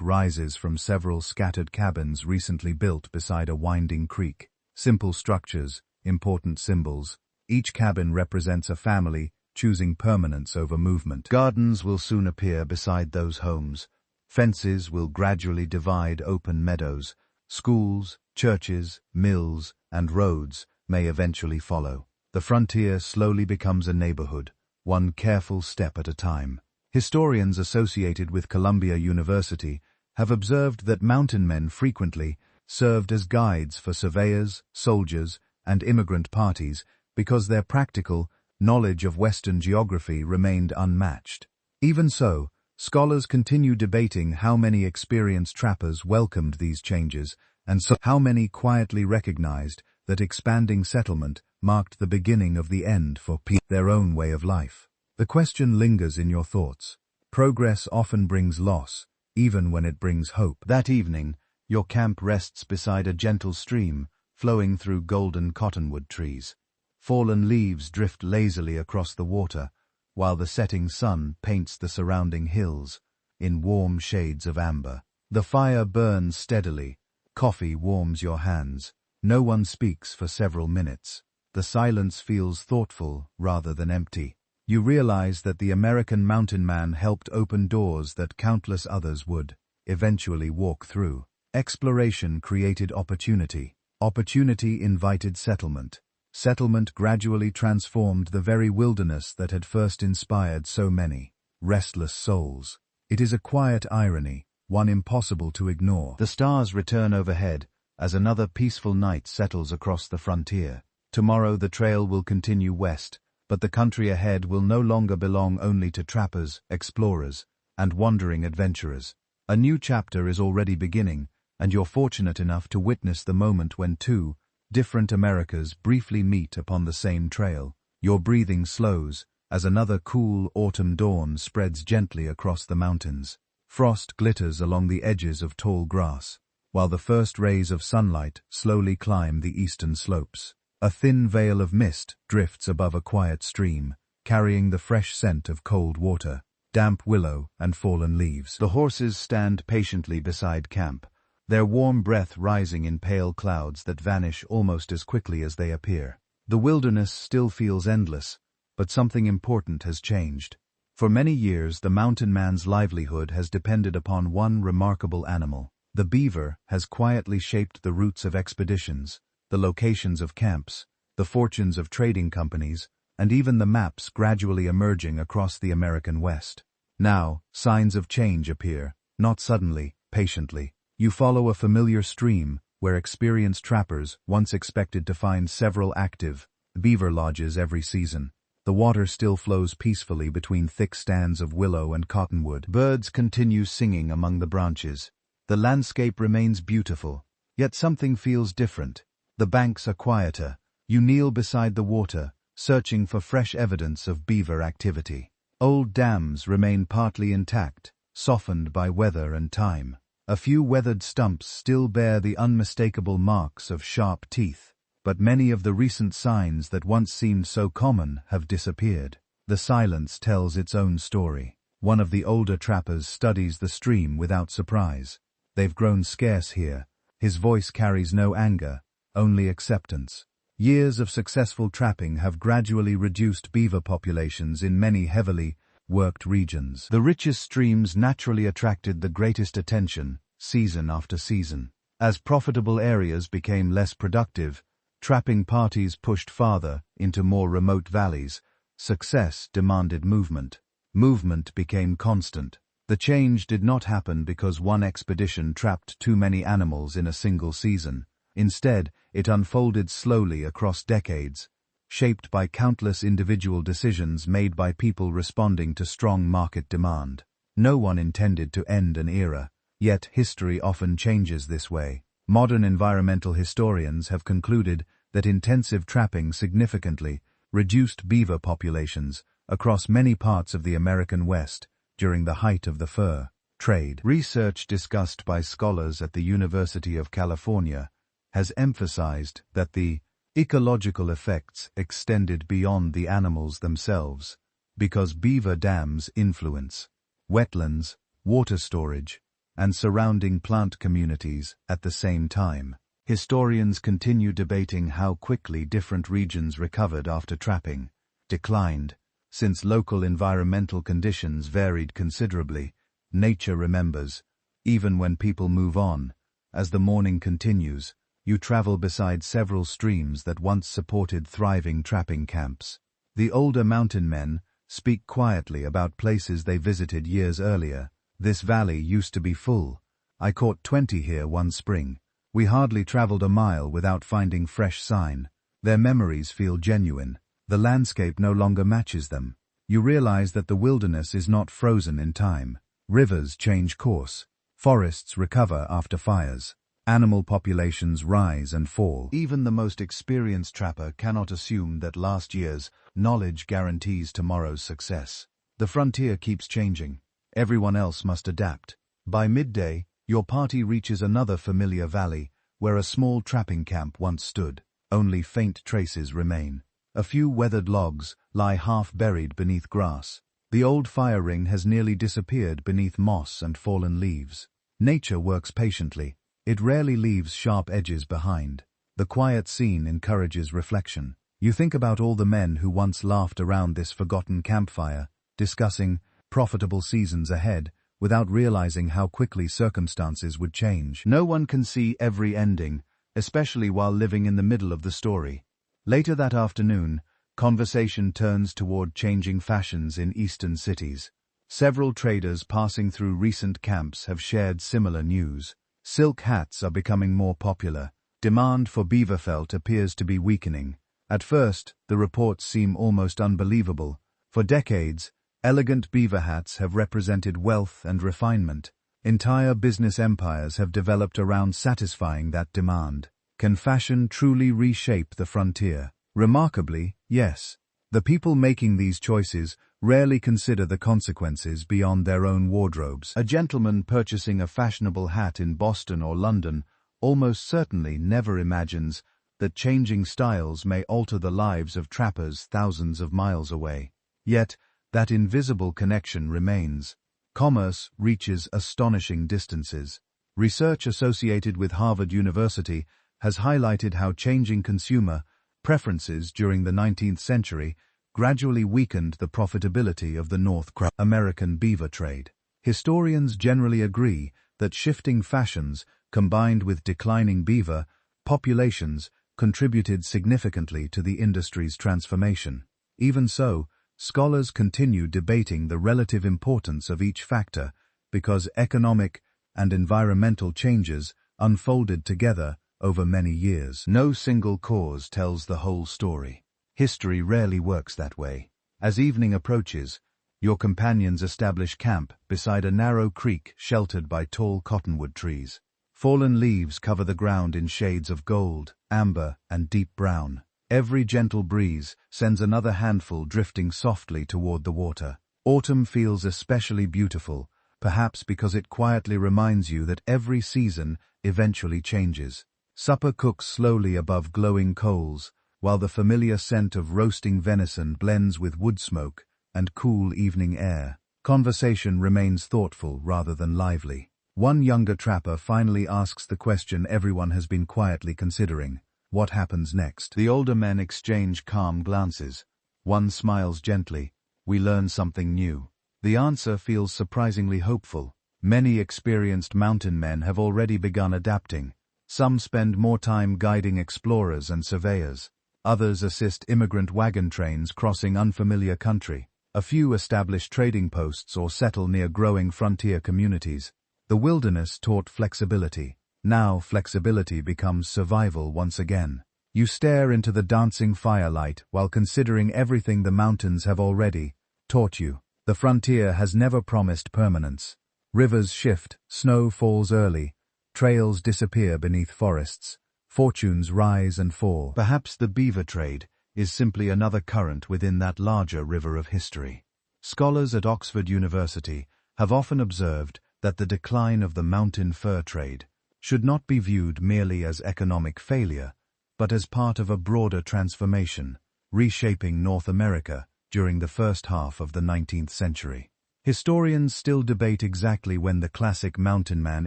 rises from several scattered cabins recently built beside a winding creek. Simple structures, important symbols. Each cabin represents a family, choosing permanence over movement. Gardens will soon appear beside those homes. Fences will gradually divide open meadows. Schools, churches, mills, and roads may eventually follow. The frontier slowly becomes a neighborhood, one careful step at a time. Historians associated with Columbia University have observed that mountain men frequently served as guides for surveyors, soldiers, and immigrant parties because their practical knowledge of Western geography remained unmatched. Even so, scholars continue debating how many experienced trappers welcomed these changes, and so how many quietly recognized that expanding settlement marked the beginning of the end for their own way of life. The question lingers in your thoughts. Progress often brings loss, even when it brings hope. That evening, your camp rests beside a gentle stream, flowing through golden cottonwood trees. Fallen leaves drift lazily across the water, while the setting sun paints the surrounding hills in warm shades of amber. The fire burns steadily. Coffee warms your hands. No one speaks for several minutes. The silence feels thoughtful rather than empty. You realize that the American mountain man helped open doors that countless others would eventually walk through. Exploration created opportunity. Opportunity invited settlement. Settlement gradually transformed the very wilderness that had first inspired so many restless souls. It is a quiet irony, one impossible to ignore. The stars return overhead as another peaceful night settles across the frontier. Tomorrow the trail will continue west, but the country ahead will no longer belong only to trappers, explorers, and wandering adventurers. A new chapter is already beginning, and you're fortunate enough to witness the moment when two different Americas briefly meet upon the same trail. Your breathing slows as another cool autumn dawn spreads gently across the mountains. Frost glitters along the edges of tall grass, while the first rays of sunlight slowly climb the eastern slopes. A thin veil of mist drifts above a quiet stream, carrying the fresh scent of cold water, damp willow, and fallen leaves. The horses stand patiently beside camp, their warm breath rising in pale clouds that vanish almost as quickly as they appear. The wilderness still feels endless, but something important has changed. For many years, the mountain man's livelihood has depended upon one remarkable animal. The beaver has quietly shaped the routes of expeditions, the locations of camps, the fortunes of trading companies, and even the maps gradually emerging across the American West. Now, signs of change appear, not suddenly, patiently. You follow a familiar stream where experienced trappers once expected to find several active beaver lodges every season. The water still flows peacefully between thick stands of willow and cottonwood. Birds continue singing among the branches. The landscape remains beautiful, yet something feels different. The banks are quieter. You kneel beside the water, searching for fresh evidence of beaver activity. Old dams remain partly intact, softened by weather and time. A few weathered stumps still bear the unmistakable marks of sharp teeth, but many of the recent signs that once seemed so common have disappeared. The silence tells its own story. One of the older trappers studies the stream without surprise. They've grown scarce here. His voice carries no anger, only acceptance. Years of successful trapping have gradually reduced beaver populations in many heavily worked regions. The richest streams naturally attracted the greatest attention, season after season. As profitable areas became less productive, trapping parties pushed farther into more remote valleys. Success demanded movement. Movement became constant. The change did not happen because one expedition trapped too many animals in a single season. Instead, it unfolded slowly across decades, shaped by countless individual decisions made by people responding to strong market demand. No one intended to end an era, yet history often changes this way. Modern environmental historians have concluded that intensive trapping significantly reduced beaver populations across many parts of the American West during the height of the fur trade. Research discussed by scholars at the University of California has emphasized that the ecological effects extended beyond the animals themselves, because beaver dams influence wetlands, water storage, and surrounding plant communities at the same time. Historians continue debating how quickly different regions recovered after trapping, declined. Since local environmental conditions varied considerably, nature remembers, even when people move on. As the morning continues, you travel beside several streams that once supported thriving trapping camps. The older mountain men speak quietly about places they visited years earlier. This valley used to be full. I caught 20 here one spring. We hardly traveled a mile without finding fresh sign. Their memories feel genuine. The landscape no longer matches them. You realize that the wilderness is not frozen in time. Rivers change course. Forests recover after fires. Animal populations rise and fall. Even the most experienced trapper cannot assume that last year's knowledge guarantees tomorrow's success. The frontier keeps changing. Everyone else must adapt. By midday, your party reaches another familiar valley, where a small trapping camp once stood. Only faint traces remain. A few weathered logs lie half buried beneath grass. The old fire ring has nearly disappeared beneath moss and fallen leaves. Nature works patiently. It rarely leaves sharp edges behind. The quiet scene encourages reflection. You think about all the men who once laughed around this forgotten campfire, discussing profitable seasons ahead, without realizing how quickly circumstances would change. No one can see every ending, especially while living in the middle of the story. Later that afternoon, conversation turns toward changing fashions in eastern cities. Several traders passing through recent camps have shared similar news. Silk hats are becoming more popular. Demand for beaver felt appears to be weakening. At first, the reports seem almost unbelievable. For decades, elegant beaver hats have represented wealth and refinement. Entire business empires have developed around satisfying that demand. Can fashion truly reshape the frontier? Remarkably, yes. The people making these choices rarely consider the consequences beyond their own wardrobes. A gentleman purchasing a fashionable hat in Boston or London almost certainly never imagines that changing styles may alter the lives of trappers thousands of miles away. Yet, that invisible connection remains. Commerce reaches astonishing distances. Research associated with Harvard University has highlighted how changing consumer preferences during the 19th century gradually weakened the profitability of the North American beaver trade. Historians generally agree that shifting fashions combined with declining beaver populations contributed significantly to the industry's transformation. Even so, scholars continue debating the relative importance of each factor because economic and environmental changes unfolded together over many years. No single cause tells the whole story. History rarely works that way. As evening approaches, your companions establish camp beside a narrow creek sheltered by tall cottonwood trees. Fallen leaves cover the ground in shades of gold, amber, and deep brown. Every gentle breeze sends another handful drifting softly toward the water. Autumn feels especially beautiful, perhaps because it quietly reminds you that every season eventually changes. Supper cooks slowly above glowing coals, while the familiar scent of roasting venison blends with wood smoke and cool evening air. Conversation remains thoughtful rather than lively. One younger trapper finally asks the question everyone has been quietly considering: what happens next? The older men exchange calm glances. One smiles gently. We learn something new. The answer feels surprisingly hopeful. Many experienced mountain men have already begun adapting. Some spend more time guiding explorers and surveyors. Others assist immigrant wagon trains crossing unfamiliar country. A few establish trading posts or settle near growing frontier communities. The wilderness taught flexibility. Now flexibility becomes survival once again. You stare into the dancing firelight while considering everything the mountains have already taught you. The frontier has never promised permanence. Rivers shift, snow falls early, trails disappear beneath forests, fortunes rise and fall. Perhaps the beaver trade is simply another current within that larger river of history. Scholars at Oxford University have often observed that the decline of the mountain fur trade should not be viewed merely as economic failure, but as part of a broader transformation, reshaping North America during the first half of the 19th century. Historians still debate exactly when the classic mountain man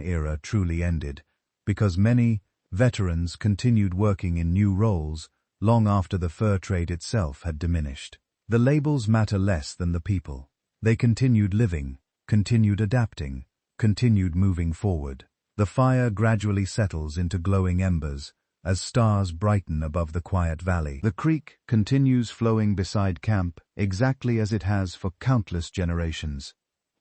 era truly ended, because many Veterans continued working in new roles long after the fur trade itself had diminished. The labels matter less than the people. They continued living, continued adapting, continued moving forward. The fire gradually settles into glowing embers as stars brighten above the quiet valley. The creek continues flowing beside camp exactly as it has for countless generations.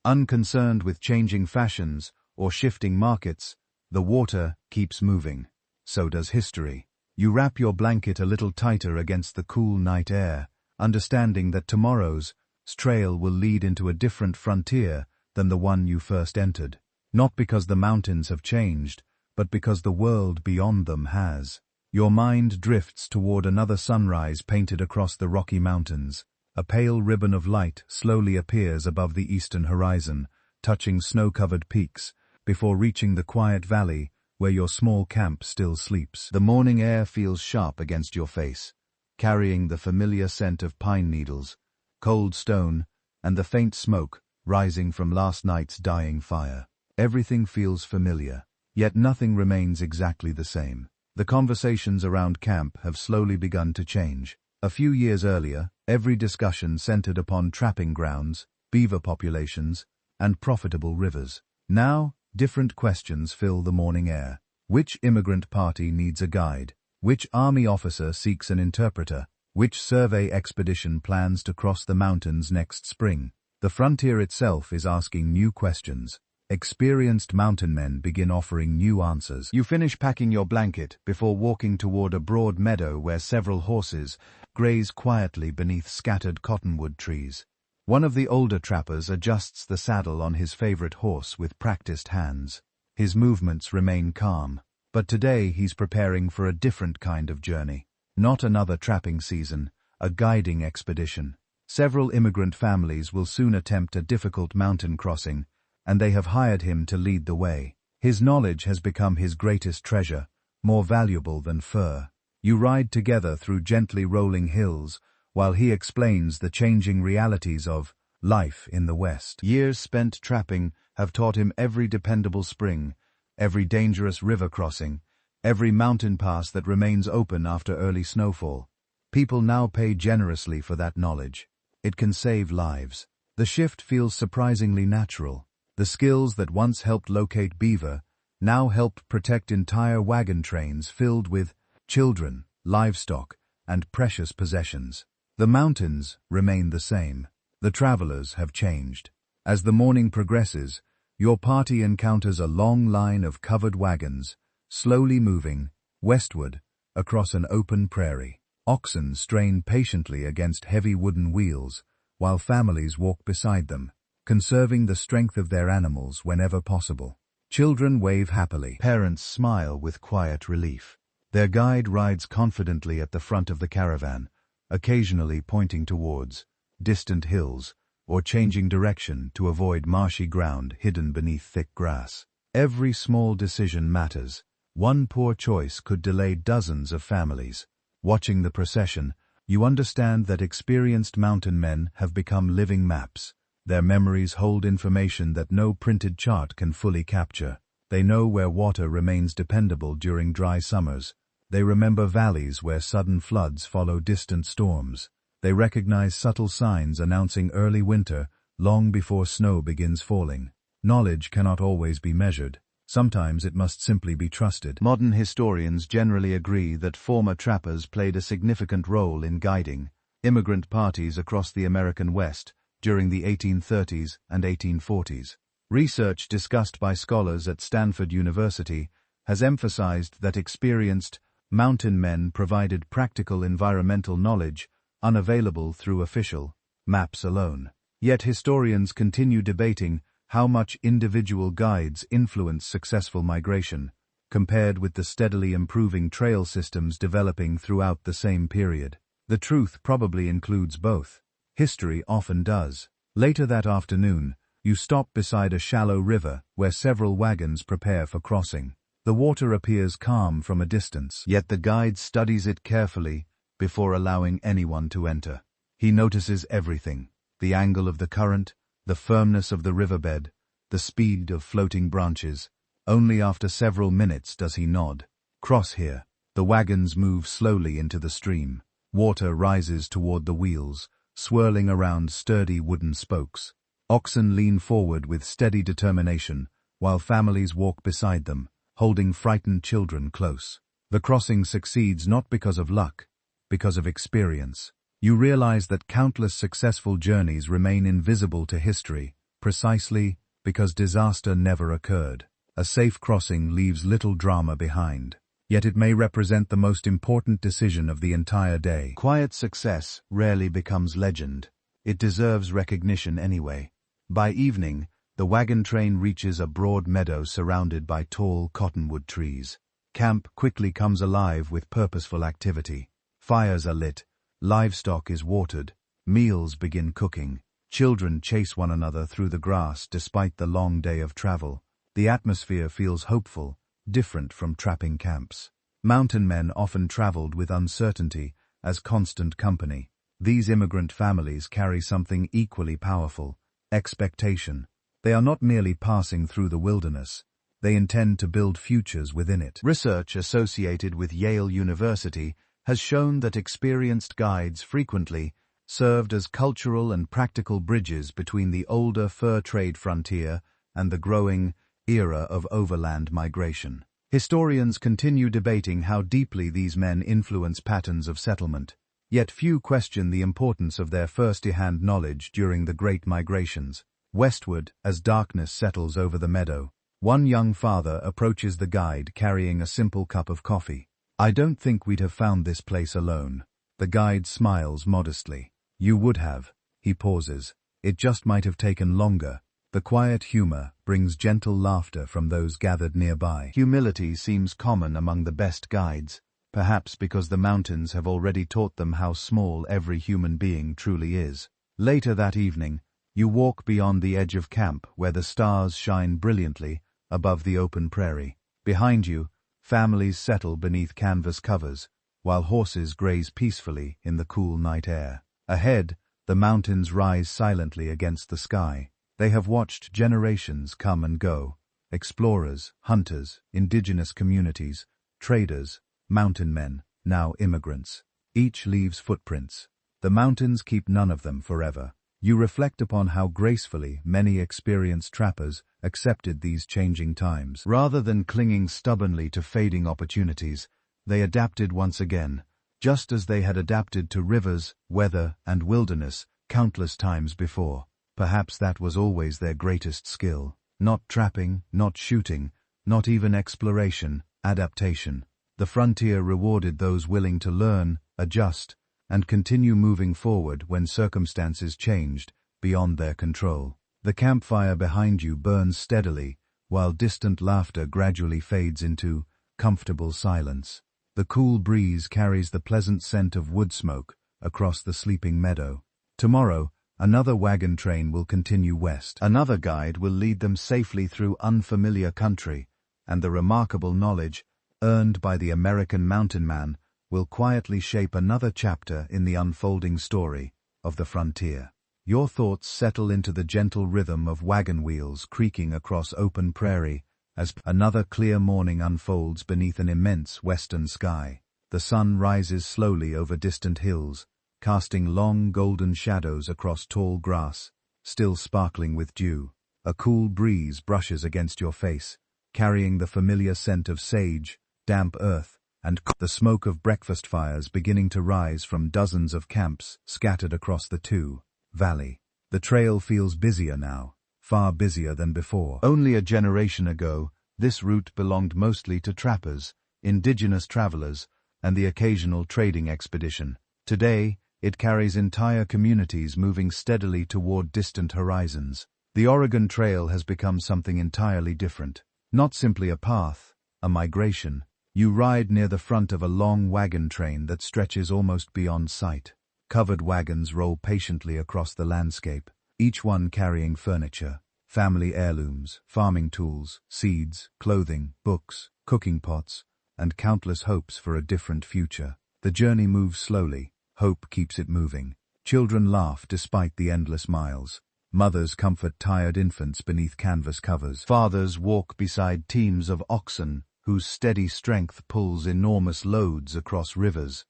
Unconcerned with changing fashions or shifting markets, the water keeps moving. So does history. You wrap your blanket a little tighter against the cool night air, understanding that tomorrow's trail will lead into a different frontier than the one you first entered. Not because the mountains have changed, but because the world beyond them has. Your mind drifts toward another sunrise painted across the Rocky Mountains. A pale ribbon of light slowly appears above the eastern horizon, touching snow-covered peaks, before reaching the quiet valley where your small camp still sleeps. The morning air feels sharp against your face, carrying the familiar scent of pine needles, cold stone, and the faint smoke rising from last night's dying fire. Everything feels familiar, yet nothing remains exactly the same. The conversations around camp have slowly begun to change. A few years earlier, every discussion centered upon trapping grounds, beaver populations, and profitable rivers. Now, different questions fill the morning air. Which immigrant party needs a guide? Which army officer seeks an interpreter? Which survey expedition plans to cross the mountains next spring? The frontier itself is asking new questions. Experienced mountain men begin offering new answers. You finish packing your blanket before walking toward a broad meadow where several horses graze quietly beneath scattered cottonwood trees. One of the older trappers adjusts the saddle on his favorite horse with practiced hands. His movements remain calm, but today he's preparing for a different kind of journey. Not another trapping season, a guiding expedition. Several immigrant families will soon attempt a difficult mountain crossing, and they have hired him to lead the way. His knowledge has become his greatest treasure, more valuable than fur. You ride together through gently rolling hills, while he explains the changing realities of life in the West. Years spent trapping have taught him every dependable spring, every dangerous river crossing, every mountain pass that remains open after early snowfall. People now pay generously for that knowledge. It can save lives. The shift feels surprisingly natural. The skills that once helped locate beaver now help protect entire wagon trains filled with children, livestock, and precious possessions. The mountains remain the same. The travelers have changed. As the morning progresses, your party encounters a long line of covered wagons, slowly moving westward across an open prairie. Oxen strain patiently against heavy wooden wheels, while families walk beside them, conserving the strength of their animals whenever possible. Children wave happily. Parents smile with quiet relief. Their guide rides confidently at the front of the caravan, occasionally pointing towards distant hills or changing direction to avoid marshy ground hidden beneath thick grass. Every small decision matters. One poor choice could delay dozens of families. Watching the procession, you understand that experienced mountain men have become living maps. Their memories hold information that no printed chart can fully capture. They know where water remains dependable during dry summers. They remember valleys where sudden floods follow distant storms. They recognize subtle signs announcing early winter long before snow begins falling. Knowledge cannot always be measured. Sometimes it must simply be trusted. Modern historians generally agree that former trappers played a significant role in guiding immigrant parties across the American West during the 1830s and 1840s. Research discussed by scholars at Stanford University has emphasized that experienced mountain men provided practical environmental knowledge unavailable through official maps alone. Yet historians continue debating how much individual guides influence successful migration, compared with the steadily improving trail systems developing throughout the same period. The truth probably includes both. History often does. Later that afternoon, you stop beside a shallow river where several wagons prepare for crossing. The water appears calm from a distance, yet the guide studies it carefully before allowing anyone to enter. He notices everything: the angle of the current, the firmness of the riverbed, the speed of floating branches. Only after several minutes does he nod. Cross here. The wagons move slowly into the stream. Water rises toward the wheels, swirling around sturdy wooden spokes. Oxen lean forward with steady determination, while families walk beside them, holding frightened children close. The crossing succeeds not because of luck, because of experience. You realize that countless successful journeys remain invisible to history, precisely because disaster never occurred. A safe crossing leaves little drama behind. Yet it may represent the most important decision of the entire day. Quiet success rarely becomes legend. It deserves recognition anyway. By evening, the wagon train reaches a broad meadow surrounded by tall cottonwood trees. Camp quickly comes alive with purposeful activity. Fires are lit, livestock is watered, meals begin cooking. Children chase one another through the grass despite the long day of travel. The atmosphere feels hopeful, different from trapping camps. Mountain men often traveled with uncertainty as constant company. These immigrant families carry something equally powerful: expectation. They are not merely passing through the wilderness, they intend to build futures within it. Research associated with Yale University has shown that experienced guides frequently served as cultural and practical bridges between the older fur trade frontier and the growing era of overland migration. Historians continue debating how deeply these men influence patterns of settlement, yet few question the importance of their first-hand knowledge during the Great Migrations. Westward, as darkness settles over the meadow, one young father approaches the guide carrying a simple cup of coffee. "I don't think we'd have found this place alone." The guide smiles modestly. "You would have." He pauses. "It just might have taken longer." The quiet humor brings gentle laughter from those gathered nearby. Humility seems common among the best guides, perhaps because the mountains have already taught them how small every human being truly is. Later that evening, you walk beyond the edge of camp where the stars shine brilliantly above the open prairie. Behind you, families settle beneath canvas covers, while horses graze peacefully in the cool night air. Ahead, the mountains rise silently against the sky. They have watched generations come and go: explorers, hunters, indigenous communities, traders, mountain men, now immigrants. Each leaves footprints. The mountains keep none of them forever. You reflect upon how gracefully many experienced trappers accepted these changing times. Rather than clinging stubbornly to fading opportunities, they adapted once again, just as they had adapted to rivers, weather, and wilderness countless times before. Perhaps that was always their greatest skill. Not trapping, not shooting, not even exploration, adaptation. The frontier rewarded those willing to learn, adjust, and continue moving forward when circumstances changed beyond their control. The campfire behind you burns steadily, while distant laughter gradually fades into comfortable silence. The cool breeze carries the pleasant scent of wood smoke across the sleeping meadow. Tomorrow, another wagon train will continue west. Another guide will lead them safely through unfamiliar country, and the remarkable knowledge earned by the American mountain man will quietly shape another chapter in the unfolding story of the frontier. Your thoughts settle into the gentle rhythm of wagon wheels creaking across open prairie as another clear morning unfolds beneath an immense western sky. The sun rises slowly over distant hills, casting long golden shadows across tall grass, still sparkling with dew. A cool breeze brushes against your face, carrying the familiar scent of sage, damp earth, and the smoke of breakfast fires beginning to rise from dozens of camps scattered across the valley. The trail feels busier now, far busier than before. Only a generation ago, this route belonged mostly to trappers, indigenous travelers, and the occasional trading expedition. Today, it carries entire communities moving steadily toward distant horizons. The Oregon Trail has become something entirely different. Not simply a path, a migration. You ride near the front of a long wagon train that stretches almost beyond sight. Covered wagons roll patiently across the landscape, each one carrying furniture, family heirlooms, farming tools, seeds, clothing, books, cooking pots, and countless hopes for a different future. The journey moves slowly. Hope keeps it moving. Children laugh despite the endless miles. Mothers comfort tired infants beneath canvas covers. Fathers walk beside teams of oxen, whose steady strength pulls enormous loads across rivers,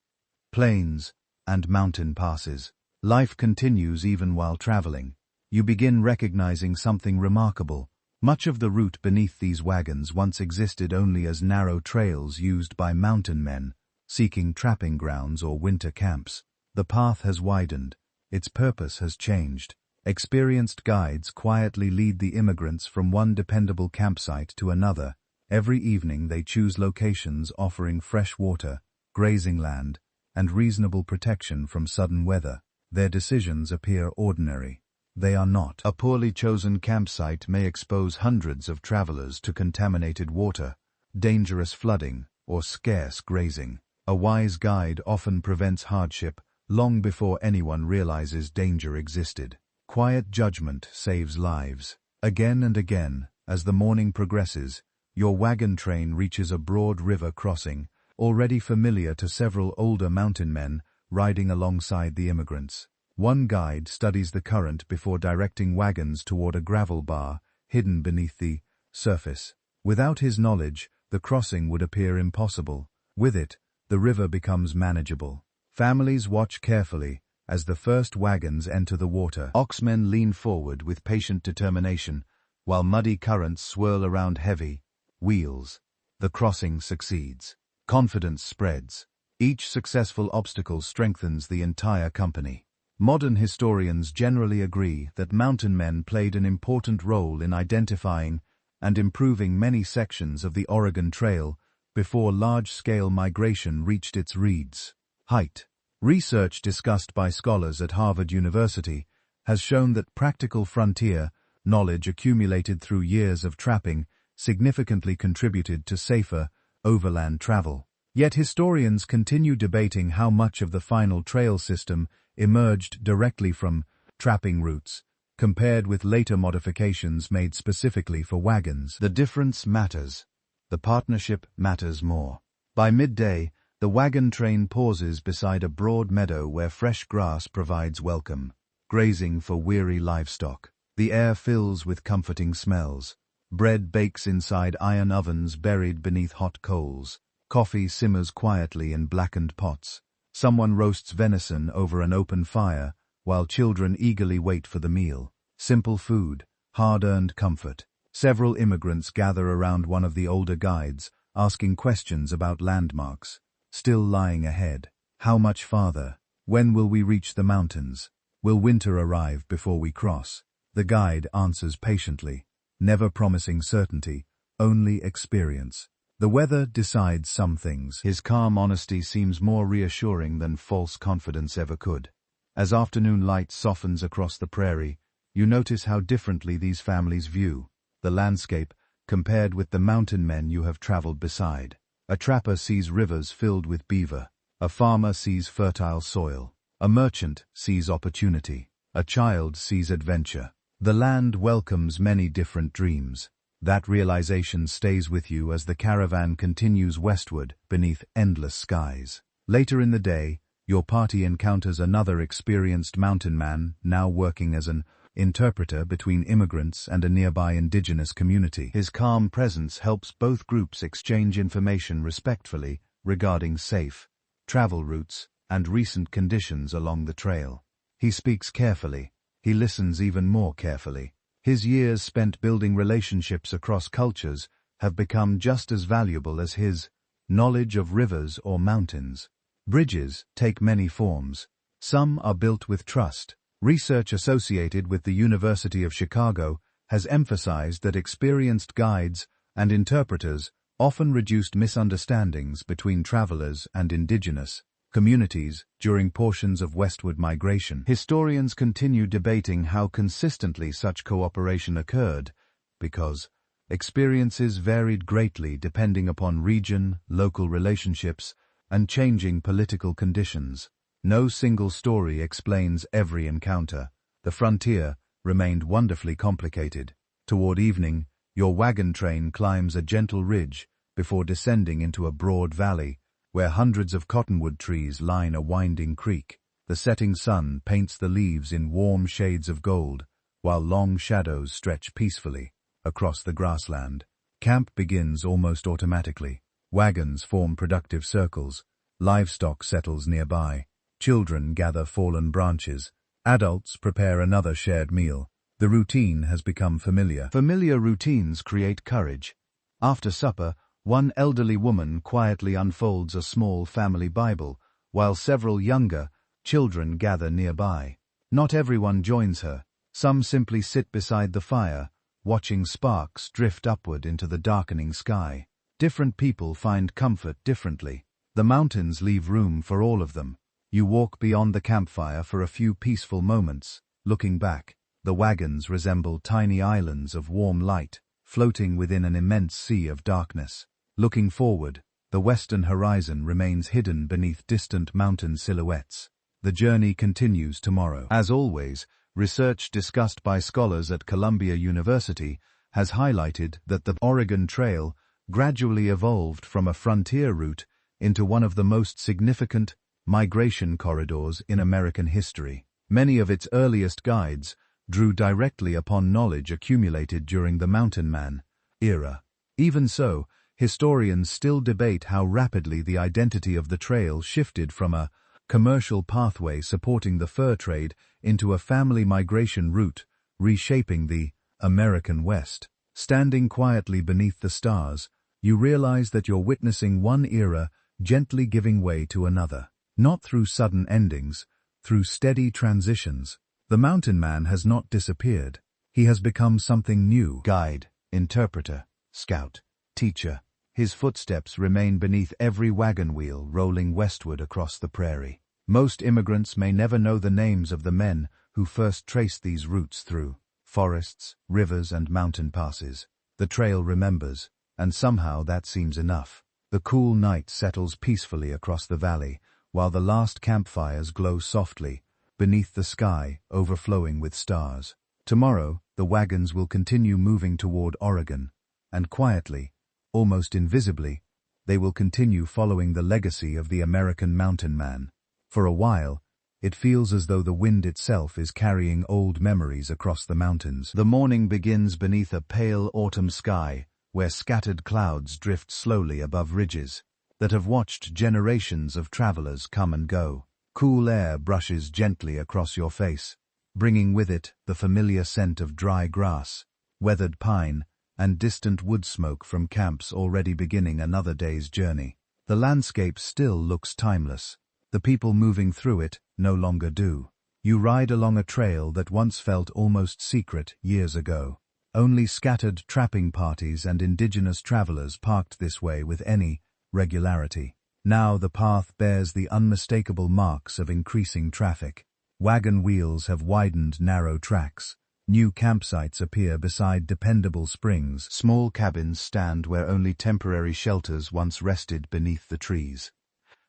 plains, and mountain passes. Life continues even while traveling. You begin recognizing something remarkable. Much of the route beneath these wagons once existed only as narrow trails used by mountain men seeking trapping grounds or winter camps. The path has widened. Its purpose has changed. Experienced guides quietly lead the immigrants from one dependable campsite to another. Every evening they choose locations offering fresh water, grazing land, and reasonable protection from sudden weather. Their decisions appear ordinary. They are not. A poorly chosen campsite may expose hundreds of travelers to contaminated water, dangerous flooding, or scarce grazing. A wise guide often prevents hardship long before anyone realizes danger existed. Quiet judgment saves lives. Again and again, as the morning progresses, your wagon train reaches a broad river crossing, already familiar to several older mountain men riding alongside the immigrants. One guide studies the current before directing wagons toward a gravel bar hidden beneath the surface. Without his knowledge, the crossing would appear impossible. With it, the river becomes manageable. Families watch carefully as the first wagons enter the water. Oxmen lean forward with patient determination, while muddy currents swirl around heavy wheels. The crossing succeeds. Confidence spreads. Each successful obstacle strengthens the entire company. Modern historians generally agree that mountain men played an important role in identifying and improving many sections of the Oregon Trail before large-scale migration reached its reeds. Height. Research discussed by scholars at Harvard University has shown that practical frontier knowledge accumulated through years of trapping significantly contributed to safer overland travel. Yet historians continue debating how much of the final trail system emerged directly from trapping routes, compared with later modifications made specifically for wagons. The difference matters. The partnership matters more. By midday, the wagon train pauses beside a broad meadow where fresh grass provides welcome, grazing for weary livestock. The air fills with comforting smells. Bread bakes inside iron ovens buried beneath hot coals. Coffee simmers quietly in blackened pots. Someone roasts venison over an open fire, while children eagerly wait for the meal. Simple food, hard-earned comfort. Several immigrants gather around one of the older guides, asking questions about landmarks. Still lying ahead. How much farther? When will we reach the mountains? Will winter arrive before we cross? The guide answers patiently, never promising certainty, only experience. The weather decides some things. His calm honesty seems more reassuring than false confidence ever could. As afternoon light softens across the prairie, you notice how differently these families view the landscape compared with the mountain men you have traveled beside. A trapper sees rivers filled with beaver. A farmer sees fertile soil. A merchant sees opportunity. A child sees adventure. The land welcomes many different dreams. That realization stays with you as the caravan continues westward beneath endless skies. Later in the day, your party encounters another experienced mountain man now working as an interpreter between immigrants and a nearby indigenous community. His calm presence helps both groups exchange information respectfully regarding safe travel routes and recent conditions along the trail. He speaks carefully. He listens even more carefully. His years spent building relationships across cultures have become just as valuable as his knowledge of rivers or mountains. Bridges take many forms. Some are built with trust. Research associated with the University of Chicago has emphasized that experienced guides and interpreters often reduced misunderstandings between travelers and indigenous communities during portions of westward migration. Historians continue debating how consistently such cooperation occurred, because experiences varied greatly depending upon region, local relationships, and changing political conditions. No single story explains every encounter. The frontier remained wonderfully complicated. Toward evening, your wagon train climbs a gentle ridge before descending into a broad valley, where hundreds of cottonwood trees line a winding creek. The setting sun paints the leaves in warm shades of gold, while long shadows stretch peacefully across the grassland. Camp begins almost automatically. Wagons form productive circles. Livestock settles nearby. Children gather fallen branches. Adults prepare another shared meal. The routine has become familiar. Familiar routines create courage. After supper, one elderly woman quietly unfolds a small family Bible, while several younger children gather nearby. Not everyone joins her. Some simply sit beside the fire, watching sparks drift upward into the darkening sky. Different people find comfort differently. The mountains leave room for all of them. You walk beyond the campfire for a few peaceful moments. Looking back, the wagons resemble tiny islands of warm light, floating within an immense sea of darkness. Looking forward, the western horizon remains hidden beneath distant mountain silhouettes. The journey continues tomorrow. As always, research discussed by scholars at Columbia University has highlighted that the Oregon Trail gradually evolved from a frontier route into one of the most significant migration corridors in American history. Many of its earliest guides drew directly upon knowledge accumulated during the Mountain Man era. Even so, historians still debate how rapidly the identity of the trail shifted from a commercial pathway supporting the fur trade into a family migration route, reshaping the American West. Standing quietly beneath the stars, you realize that you're witnessing one era gently giving way to another. Not through sudden endings, through steady transitions. The Mountain Man has not disappeared. He has become something new. Guide, interpreter, scout, teacher. His footsteps remain beneath every wagon wheel rolling westward across the prairie. Most immigrants may never know the names of the men who first traced these routes through forests, rivers, and mountain passes. The trail remembers, and somehow that seems enough. The cool night settles peacefully across the valley, while the last campfires glow softly beneath the sky overflowing with stars. Tomorrow, the wagons will continue moving toward Oregon, and quietly, almost invisibly, they will continue following the legacy of the American Mountain Man. For a while, it feels as though the wind itself is carrying old memories across the mountains. The morning begins beneath a pale autumn sky, where scattered clouds drift slowly above ridges that have watched generations of travelers come and go. Cool air brushes gently across your face, bringing with it the familiar scent of dry grass, weathered pine, and distant wood smoke from camps already beginning another day's journey. The landscape still looks timeless. The people moving through it no longer do. You ride along a trail that once felt almost secret years ago. Only scattered trapping parties and indigenous travelers parked this way with any regularity. Now the path bears the unmistakable marks of increasing traffic. Wagon wheels have widened narrow tracks. New campsites appear beside dependable springs. Small cabins stand where only temporary shelters once rested beneath the trees.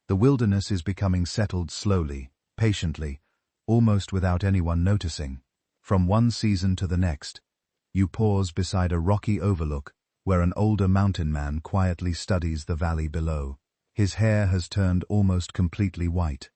The wilderness is becoming settled slowly, patiently, almost without anyone noticing. From one season to the next, you pause beside a rocky overlook where an older mountain man quietly studies the valley below. His hair has turned almost completely white.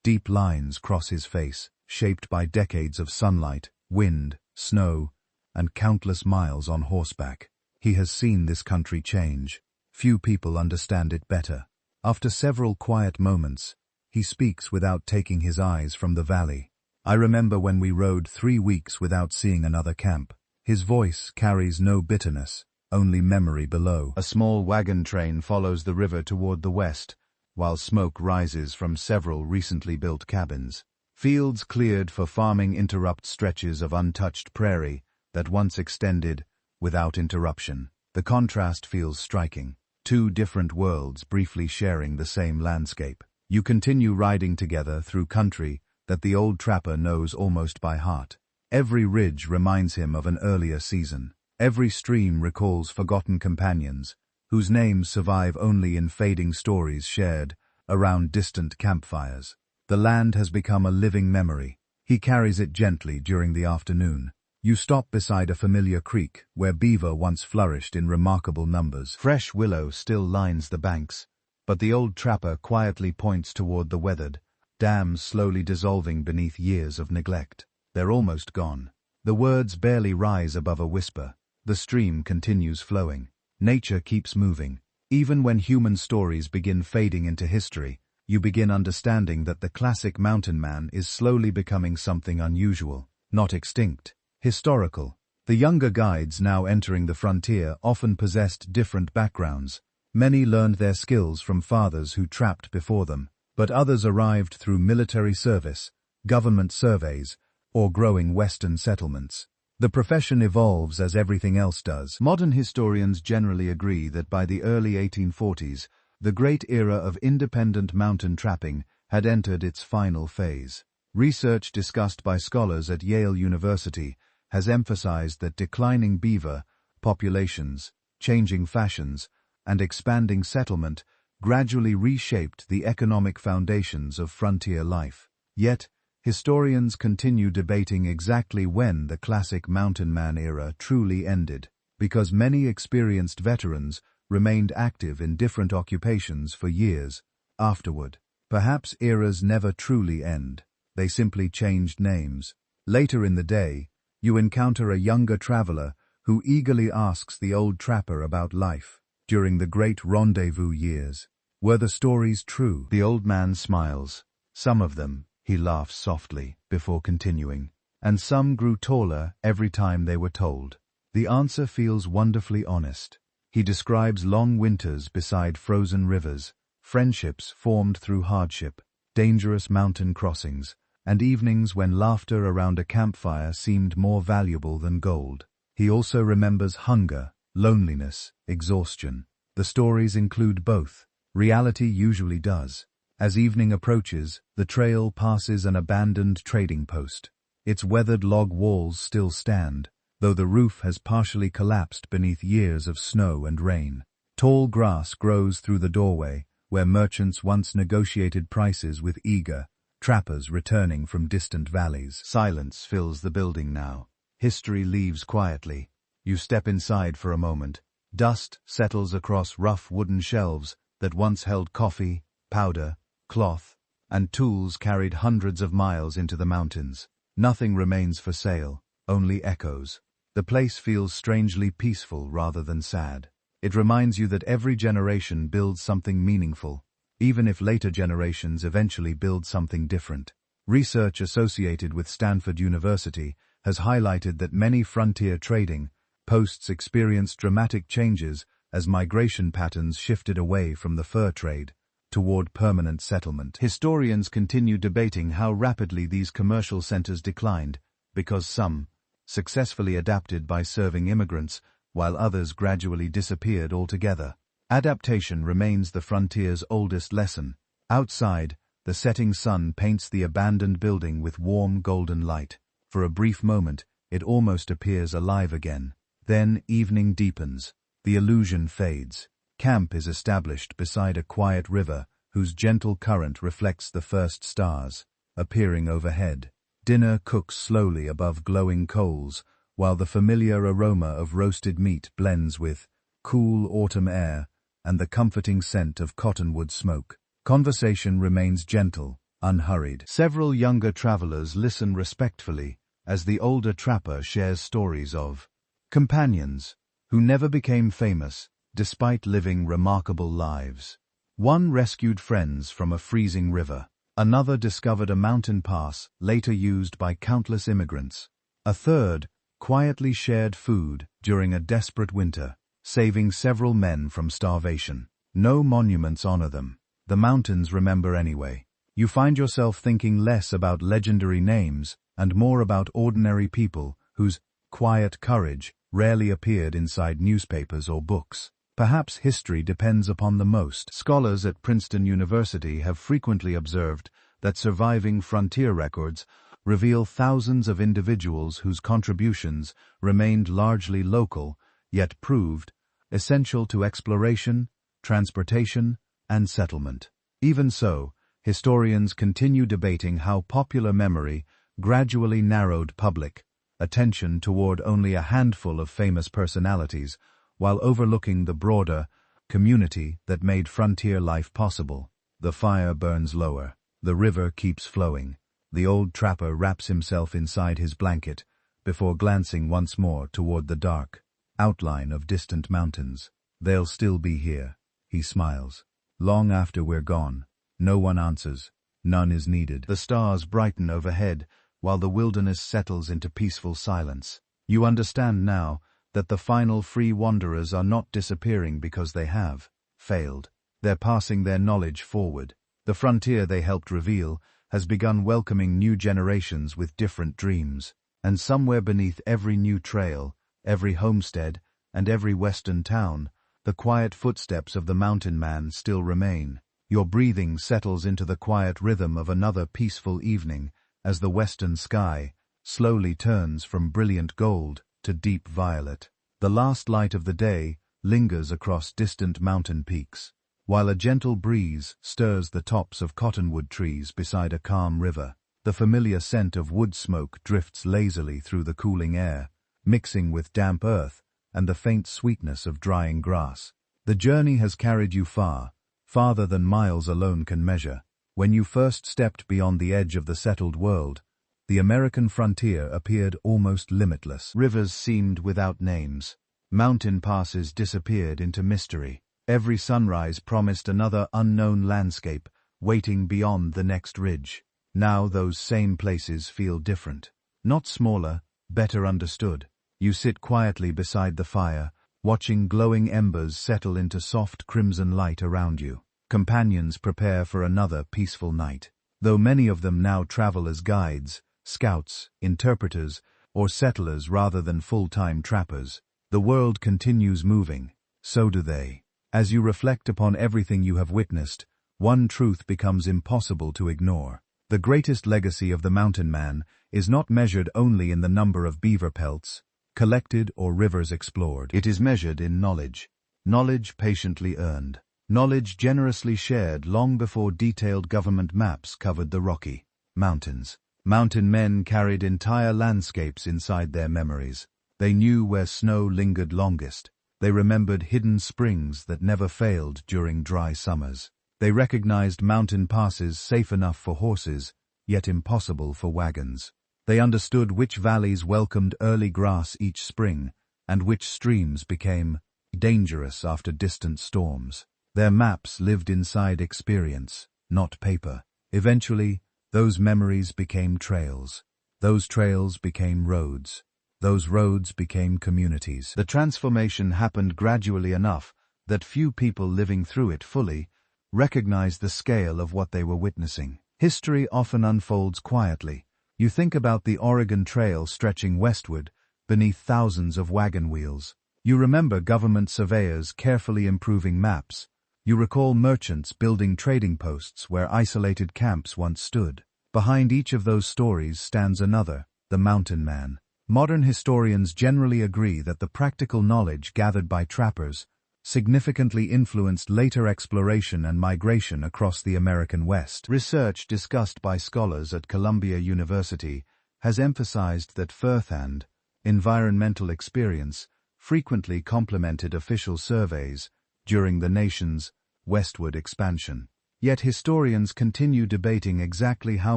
Deep lines cross his face, shaped by decades of sunlight, wind, snow, and countless miles on horseback. He has seen this country change. Few people understand it better. After several quiet moments, he speaks without taking his eyes from the valley. I remember when we rode 3 weeks without seeing another camp. His voice carries no bitterness, only memory below. A small wagon train follows the river toward the west, while smoke rises from several recently built cabins. Fields cleared for farming interrupt stretches of untouched prairie that once extended without interruption. The contrast feels striking. 2 different worlds briefly sharing the same landscape. You continue riding together through country that the old trapper knows almost by heart. Every ridge reminds him of an earlier season. Every stream recalls forgotten companions, whose names survive only in fading stories shared around distant campfires. The land has become a living memory. He carries it gently during the afternoon. You stop beside a familiar creek where beaver once flourished in remarkable numbers. Fresh willow still lines the banks, but the old trapper quietly points toward the weathered dams slowly dissolving beneath years of neglect. They're almost gone. The words barely rise above a whisper. The stream continues flowing. Nature keeps moving. Even when human stories begin fading into history, you begin understanding that the classic mountain man is slowly becoming something unusual, not extinct, historical. The younger guides now entering the frontier often possessed different backgrounds. Many learned their skills from fathers who trapped before them, but others arrived through military service, government surveys, or growing Western settlements. The profession evolves as everything else does. Modern historians generally agree that by the early 1840s, the great era of independent mountain trapping had entered its final phase. Research discussed by scholars at Yale University has emphasized that declining beaver populations, changing fashions, and expanding settlement gradually reshaped the economic foundations of frontier life. Yet, historians continue debating exactly when the classic mountain man era truly ended, because many experienced veterans remained active in different occupations for years afterward. Perhaps eras never truly end, they simply changed names. Later in the day, you encounter a younger traveler who eagerly asks the old trapper about life during the great Rendezvous years. Were the stories true? The old man smiles. Some of them, he laughs softly, before continuing, and some grew taller every time they were told. The answer feels wonderfully honest. He describes long winters beside frozen rivers, friendships formed through hardship, dangerous mountain crossings, and evenings when laughter around a campfire seemed more valuable than gold. He also remembers hunger, loneliness, exhaustion. The stories include both. Reality usually does. As evening approaches, the trail passes an abandoned trading post. Its weathered log walls still stand, though the roof has partially collapsed beneath years of snow and rain. Tall grass grows through the doorway, where merchants once negotiated prices with eager trappers returning from distant valleys. Silence fills the building now. History leaves quietly. You step inside for a moment. Dust settles across rough wooden shelves that once held coffee, powder, cloth, and tools carried hundreds of miles into the mountains. Nothing remains for sale, only echoes. The place feels strangely peaceful rather than sad. It reminds you that every generation builds something meaningful, even if later generations eventually build something different. Research associated with Stanford University has highlighted that many frontier trading posts experienced dramatic changes as migration patterns shifted away from the fur trade toward permanent settlement. Historians continue debating how rapidly these commercial centers declined, because some successfully adapted by serving immigrants, while others gradually disappeared altogether. Adaptation remains the frontier's oldest lesson. Outside, the setting sun paints the abandoned building with warm golden light. For a brief moment, it almost appears alive again. Then evening deepens. The illusion fades. Camp is established beside a quiet river whose gentle current reflects the first stars, appearing overhead. Dinner cooks slowly above glowing coals, while the familiar aroma of roasted meat blends with cool autumn air and the comforting scent of cottonwood smoke. Conversation remains gentle, unhurried. Several younger travelers listen respectfully as the older trapper shares stories of companions who never became famous despite living remarkable lives. One rescued friends from a freezing river. Another discovered a mountain pass later used by countless immigrants. A third quietly shared food during a desperate winter, saving several men from starvation. No monuments honor them. The mountains remember anyway. You find yourself thinking less about legendary names and more about ordinary people whose quiet courage rarely appeared inside newspapers or books. Perhaps history depends upon the most. Scholars at Princeton University have frequently observed that surviving frontier records reveal thousands of individuals whose contributions remained largely local, yet proved essential to exploration, transportation, and settlement. Even so, historians continue debating how popular memory gradually narrowed public attention toward only a handful of famous personalities, while overlooking the broader community that made frontier life possible. The fire burns lower. The river keeps flowing. The old trapper wraps himself inside his blanket before glancing once more toward the dark outline of distant mountains. They'll still be here, he smiles. Long after we're gone. No one answers. None is needed. The stars brighten overhead, while the wilderness settles into peaceful silence. You understand now that the final free wanderers are not disappearing because they have failed. They're passing their knowledge forward. The frontier they helped reveal has begun welcoming new generations with different dreams. And somewhere beneath every new trail, every homestead, and every western town, the quiet footsteps of the mountain man still remain. Your breathing settles into the quiet rhythm of another peaceful evening as the western sky slowly turns from brilliant gold to deep violet. The last light of the day lingers across distant mountain peaks, while a gentle breeze stirs the tops of cottonwood trees beside a calm river. The familiar scent of wood smoke drifts lazily through the cooling air, mixing with damp earth and the faint sweetness of drying grass. The journey has carried you far, farther than miles alone can measure. When you first stepped beyond the edge of the settled world, the American frontier appeared almost limitless. Rivers seemed without names. Mountain passes disappeared into mystery. Every sunrise promised another unknown landscape, waiting beyond the next ridge. Now those same places feel different. Not smaller, better understood. You sit quietly beside the fire, watching glowing embers settle into soft crimson light around you. Companions prepare for another peaceful night. Though many of them now travel as guides, scouts, interpreters, or settlers rather than full-time trappers, the world continues moving. So do they. As you reflect upon everything you have witnessed, one truth becomes impossible to ignore. The greatest legacy of the mountain man is not measured only in the number of beaver pelts collected or rivers explored. It is measured in knowledge. Knowledge patiently earned. Knowledge generously shared long before detailed government maps covered the Rocky Mountains. Mountain men carried entire landscapes inside their memories. They knew where snow lingered longest. They remembered hidden springs that never failed during dry summers. They recognized mountain passes safe enough for horses, yet impossible for wagons. They understood which valleys welcomed early grass each spring, and which streams became dangerous after distant storms. Their maps lived inside experience, not paper. Eventually, those memories became trails. Those trails became roads. Those roads became communities. The transformation happened gradually enough that few people living through it fully recognized the scale of what they were witnessing. History often unfolds quietly. You think about the Oregon Trail stretching westward beneath thousands of wagon wheels. You remember government surveyors carefully improving maps. You recall merchants building trading posts where isolated camps once stood. Behind each of those stories stands another, the mountain man. Modern historians generally agree that the practical knowledge gathered by trappers significantly influenced later exploration and migration across the American West. Research discussed by scholars at Columbia University has emphasized that firsthand environmental experience frequently complemented official surveys during the nation's westward expansion. Yet historians continue debating exactly how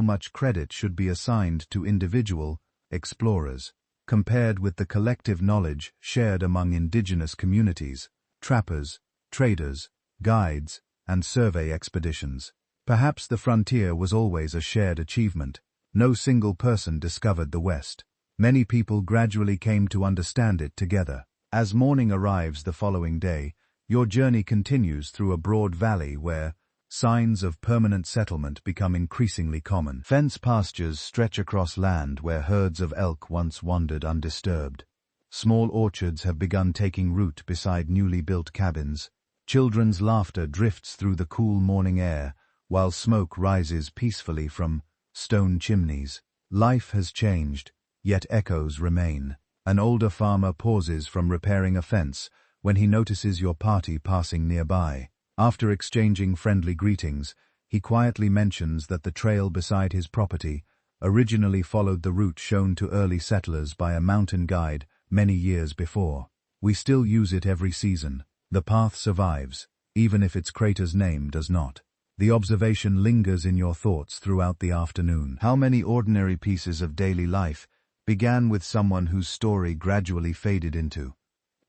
much credit should be assigned to individual explorers, compared with the collective knowledge shared among indigenous communities, trappers, traders, guides, and survey expeditions. Perhaps the frontier was always a shared achievement. No single person discovered the West. Many people gradually came to understand it together. As morning arrives the following day, your journey continues through a broad valley where signs of permanent settlement become increasingly common. Fence pastures stretch across land where herds of elk once wandered undisturbed. Small orchards have begun taking root beside newly built cabins. Children's laughter drifts through the cool morning air, while smoke rises peacefully from stone chimneys. Life has changed, yet echoes remain. An older farmer pauses from repairing a fence when he notices your party passing nearby. After exchanging friendly greetings, he quietly mentions that the trail beside his property originally followed the route shown to early settlers by a mountain guide many years before. We still use it every season. The path survives, even if its crater's name does not. The observation lingers in your thoughts throughout the afternoon. How many ordinary pieces of daily life began with someone whose story gradually faded into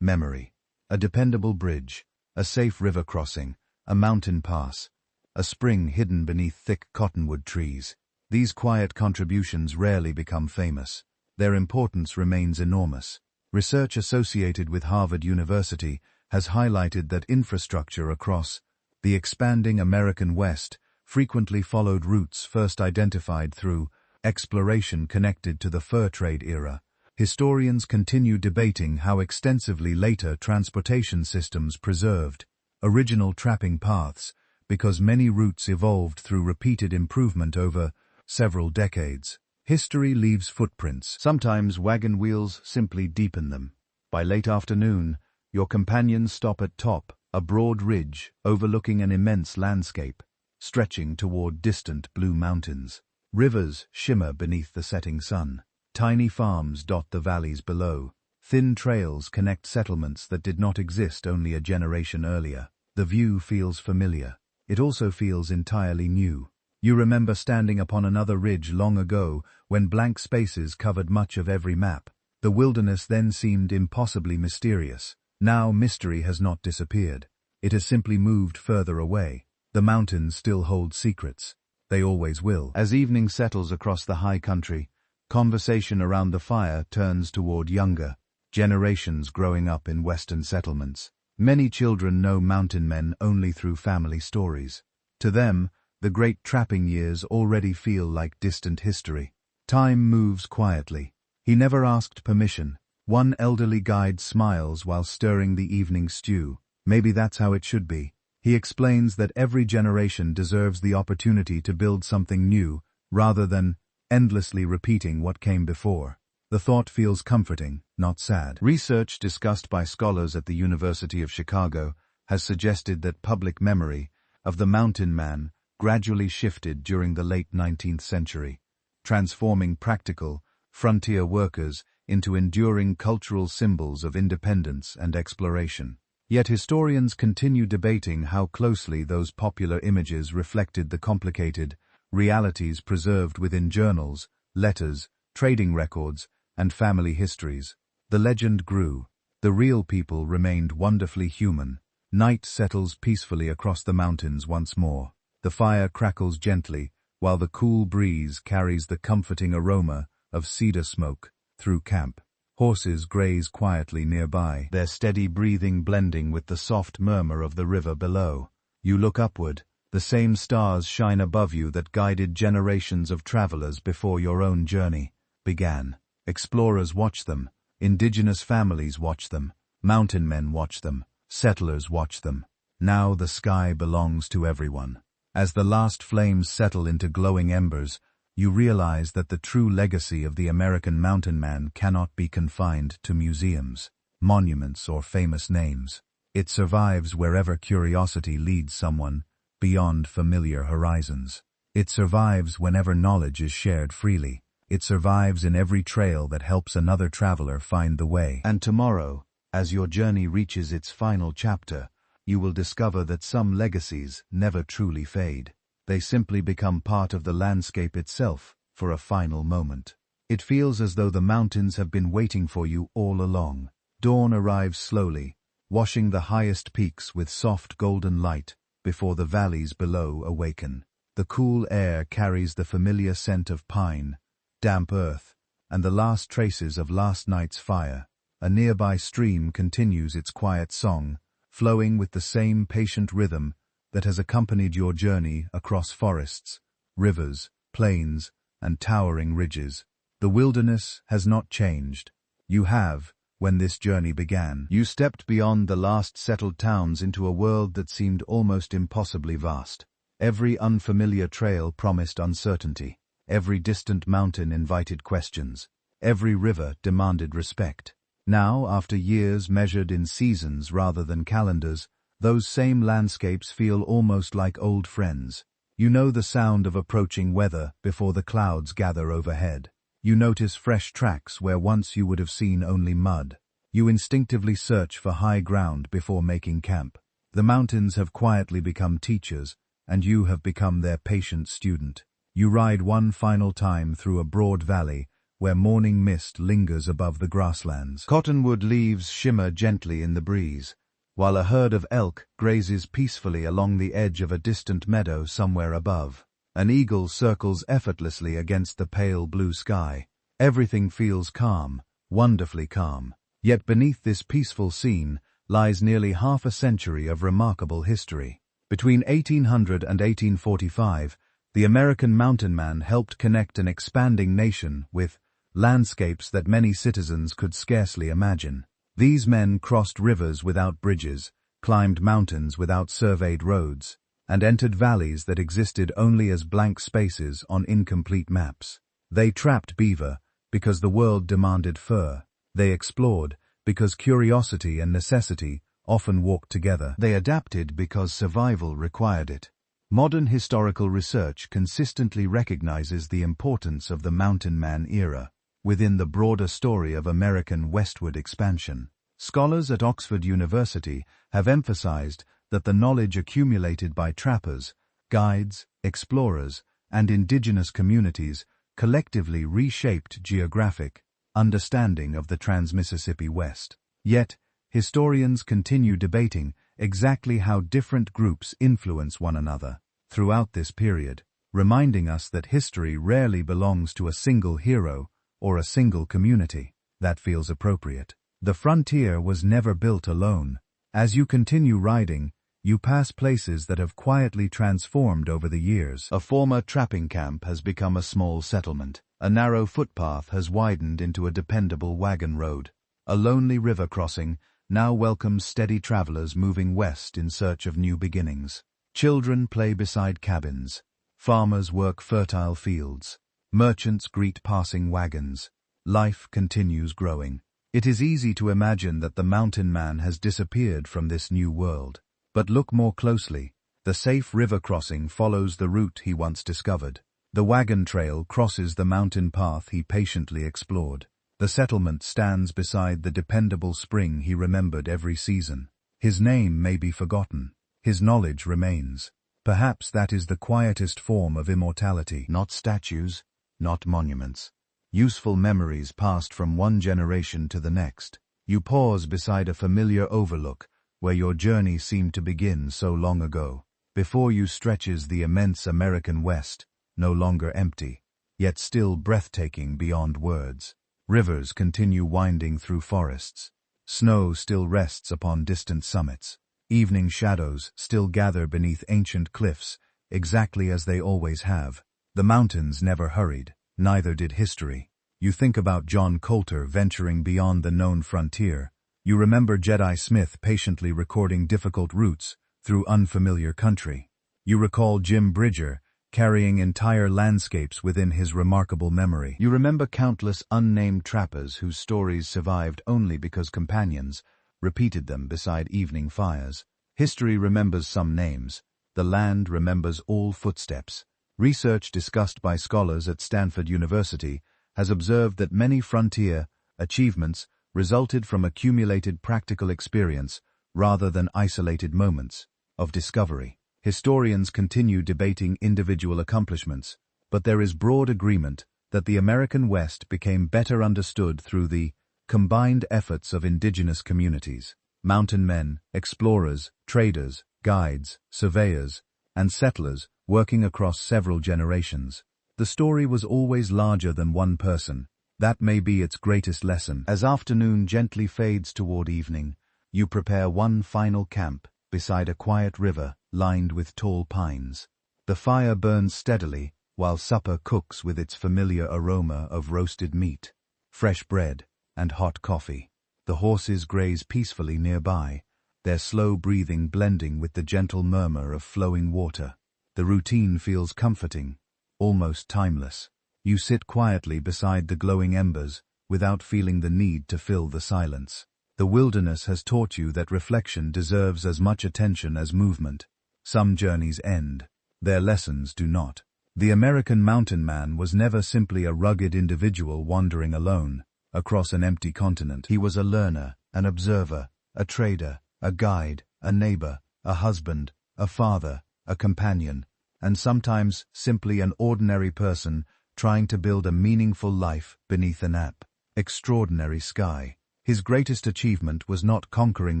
memory? a dependable bridge, a safe river crossing, a mountain pass, a spring hidden beneath thick cottonwood trees. These quiet contributions rarely become famous. Their importance remains enormous. Research associated with Harvard University has highlighted that infrastructure across the expanding American West frequently followed routes first identified through exploration connected to the fur trade era. Historians continue debating how extensively later transportation systems preserved original trapping paths, because many routes evolved through repeated improvement over several decades. History leaves footprints. Sometimes wagon wheels simply deepen them. By late afternoon, your companions stop at top, a broad ridge overlooking an immense landscape, stretching toward distant blue mountains. Rivers shimmer beneath the setting sun. Tiny farms dot the valleys below. Thin trails connect settlements that did not exist only a generation earlier. The view feels familiar. It also feels entirely new. You remember standing upon another ridge long ago when blank spaces covered much of every map. The wilderness then seemed impossibly mysterious. Now mystery has not disappeared. It has simply moved further away. The mountains still hold secrets. They always will. As evening settles across the high country, conversation around the fire turns toward younger generations growing up in Western settlements. Many children know mountain men only through family stories. To them, the great trapping years already feel like distant history. Time moves quietly. He never asked permission. One elderly guide smiles while stirring the evening stew. Maybe that's how it should be. He explains that every generation deserves the opportunity to build something new, rather than endlessly repeating what came before. The thought feels comforting, not sad. Research discussed by scholars at the University of Chicago has suggested that public memory of the mountain man gradually shifted during the late 19th century, transforming practical, frontier workers into enduring cultural symbols of independence and exploration. Yet historians continue debating how closely those popular images reflected the complicated realities preserved within journals, letters, trading records, and family histories. The legend grew. The real people remained wonderfully human. Night settles peacefully across the mountains once more. The fire crackles gently, while the cool breeze carries the comforting aroma of cedar smoke through camp. Horses graze quietly nearby, their steady breathing blending with the soft murmur of the river below. You look upward. The same stars shine above you that guided generations of travelers before your own journey began. Explorers watch them. Indigenous families watch them. Mountain men watch them. Settlers watch them. Now the sky belongs to everyone. As the last flames settle into glowing embers, you realize that the true legacy of the American mountain man cannot be confined to museums, monuments, or famous names. It survives wherever curiosity leads someone beyond familiar horizons. It survives whenever knowledge is shared freely. It survives in every trail that helps another traveler find the way. And tomorrow, as your journey reaches its final chapter, you will discover that some legacies never truly fade. They simply become part of the landscape itself for a final moment. It feels as though the mountains have been waiting for you all along. Dawn arrives slowly, washing the highest peaks with soft golden light before the valleys below awaken. The cool air carries the familiar scent of pine, damp earth, and the last traces of last night's fire. A nearby stream continues its quiet song, flowing with the same patient rhythm that has accompanied your journey across forests, rivers, plains, and towering ridges. The wilderness has not changed. You have, when this journey began. You stepped beyond the last settled towns into a world that seemed almost impossibly vast. Every unfamiliar trail promised uncertainty. Every distant mountain invited questions. Every river demanded respect. Now, after years measured in seasons rather than calendars, those same landscapes feel almost like old friends. You know the sound of approaching weather before the clouds gather overhead. You notice fresh tracks where once you would have seen only mud. You instinctively search for high ground before making camp. The mountains have quietly become teachers, and you have become their patient student. You ride one final time through a broad valley where morning mist lingers above the grasslands. Cottonwood leaves shimmer gently in the breeze, while a herd of elk grazes peacefully along the edge of a distant meadow somewhere above. An eagle circles effortlessly against the pale blue sky. Everything feels calm, wonderfully calm. Yet beneath this peaceful scene lies nearly half a century of remarkable history. Between 1800 and 1845, the American mountain man helped connect an expanding nation with landscapes that many citizens could scarcely imagine. These men crossed rivers without bridges, climbed mountains without surveyed roads, and entered valleys that existed only as blank spaces on incomplete maps. They trapped beaver because the world demanded fur. They explored because curiosity and necessity often walked together. They adapted because survival required it. Modern historical research consistently recognizes the importance of the mountain man era within the broader story of American westward expansion. Scholars at Oxford University have emphasized that the knowledge accumulated by trappers, guides, explorers, and indigenous communities collectively reshaped geographic understanding of the Trans-Mississippi West. Yet, historians continue debating exactly how different groups influence one another throughout this period, reminding us that history rarely belongs to a single hero or a single community. That feels appropriate. The frontier was never built alone. As you continue riding, you pass places that have quietly transformed over the years. A former trapping camp has become a small settlement. A narrow footpath has widened into a dependable wagon road. A lonely river crossing now welcomes steady travelers moving west in search of new beginnings. Children play beside cabins. Farmers work fertile fields. Merchants greet passing wagons. Life continues growing. It is easy to imagine that the mountain man has disappeared from this new world. But look more closely. The safe river crossing follows the route he once discovered. The wagon trail crosses the mountain path he patiently explored. The settlement stands beside the dependable spring he remembered every season. His name may be forgotten. His knowledge remains. Perhaps that is the quietest form of immortality. Not statues, not monuments. Useful memories passed from one generation to the next. You pause beside a familiar overlook, where your journey seemed to begin so long ago. Before you stretches the immense American West, no longer empty, yet still breathtaking beyond words. Rivers continue winding through forests. Snow still rests upon distant summits. Evening shadows still gather beneath ancient cliffs, exactly as they always have. The mountains never hurried, neither did history. You think about John Colter venturing beyond the known frontier. You remember Jedediah Smith patiently recording difficult routes through unfamiliar country. You recall Jim Bridger carrying entire landscapes within his remarkable memory. You remember countless unnamed trappers whose stories survived only because companions repeated them beside evening fires. History remembers some names. The land remembers all footsteps. Research discussed by scholars at Stanford University has observed that many frontier achievements resulted from accumulated practical experience rather than isolated moments of discovery. Historians continue debating individual accomplishments, but there is broad agreement that the American West became better understood through the combined efforts of indigenous communities. Mountain men, explorers, traders, guides, surveyors, and settlers working across several generations. The story was always larger than one person. That may be its greatest lesson. As afternoon gently fades toward evening, you prepare one final camp beside a quiet river lined with tall pines. The fire burns steadily while supper cooks with its familiar aroma of roasted meat, fresh bread, and hot coffee. The horses graze peacefully nearby, their slow breathing blending with the gentle murmur of flowing water. The routine feels comforting, almost timeless. You sit quietly beside the glowing embers without feeling the need to fill the silence. The wilderness has taught you that reflection deserves as much attention as movement. Some journeys end. Their lessons do not. The American mountain man was never simply a rugged individual wandering alone across an empty continent. He was a learner, an observer, a trader, a guide, a neighbor, a husband, a father, a companion, and sometimes simply an ordinary person trying to build a meaningful life beneath an extraordinary sky. His greatest achievement was not conquering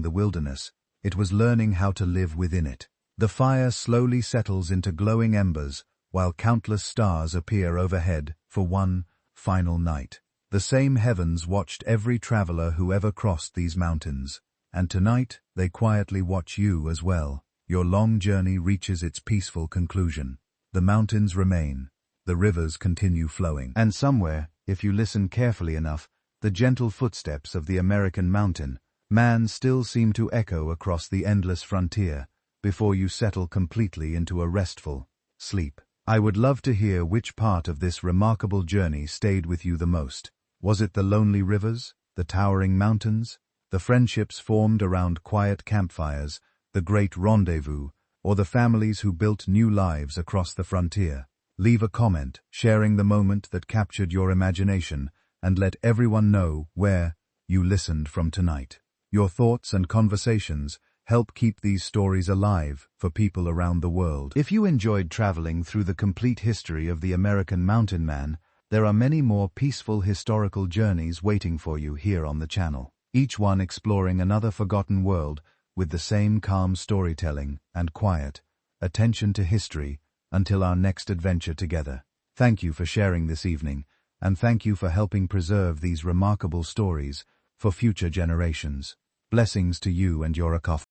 the wilderness, it was learning how to live within it. The fire slowly settles into glowing embers, while countless stars appear overhead for one final night. The same heavens watched every traveler who ever crossed these mountains, and tonight they quietly watch you as well. Your long journey reaches its peaceful conclusion. The mountains remain, the rivers continue flowing, and somewhere, if you listen carefully enough, the gentle footsteps of the American mountain man still seem to echo across the endless frontier before you settle completely into a restful sleep. I would love to hear which part of this remarkable journey stayed with you the most. Was it the lonely rivers, the towering mountains, the friendships formed around quiet campfires, the great rendezvous, or the families who built new lives across the frontier? Leave a comment, sharing the moment that captured your imagination, and let everyone know where you listened from tonight. Your thoughts and conversations help keep these stories alive for people around the world. If you enjoyed traveling through the complete history of the American mountain man, there are many more peaceful historical journeys waiting for you here on the channel, each one exploring another forgotten world with the same calm storytelling and quiet attention to history until our next adventure together. Thank you for sharing this evening, and thank you for helping preserve these remarkable stories for future generations. Blessings to you and your cacophony.